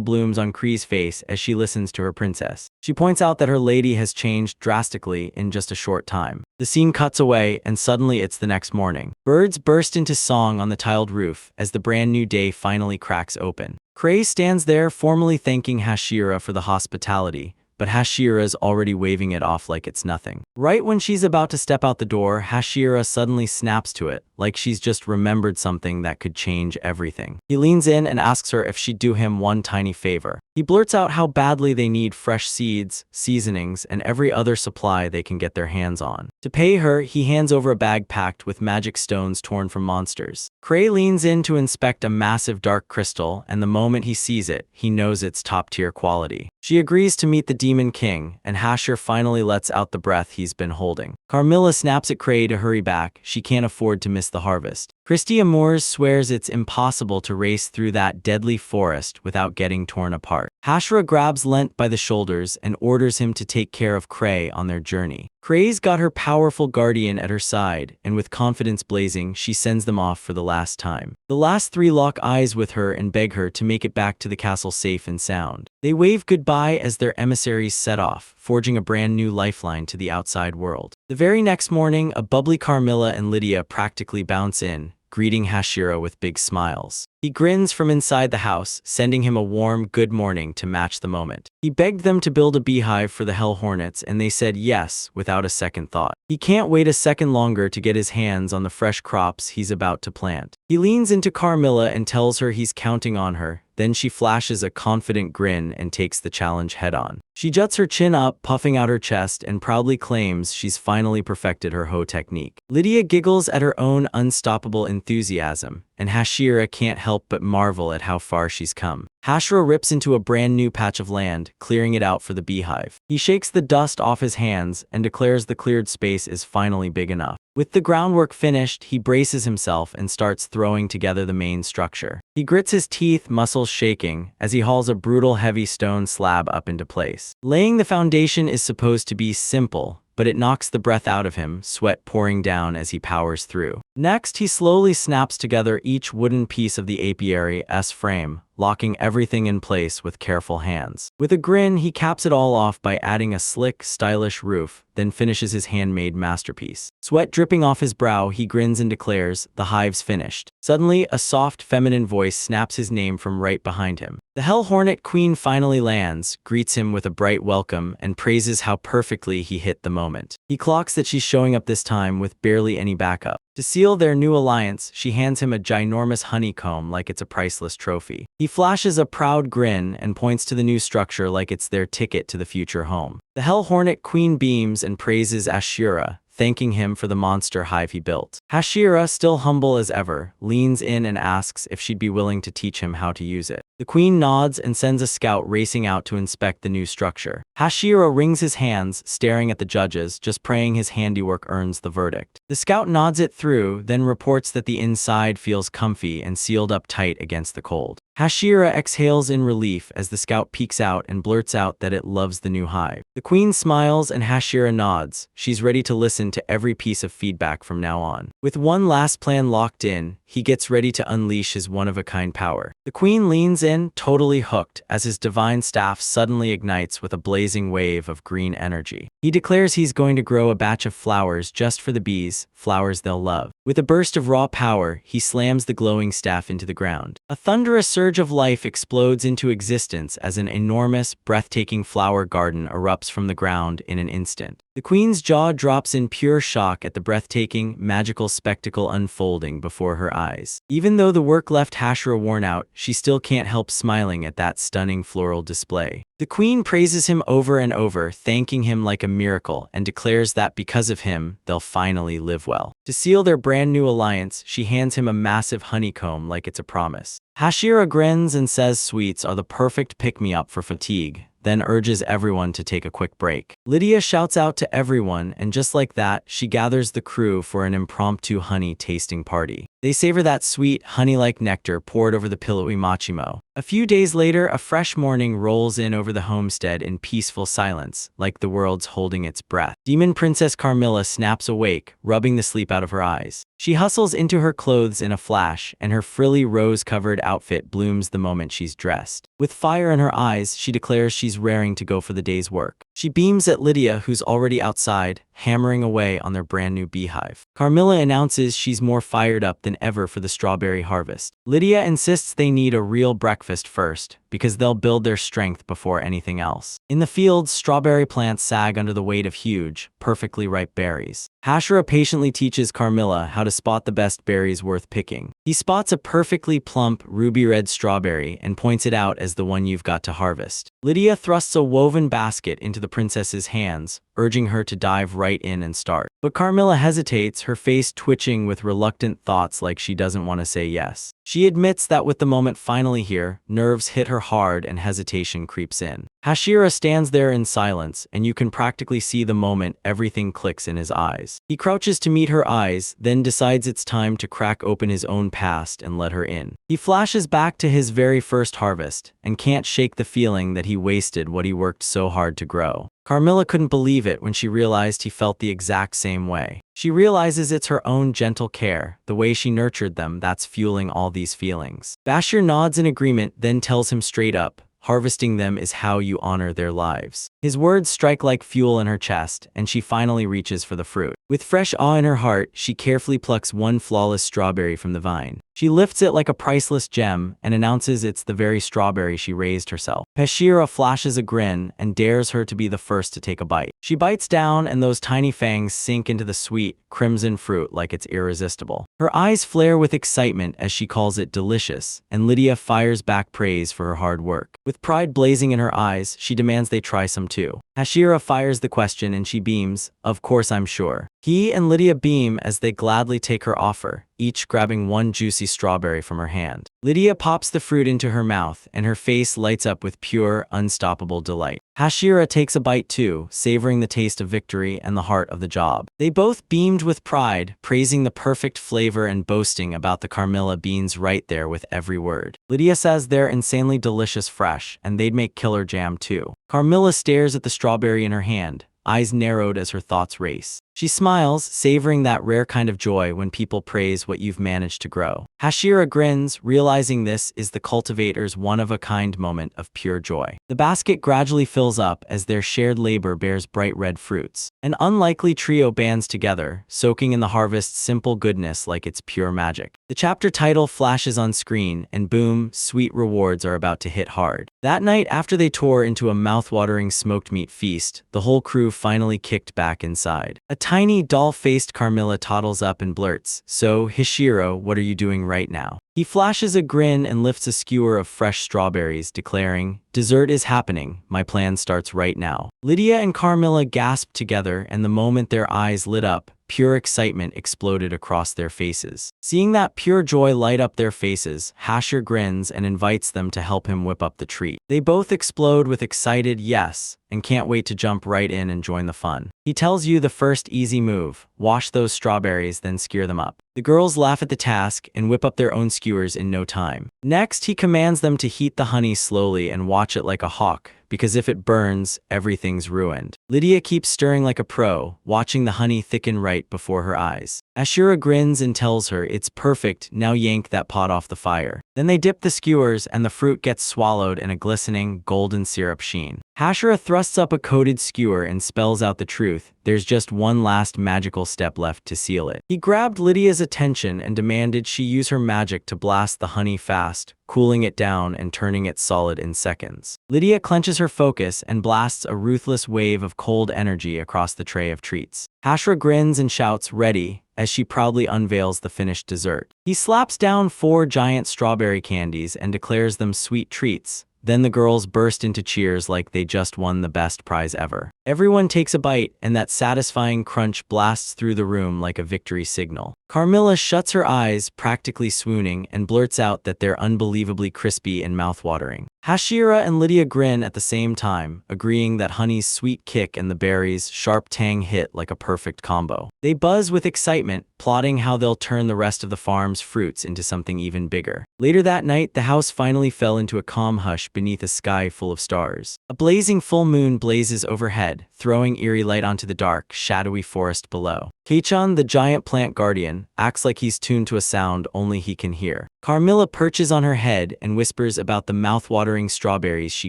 blooms on Cree's face as she listens to her princess. She points out that her lady has changed drastically in just a short time. The scene cuts away, and suddenly it's the next morning. Birds burst into song on the tiled roof as the brand new day finally cracks open. Cray stands there formally thanking Hashira for the hospitality, but Hashira's already waving it off like it's nothing. Right when she's about to step out the door, Hashira suddenly snaps to it, like she's just remembered something that could change everything. He leans in and asks her if she'd do him one tiny favor. He blurts out how badly they need fresh seeds, seasonings, and every other supply they can get their hands on. To pay her, he hands over a bag packed with magic stones torn from monsters. Cray leans in to inspect a massive dark crystal, and the moment he sees it, he knows it's top-tier quality. She agrees to meet the Demon King, and Hashir finally lets out the breath he's been holding. Carmilla snaps at Cray to hurry back. She can't afford to miss the harvest. Christy Amours swears it's impossible to race through that deadly forest without getting torn apart. Hashira grabs Lent by the shoulders and orders him to take care of Cray on their journey. Cray's got her powerful guardian at her side, and with confidence blazing, she sends them off for the last time. The last three lock eyes with her and beg her to make it back to the castle safe and sound. They wave goodbye as their emissaries set off, forging a brand new lifeline to the outside world. The very next morning, a bubbly Carmilla and Lydia practically bounce in, greeting Hashira with big smiles. He grins from inside the house, sending him a warm good morning to match the moment. He begged them to build a beehive for the Hell Hornets, and they said yes without a second thought. He can't wait a second longer to get his hands on the fresh crops he's about to plant. He leans into Carmilla and tells her he's counting on her. Then she flashes a confident grin and takes the challenge head-on. She juts her chin up, puffing out her chest, and proudly claims she's finally perfected her hoe technique. Lydia giggles at her own unstoppable enthusiasm, and Hashira can't help but marvel at how far she's come. Hashira rips into a brand new patch of land, clearing it out for the beehive. He shakes the dust off his hands and declares the cleared space is finally big enough. With the groundwork finished, he braces himself and starts throwing together the main structure. He grits his teeth, muscles shaking, as he hauls a brutal heavy stone slab up into place. Laying the foundation is supposed to be simple, but it knocks the breath out of him, sweat pouring down as he powers through. Next, he slowly snaps together each wooden piece of the apiary's frame, locking everything in place with careful hands. With a grin, he caps it all off by adding a slick, stylish roof, then finishes his handmade masterpiece. Sweat dripping off his brow, he grins and declares, "The hive's finished." Suddenly, a soft, feminine voice snaps his name from right behind him. The Hell Hornet Queen finally lands, greets him with a bright welcome, and praises how perfectly he hit the moment. He clocks that she's showing up this time with barely any backup. To seal their new alliance, she hands him a ginormous honeycomb like it's a priceless trophy. He flashes a proud grin and points to the new structure like it's their ticket to the future home. The Hell Hornet Queen beams and praises Ashura, thanking him for the monster hive he built. Hashira, still humble as ever, leans in and asks if she'd be willing to teach him how to use it. The queen nods and sends a scout racing out to inspect the new structure. Hashira wrings his hands, staring at the judges, just praying his handiwork earns the verdict. The scout nods it through, then reports that the inside feels comfy and sealed up tight against the cold. Hashira exhales in relief as the scout peeks out and blurts out that it loves the new hive. The queen smiles and Hashira nods. She's ready to listen to every piece of feedback from now on. With one last plan locked in, he gets ready to unleash his one-of-a-kind power. The queen leans in, totally hooked, as his divine staff suddenly ignites with a blazing wave of green energy. He declares he's going to grow a batch of flowers just for the bees, flowers they'll love. With a burst of raw power, he slams the glowing staff into the ground. A thunderous surge of life explodes into existence as an enormous, breathtaking flower garden erupts from the ground in an instant. The queen's jaw drops in pure shock at the breathtaking, magical spectacle unfolding before her eyes. Even though the work left Hashira worn out, she still can't help smiling at that stunning floral display. The queen praises him over and over, thanking him like a miracle, and declares that because of him, they'll finally live well. To seal their brand new alliance, she hands him a massive honeycomb like it's a promise. Hashira grins and says sweets are the perfect pick-me-up for fatigue, then urges everyone to take a quick break. Lydia shouts out to everyone, and just like that, she gathers the crew for an impromptu honey-tasting party. They savor that sweet, honey-like nectar poured over the pillowy machimo. A few days later, a fresh morning rolls in over the homestead in peaceful silence, like the world's holding its breath. Demon Princess Carmilla snaps awake, rubbing the sleep out of her eyes. She hustles into her clothes in a flash, and her frilly rose-covered outfit blooms the moment she's dressed. With fire in her eyes, she declares she's raring to go for the day's work. She beams at Lydia, who's already outside, hammering away on their brand new beehive. Carmilla announces she's more fired up than ever for the strawberry harvest. Lydia insists they need a real breakfast first, because they'll build their strength before anything else. In the fields, strawberry plants sag under the weight of huge, perfectly ripe berries. Hashira patiently teaches Carmilla how to spot the best berries worth picking. He spots a perfectly plump, ruby-red strawberry and points it out as the one you've got to harvest. Lydia thrusts a woven basket into the princess's hands, urging her to dive right in and start. But Carmilla hesitates, her face twitching with reluctant thoughts like she doesn't want to say yes. She admits that with the moment finally here, nerves hit her hard and hesitation creeps in. Hashira stands there in silence, and you can practically see the moment everything clicks in his eyes. He crouches to meet her eyes, then decides it's time to crack open his own past and let her in. He flashes back to his very first harvest, and can't shake the feeling that he wasted what he worked so hard to grow. Carmilla couldn't believe it when she realized he felt the exact same way. She realizes it's her own gentle care, the way she nurtured them, that's fueling all these feelings. Bashir nods in agreement, then tells him straight up, harvesting them is how you honor their lives. His words strike like fuel in her chest, and she finally reaches for the fruit. With fresh awe in her heart, she carefully plucks one flawless strawberry from the vine. She lifts it like a priceless gem and announces it's the very strawberry she raised herself. Hashira flashes a grin and dares her to be the first to take a bite. She bites down, and those tiny fangs sink into the sweet, crimson fruit like it's irresistible. Her eyes flare with excitement as she calls it delicious, and Lydia fires back praise for her hard work. With pride blazing in her eyes, she demands they try some too. Hashira fires the question and she beams, "Of course, I'm sure." He and Lydia beam as they gladly take her offer, each grabbing one juicy strawberry from her hand. Lydia pops the fruit into her mouth, and her face lights up with pure, unstoppable delight. Hashira takes a bite too, savoring the taste of victory and the heart of the job. They both beamed with pride, praising the perfect flavor and boasting about the Carmilla beans right there with every word. Lydia says they're insanely delicious fresh, and they'd make killer jam too. Carmilla stares at the strawberry in her hand, eyes narrowed as her thoughts race. She smiles, savoring that rare kind of joy when people praise what you've managed to grow. Hashira grins, realizing this is the cultivator's one-of-a-kind moment of pure joy. The basket gradually fills up as their shared labor bears bright red fruits. An unlikely trio bands together, soaking in the harvest's simple goodness like it's pure magic. The chapter title flashes on screen, and boom, sweet rewards are about to hit hard. That night, after they tore into a mouth-watering smoked meat feast, the whole crew finally kicked back inside. A tiny, doll-faced Carmilla toddles up and blurts, "So, Hishiro, what are you doing right now?" He flashes a grin and lifts a skewer of fresh strawberries, declaring, "Dessert is happening, my plan starts right now." Lydia and Carmilla gasped together, and the moment their eyes lit up, pure excitement exploded across their faces. Seeing that pure joy light up their faces, Hashir grins and invites them to help him whip up the treat. They both explode with excited yes, and can't wait to jump right in and join the fun. He tells you the first easy move: wash those strawberries, then skewer them up. The girls laugh at the task and whip up their own skewers in no time. Next, he commands them to heat the honey slowly and watch it like a hawk, because if it burns, everything's ruined. Lydia keeps stirring like a pro, watching the honey thicken right before her eyes. Ashura grins and tells her it's perfect, now yank that pot off the fire. Then they dip the skewers and the fruit gets swallowed in a glistening, golden syrup sheen. Hashira thrusts up a coated skewer and spells out the truth: there's just one last magical step left to seal it. He grabbed Lydia's attention and demanded she use her magic to blast the honey fast, cooling it down and turning it solid in seconds. Lydia clenches her focus and blasts a ruthless wave of cold energy across the tray of treats. Hashira grins and shouts, "Ready," as she proudly unveils the finished dessert. He slaps down 4 giant strawberry candies and declares them sweet treats, Then the girls burst into cheers like they just won the best prize ever. Everyone takes a bite, and that satisfying crunch blasts through the room like a victory signal. Carmilla shuts her eyes, practically swooning, and blurts out that they're unbelievably crispy and mouthwatering. Hashira and Lydia grin at the same time, agreeing that honey's sweet kick and the berries' sharp tang hit like a perfect combo. They buzz with excitement, plotting how they'll turn the rest of the farm's fruits into something even bigger. Later that night, the house finally fell into a calm hush beneath a sky full of stars. A blazing full moon blazes overhead, throwing eerie light onto the dark, shadowy forest below. Keichan, the giant plant guardian, acts like he's tuned to a sound only he can hear. Carmilla perches on her head and whispers about the mouth-watering strawberries she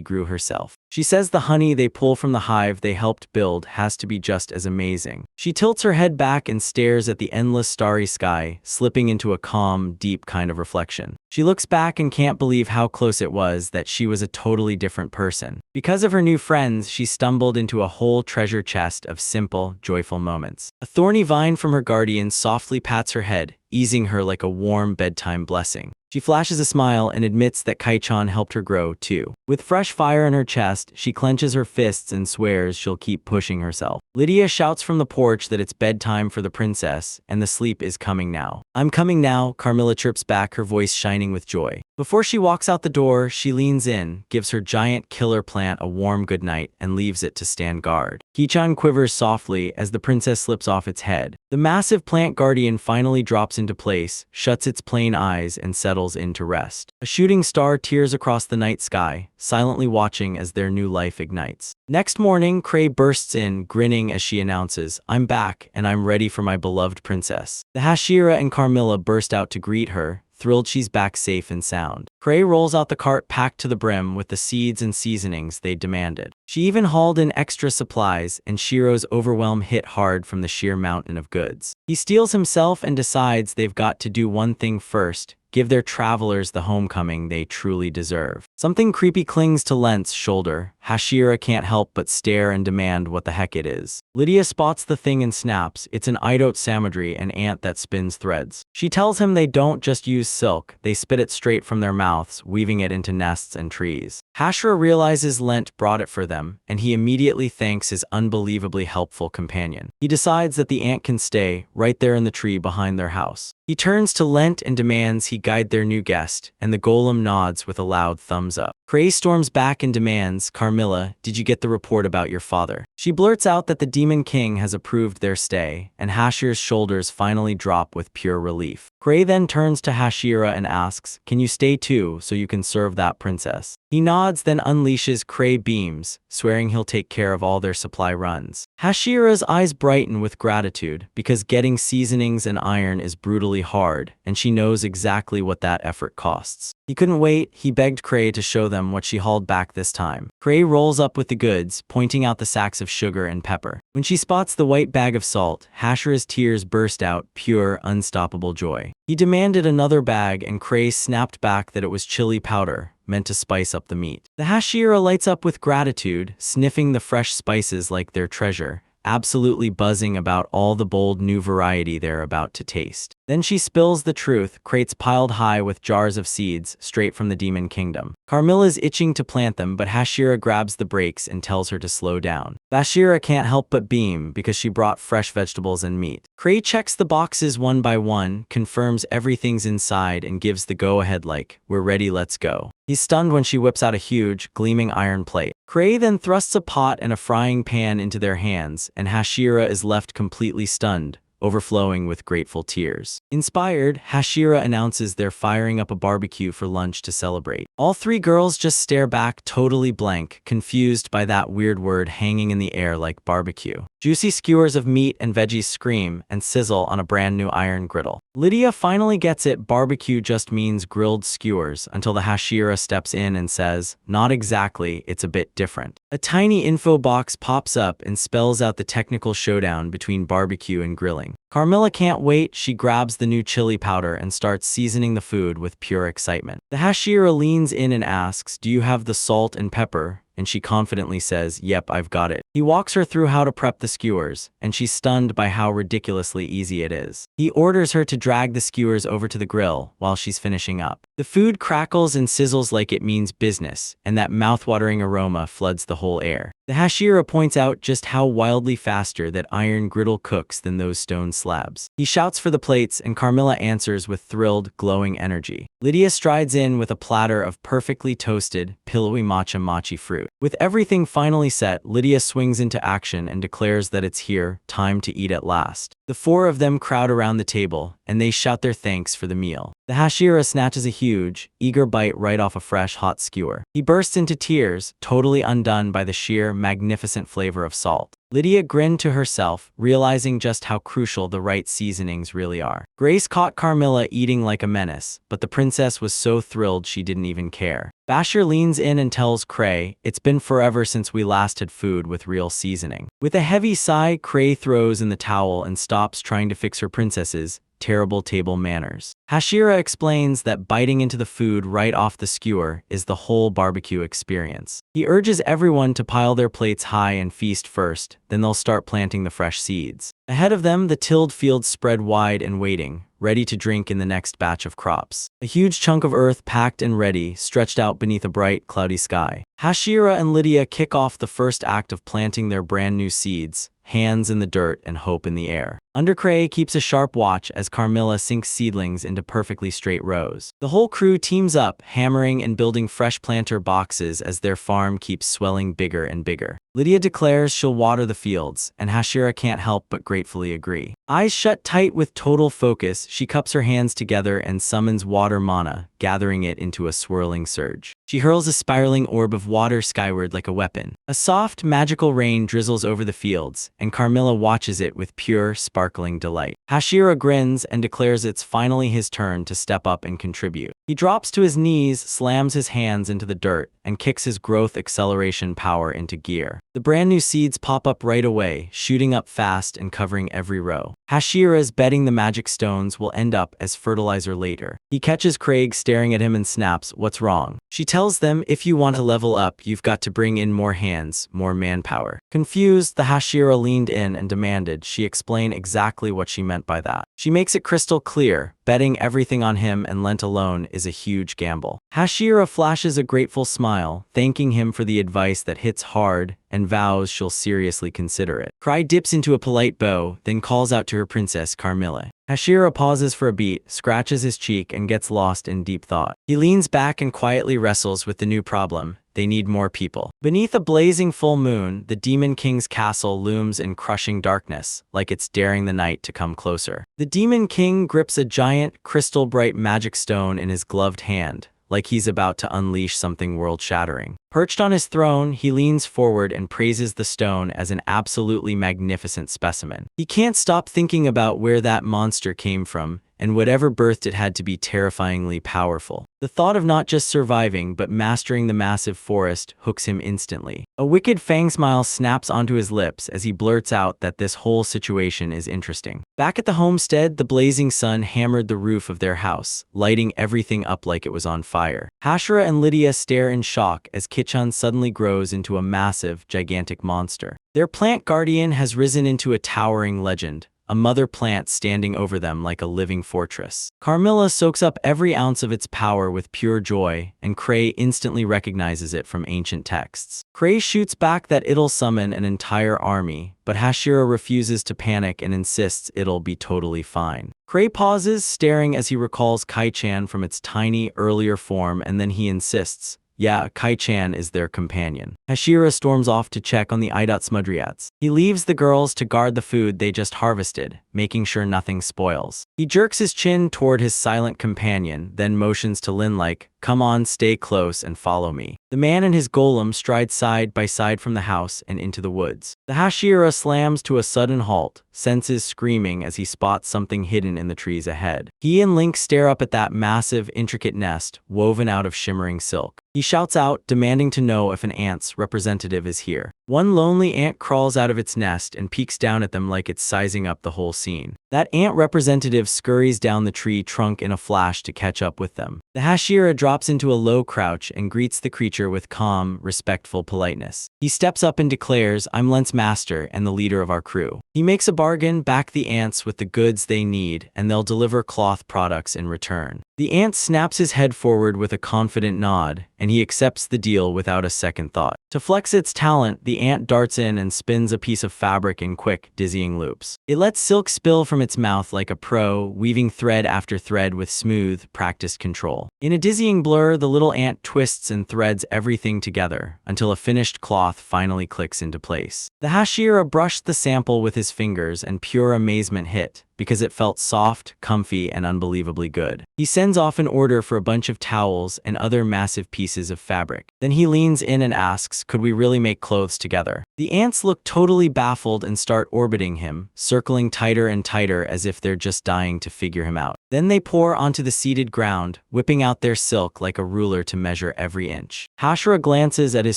grew herself. She says the honey they pull from the hive they helped build has to be just as amazing. She tilts her head back and stares at the endless starry sky, slipping into a calm, deep kind of reflection. She looks back and can't believe how close it was that she was a totally different person. Because of her new friends, she stumbled into a whole treasure chest of simple, joyful moments. A thorny vine from her guardian softly pats her head, easing her like a warm bedtime blessing. She flashes a smile and admits that Keichan helped her grow, too. With fresh fire in her chest, she clenches her fists and swears she'll keep pushing herself. Lydia shouts from the porch that it's bedtime for the princess, and the sleep is coming now. "I'm coming now," Carmilla chirps back, her voice shining with joy. Before she walks out the door, she leans in, gives her giant killer plant a warm goodnight, and leaves it to stand guard. Keichan quivers softly as the princess slips off its head. The massive plant guardian finally drops into place, shuts its plain eyes, and settles into rest. A shooting star tears across the night sky, silently watching as their new life ignites. Next morning, Cray bursts in, grinning as she announces, "I'm back, and I'm ready for my beloved princess." The Hashira and Carmilla burst out to greet her, thrilled she's back safe and sound. Cray rolls out the cart packed to the brim with the seeds and seasonings they demanded. She even hauled in extra supplies, and Shiro's overwhelm hit hard from the sheer mountain of goods. He steels himself and decides they've got to do one thing first: give their travelers the homecoming they truly deserve. Something creepy clings to Lent's shoulder. Hashira can't help but stare and demand what the heck it is. Lydia spots the thing and snaps. It's an Idote Samadri, an ant that spins threads. She tells him they don't just use silk, they spit it straight from their mouths, weaving it into nests and trees. Hashira realizes Lent brought it for them, and he immediately thanks his unbelievably helpful companion. He decides that the ant can stay, right there in the tree behind their house. He turns to Lent and demands he guide their new guest, and the golem nods with a loud thumbs up. Cray storms back and demands, "Carmilla, did you get the report about your father?" She blurts out that the Demon King has approved their stay, and Hashira's shoulders finally drop with pure relief. Cray then turns to Hashira and asks, "Can you stay too, so you can serve that princess?" He nods, then unleashes Cray beams, swearing he'll take care of all their supply runs. Hashira's eyes brighten with gratitude, because getting seasonings and iron is brutally hard, and she knows exactly what that effort costs. He couldn't wait. He begged Cray to show them what she hauled back this time. Cray rolls up with the goods, pointing out the sacks of sugar and pepper. When she spots the white bag of salt, Hashira's tears burst out, pure, unstoppable joy. He demanded another bag, and Cray snapped back that it was chili powder, meant to spice up the meat. The Hashira lights up with gratitude, sniffing the fresh spices like their treasure, absolutely buzzing about all the bold new variety they're about to taste. Then she spills the truth, crates piled high with jars of seeds, straight from the Demon Kingdom. Carmilla's itching to plant them, but Hashira grabs the brakes and tells her to slow down. Hashira can't help but beam, because she brought fresh vegetables and meat. Cray checks the boxes one by one, confirms everything's inside, and gives the go-ahead like, "We're ready, let's go." He's stunned when she whips out a huge, gleaming iron plate. Cray then thrusts a pot and a frying pan into their hands, and Hashira is left completely stunned, overflowing with grateful tears. Inspired, Hashira announces they're firing up a barbecue for lunch to celebrate. All three girls just stare back, totally blank, confused by that weird word hanging in the air like barbecue. Juicy skewers of meat and veggies scream and sizzle on a brand new iron griddle. Lydia finally gets it. Barbecue just means grilled skewers, until the Hashira steps in and says, "Not exactly, it's a bit different." A tiny info box pops up and spells out the technical showdown between barbecue and grilling. Carmilla can't wait. She grabs the new chili powder and starts seasoning the food with pure excitement. The Hashira leans in and asks, "Do you have the salt and pepper?" And she confidently says, "Yep, I've got it." He walks her through how to prep the skewers, and she's stunned by how ridiculously easy it is. He orders her to drag the skewers over to the grill while she's finishing up. The food crackles and sizzles like it means business, and that mouthwatering aroma floods the whole air. The Hashira points out just how wildly faster that iron griddle cooks than those stone slabs. He shouts for the plates, and Carmilla answers with thrilled, glowing energy. Lydia strides in with a platter of perfectly toasted, pillowy matcha mochi fruit. With everything finally set, Lydia swings into action and declares that it's here, time to eat at last. The four of them crowd around the table, and they shout their thanks for the meal. The Hashira snatches a huge, eager bite right off a fresh, hot skewer. He bursts into tears, totally undone by the sheer, magnificent flavor of salt. Lydia grinned to herself, realizing just how crucial the right seasonings really are. Grace caught Carmilla eating like a menace, but the princess was so thrilled she didn't even care. Basher leans in and tells Cray, "It's been forever since we last had food with real seasoning." With a heavy sigh, Cray throws in the towel and stops trying to fix her princess's terrible table manners. Hashira explains that biting into the food right off the skewer is the whole barbecue experience. He urges everyone to pile their plates high and feast first, then they'll start planting the fresh seeds. Ahead of them, the tilled fields spread wide and waiting, ready to drink in the next batch of crops. A huge chunk of earth packed and ready, stretched out beneath a bright, cloudy sky. Hashira and Lydia kick off the first act of planting their brand new seeds, hands in the dirt and hope in the air. Undercray keeps a sharp watch as Carmilla sinks seedlings into perfectly straight rows. The whole crew teams up, hammering and building fresh planter boxes as their farm keeps swelling bigger and bigger. Lydia declares she'll water the fields, and Hashira can't help but gratefully agree. Eyes shut tight with total focus, she cups her hands together and summons water mana, gathering it into a swirling surge. She hurls a spiraling orb of water skyward like a weapon. A soft, magical rain drizzles over the fields, and Carmilla watches it with pure, sparkling delight. Hashira grins and declares it's finally his turn to step up and contribute. He drops to his knees, slams his hands into the dirt, and kicks his growth acceleration power into gear. The brand new seeds pop up right away, shooting up fast and covering every row. Hashira's betting the magic stones will end up as fertilizer later. He catches Craig staring at him and snaps, "What's wrong?" She tells them if you want to level up, you've got to bring in more hands, more manpower. Confused, the Hashira leaned in and demanded she explain exactly what she meant by that. She makes it crystal clear, betting everything on him and Lent alone is a huge gamble. Hashira flashes a grateful smile, thanking him for the advice that hits hard, and vows she'll seriously consider it. Cry dips into a polite bow, then calls out to her princess Carmilla. Hashira pauses for a beat, scratches his cheek, and gets lost in deep thought. He leans back and quietly wrestles with the new problem. They need more people. Beneath a blazing full moon, the Demon King's castle looms in crushing darkness, like it's daring the night to come closer. The Demon King grips a giant, crystal-bright magic stone in his gloved hand, like he's about to unleash something world-shattering. Perched on his throne, he leans forward and praises the stone as an absolutely magnificent specimen. He can't stop thinking about where that monster came from, and whatever birthed it had to be terrifyingly powerful. The thought of not just surviving but mastering the massive forest hooks him instantly. A wicked fang smile snaps onto his lips as he blurts out that this whole situation is interesting. Back at the homestead, the blazing sun hammered the roof of their house, lighting everything up like it was on fire. Hashira and Lydia stare in shock as Kichan suddenly grows into a massive, gigantic monster. Their plant guardian has risen into a towering legend, a mother plant standing over them like a living fortress. Carmilla soaks up every ounce of its power with pure joy, and Cray instantly recognizes it from ancient texts. Cray shoots back that it'll summon an entire army, but Hashira refuses to panic and insists it'll be totally fine. Cray pauses, staring as he recalls Kai-chan from its tiny, earlier form, and then he insists, yeah, Kai-chan is their companion. Hashira storms off to check on the Smudriats. He leaves the girls to guard the food they just harvested, making sure nothing spoils. He jerks his chin toward his silent companion, then motions to Lin like, "Come on, stay close and follow me." The man and his golem stride side by side from the house and into the woods. The Hashira slams to a sudden halt, senses screaming as he spots something hidden in the trees ahead. He and Link stare up at that massive, intricate nest, woven out of shimmering silk. He shouts out, demanding to know if an ant's representative is here. One lonely ant crawls out of its nest and peeks down at them like it's sizing up the whole scene. That ant representative scurries down the tree trunk in a flash to catch up with them. The Hashira drops into a low crouch and greets the creature with calm, respectful politeness. He steps up and declares, "I'm Lent's master and the leader of our crew." He makes a bargain, back the ants with the goods they need, and they'll deliver cloth products in return. The ant snaps his head forward with a confident nod, and he accepts the deal without a second thought. To flex its talent, the ant darts in and spins a piece of fabric in quick, dizzying loops. It lets silk spill from its mouth like a pro, weaving thread after thread with smooth, practiced control. In a dizzying blur, the little ant twists and threads everything together until a finished cloth finally clicks into place. The Hashira brushed the sample with his fingers, and pure amazement hit, because it felt soft, comfy, and unbelievably good. He sends off an order for a bunch of towels and other massive pieces of fabric. Then he leans in and asks, "Could we really make clothes together?" The ants look totally baffled and start orbiting him, circling tighter and tighter as if they're just dying to figure him out. Then they pour onto the seeded ground, whipping out their silk like a ruler to measure every inch. Hashira glances at his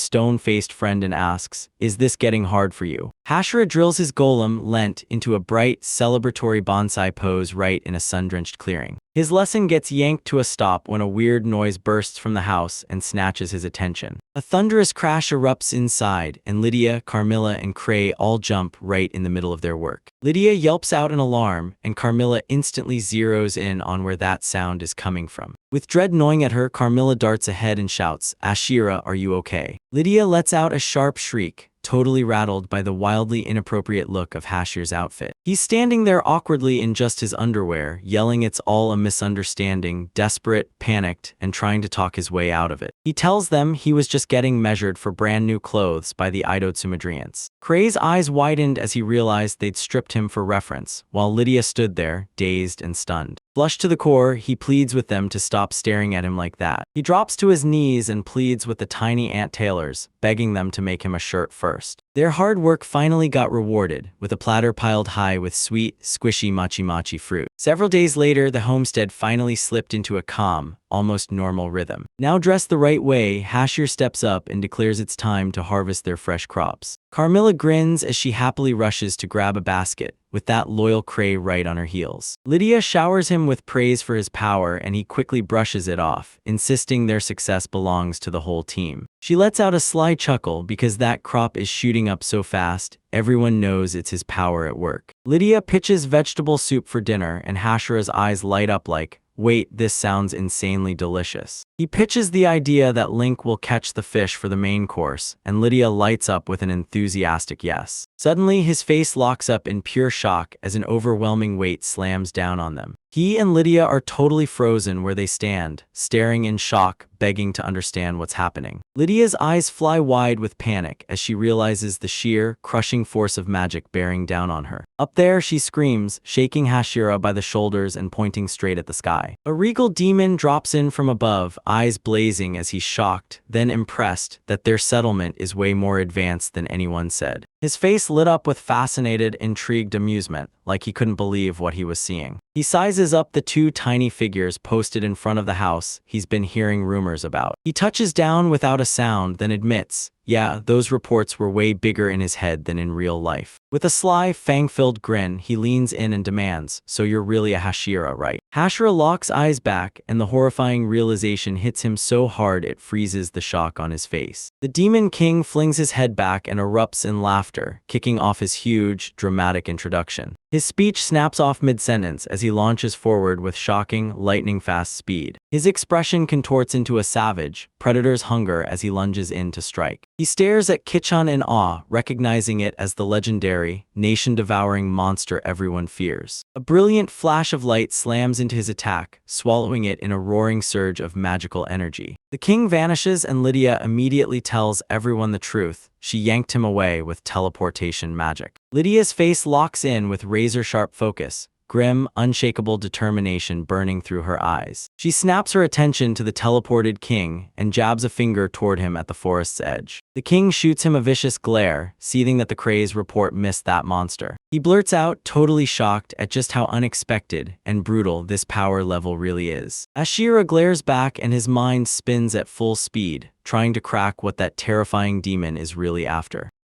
stone-faced friend and asks, "Is this getting hard for you?" Hashira drills his golem, Lent, into a bright, celebratory bonsai pose right in a sun-drenched clearing. His lesson gets yanked to a stop when a weird noise bursts from the house and snatches his attention. A thunderous crash erupts inside, and Lydia, Carmilla, and Cray all jump right in the middle of their work. Lydia yelps out in alarm, and Carmilla instantly zeroes in on where that sound is coming from. With dread gnawing at her, Carmilla darts ahead and shouts, "Ashira, are you okay?" Lydia lets out a sharp shriek, totally rattled by the wildly inappropriate look of Hashir's outfit. He's standing there awkwardly in just his underwear, yelling it's all a misunderstanding, desperate, panicked, and trying to talk his way out of it. He tells them he was just getting measured for brand new clothes by the Idotsumadrians. Cray's eyes widened as he realized they'd stripped him for reference, while Lydia stood there, dazed and stunned. Flushed to the core, he pleads with them to stop staring at him like that. He drops to his knees and pleads with the tiny ant tailors, begging them to make him a shirt first. Their hard work finally got rewarded, with a platter piled high with sweet, squishy mochi-mochi fruit. Several days later, the homestead finally slipped into a calm, almost normal rhythm. Now dressed the right way, Hashir steps up and declares it's time to harvest their fresh crops. Carmilla grins as she happily rushes to grab a basket, with that loyal Cray right on her heels. Lydia showers him with praise for his power, and he quickly brushes it off, insisting their success belongs to the whole team. She lets out a sly chuckle because that crop is shooting up so fast, everyone knows it's his power at work. Lydia pitches vegetable soup for dinner, and Hashira's eyes light up like, "Wait, this sounds insanely delicious." He pitches the idea that Link will catch the fish for the main course, and Lydia lights up with an enthusiastic yes. Suddenly, his face locks up in pure shock as an overwhelming weight slams down on them. He and Lydia are totally frozen where they stand, staring in shock, begging to understand what's happening. Lydia's eyes fly wide with panic as she realizes the sheer, crushing force of magic bearing down on her. Up there, she screams, shaking Hashira by the shoulders and pointing straight at the sky. A regal demon drops in from above, eyes blazing as he's shocked, then impressed that their settlement is way more advanced than anyone said. His face lit up with fascinated, intrigued amusement, like he couldn't believe what he was seeing. He sizes up the two tiny figures posted in front of the house he's been hearing rumors about. He touches down without a sound, then admits, yeah, those reports were way bigger in his head than in real life. With a sly, fang-filled grin, he leans in and demands, "So you're really a Hashira, right?" Hashira locks eyes back, and the horrifying realization hits him so hard it freezes the shock on his face. The Demon King flings his head back and erupts in laughter, kicking off his huge, dramatic introduction. His speech snaps off mid-sentence as he launches forward with shocking, lightning-fast speed. His expression contorts into a savage, predator's hunger as he lunges in to strike. He stares at Kichan in awe, recognizing it as the legendary, nation-devouring monster everyone fears. A brilliant flash of light slams into his attack, swallowing it in a roaring surge of magical energy. The king vanishes, and Lydia immediately tells everyone the truth. She yanked him away with teleportation magic. Lydia's face locks in with razor-sharp focus, grim, unshakable determination burning through her eyes. She snaps her attention to the teleported king and jabs a finger toward him at the forest's edge. The king shoots him a vicious glare, seething that the Cray's report missed that monster. He blurts out, totally shocked at just how unexpected and brutal this power level really is. Ashira glares back and his mind spins at full speed, trying to crack what that terrifying demon is really after.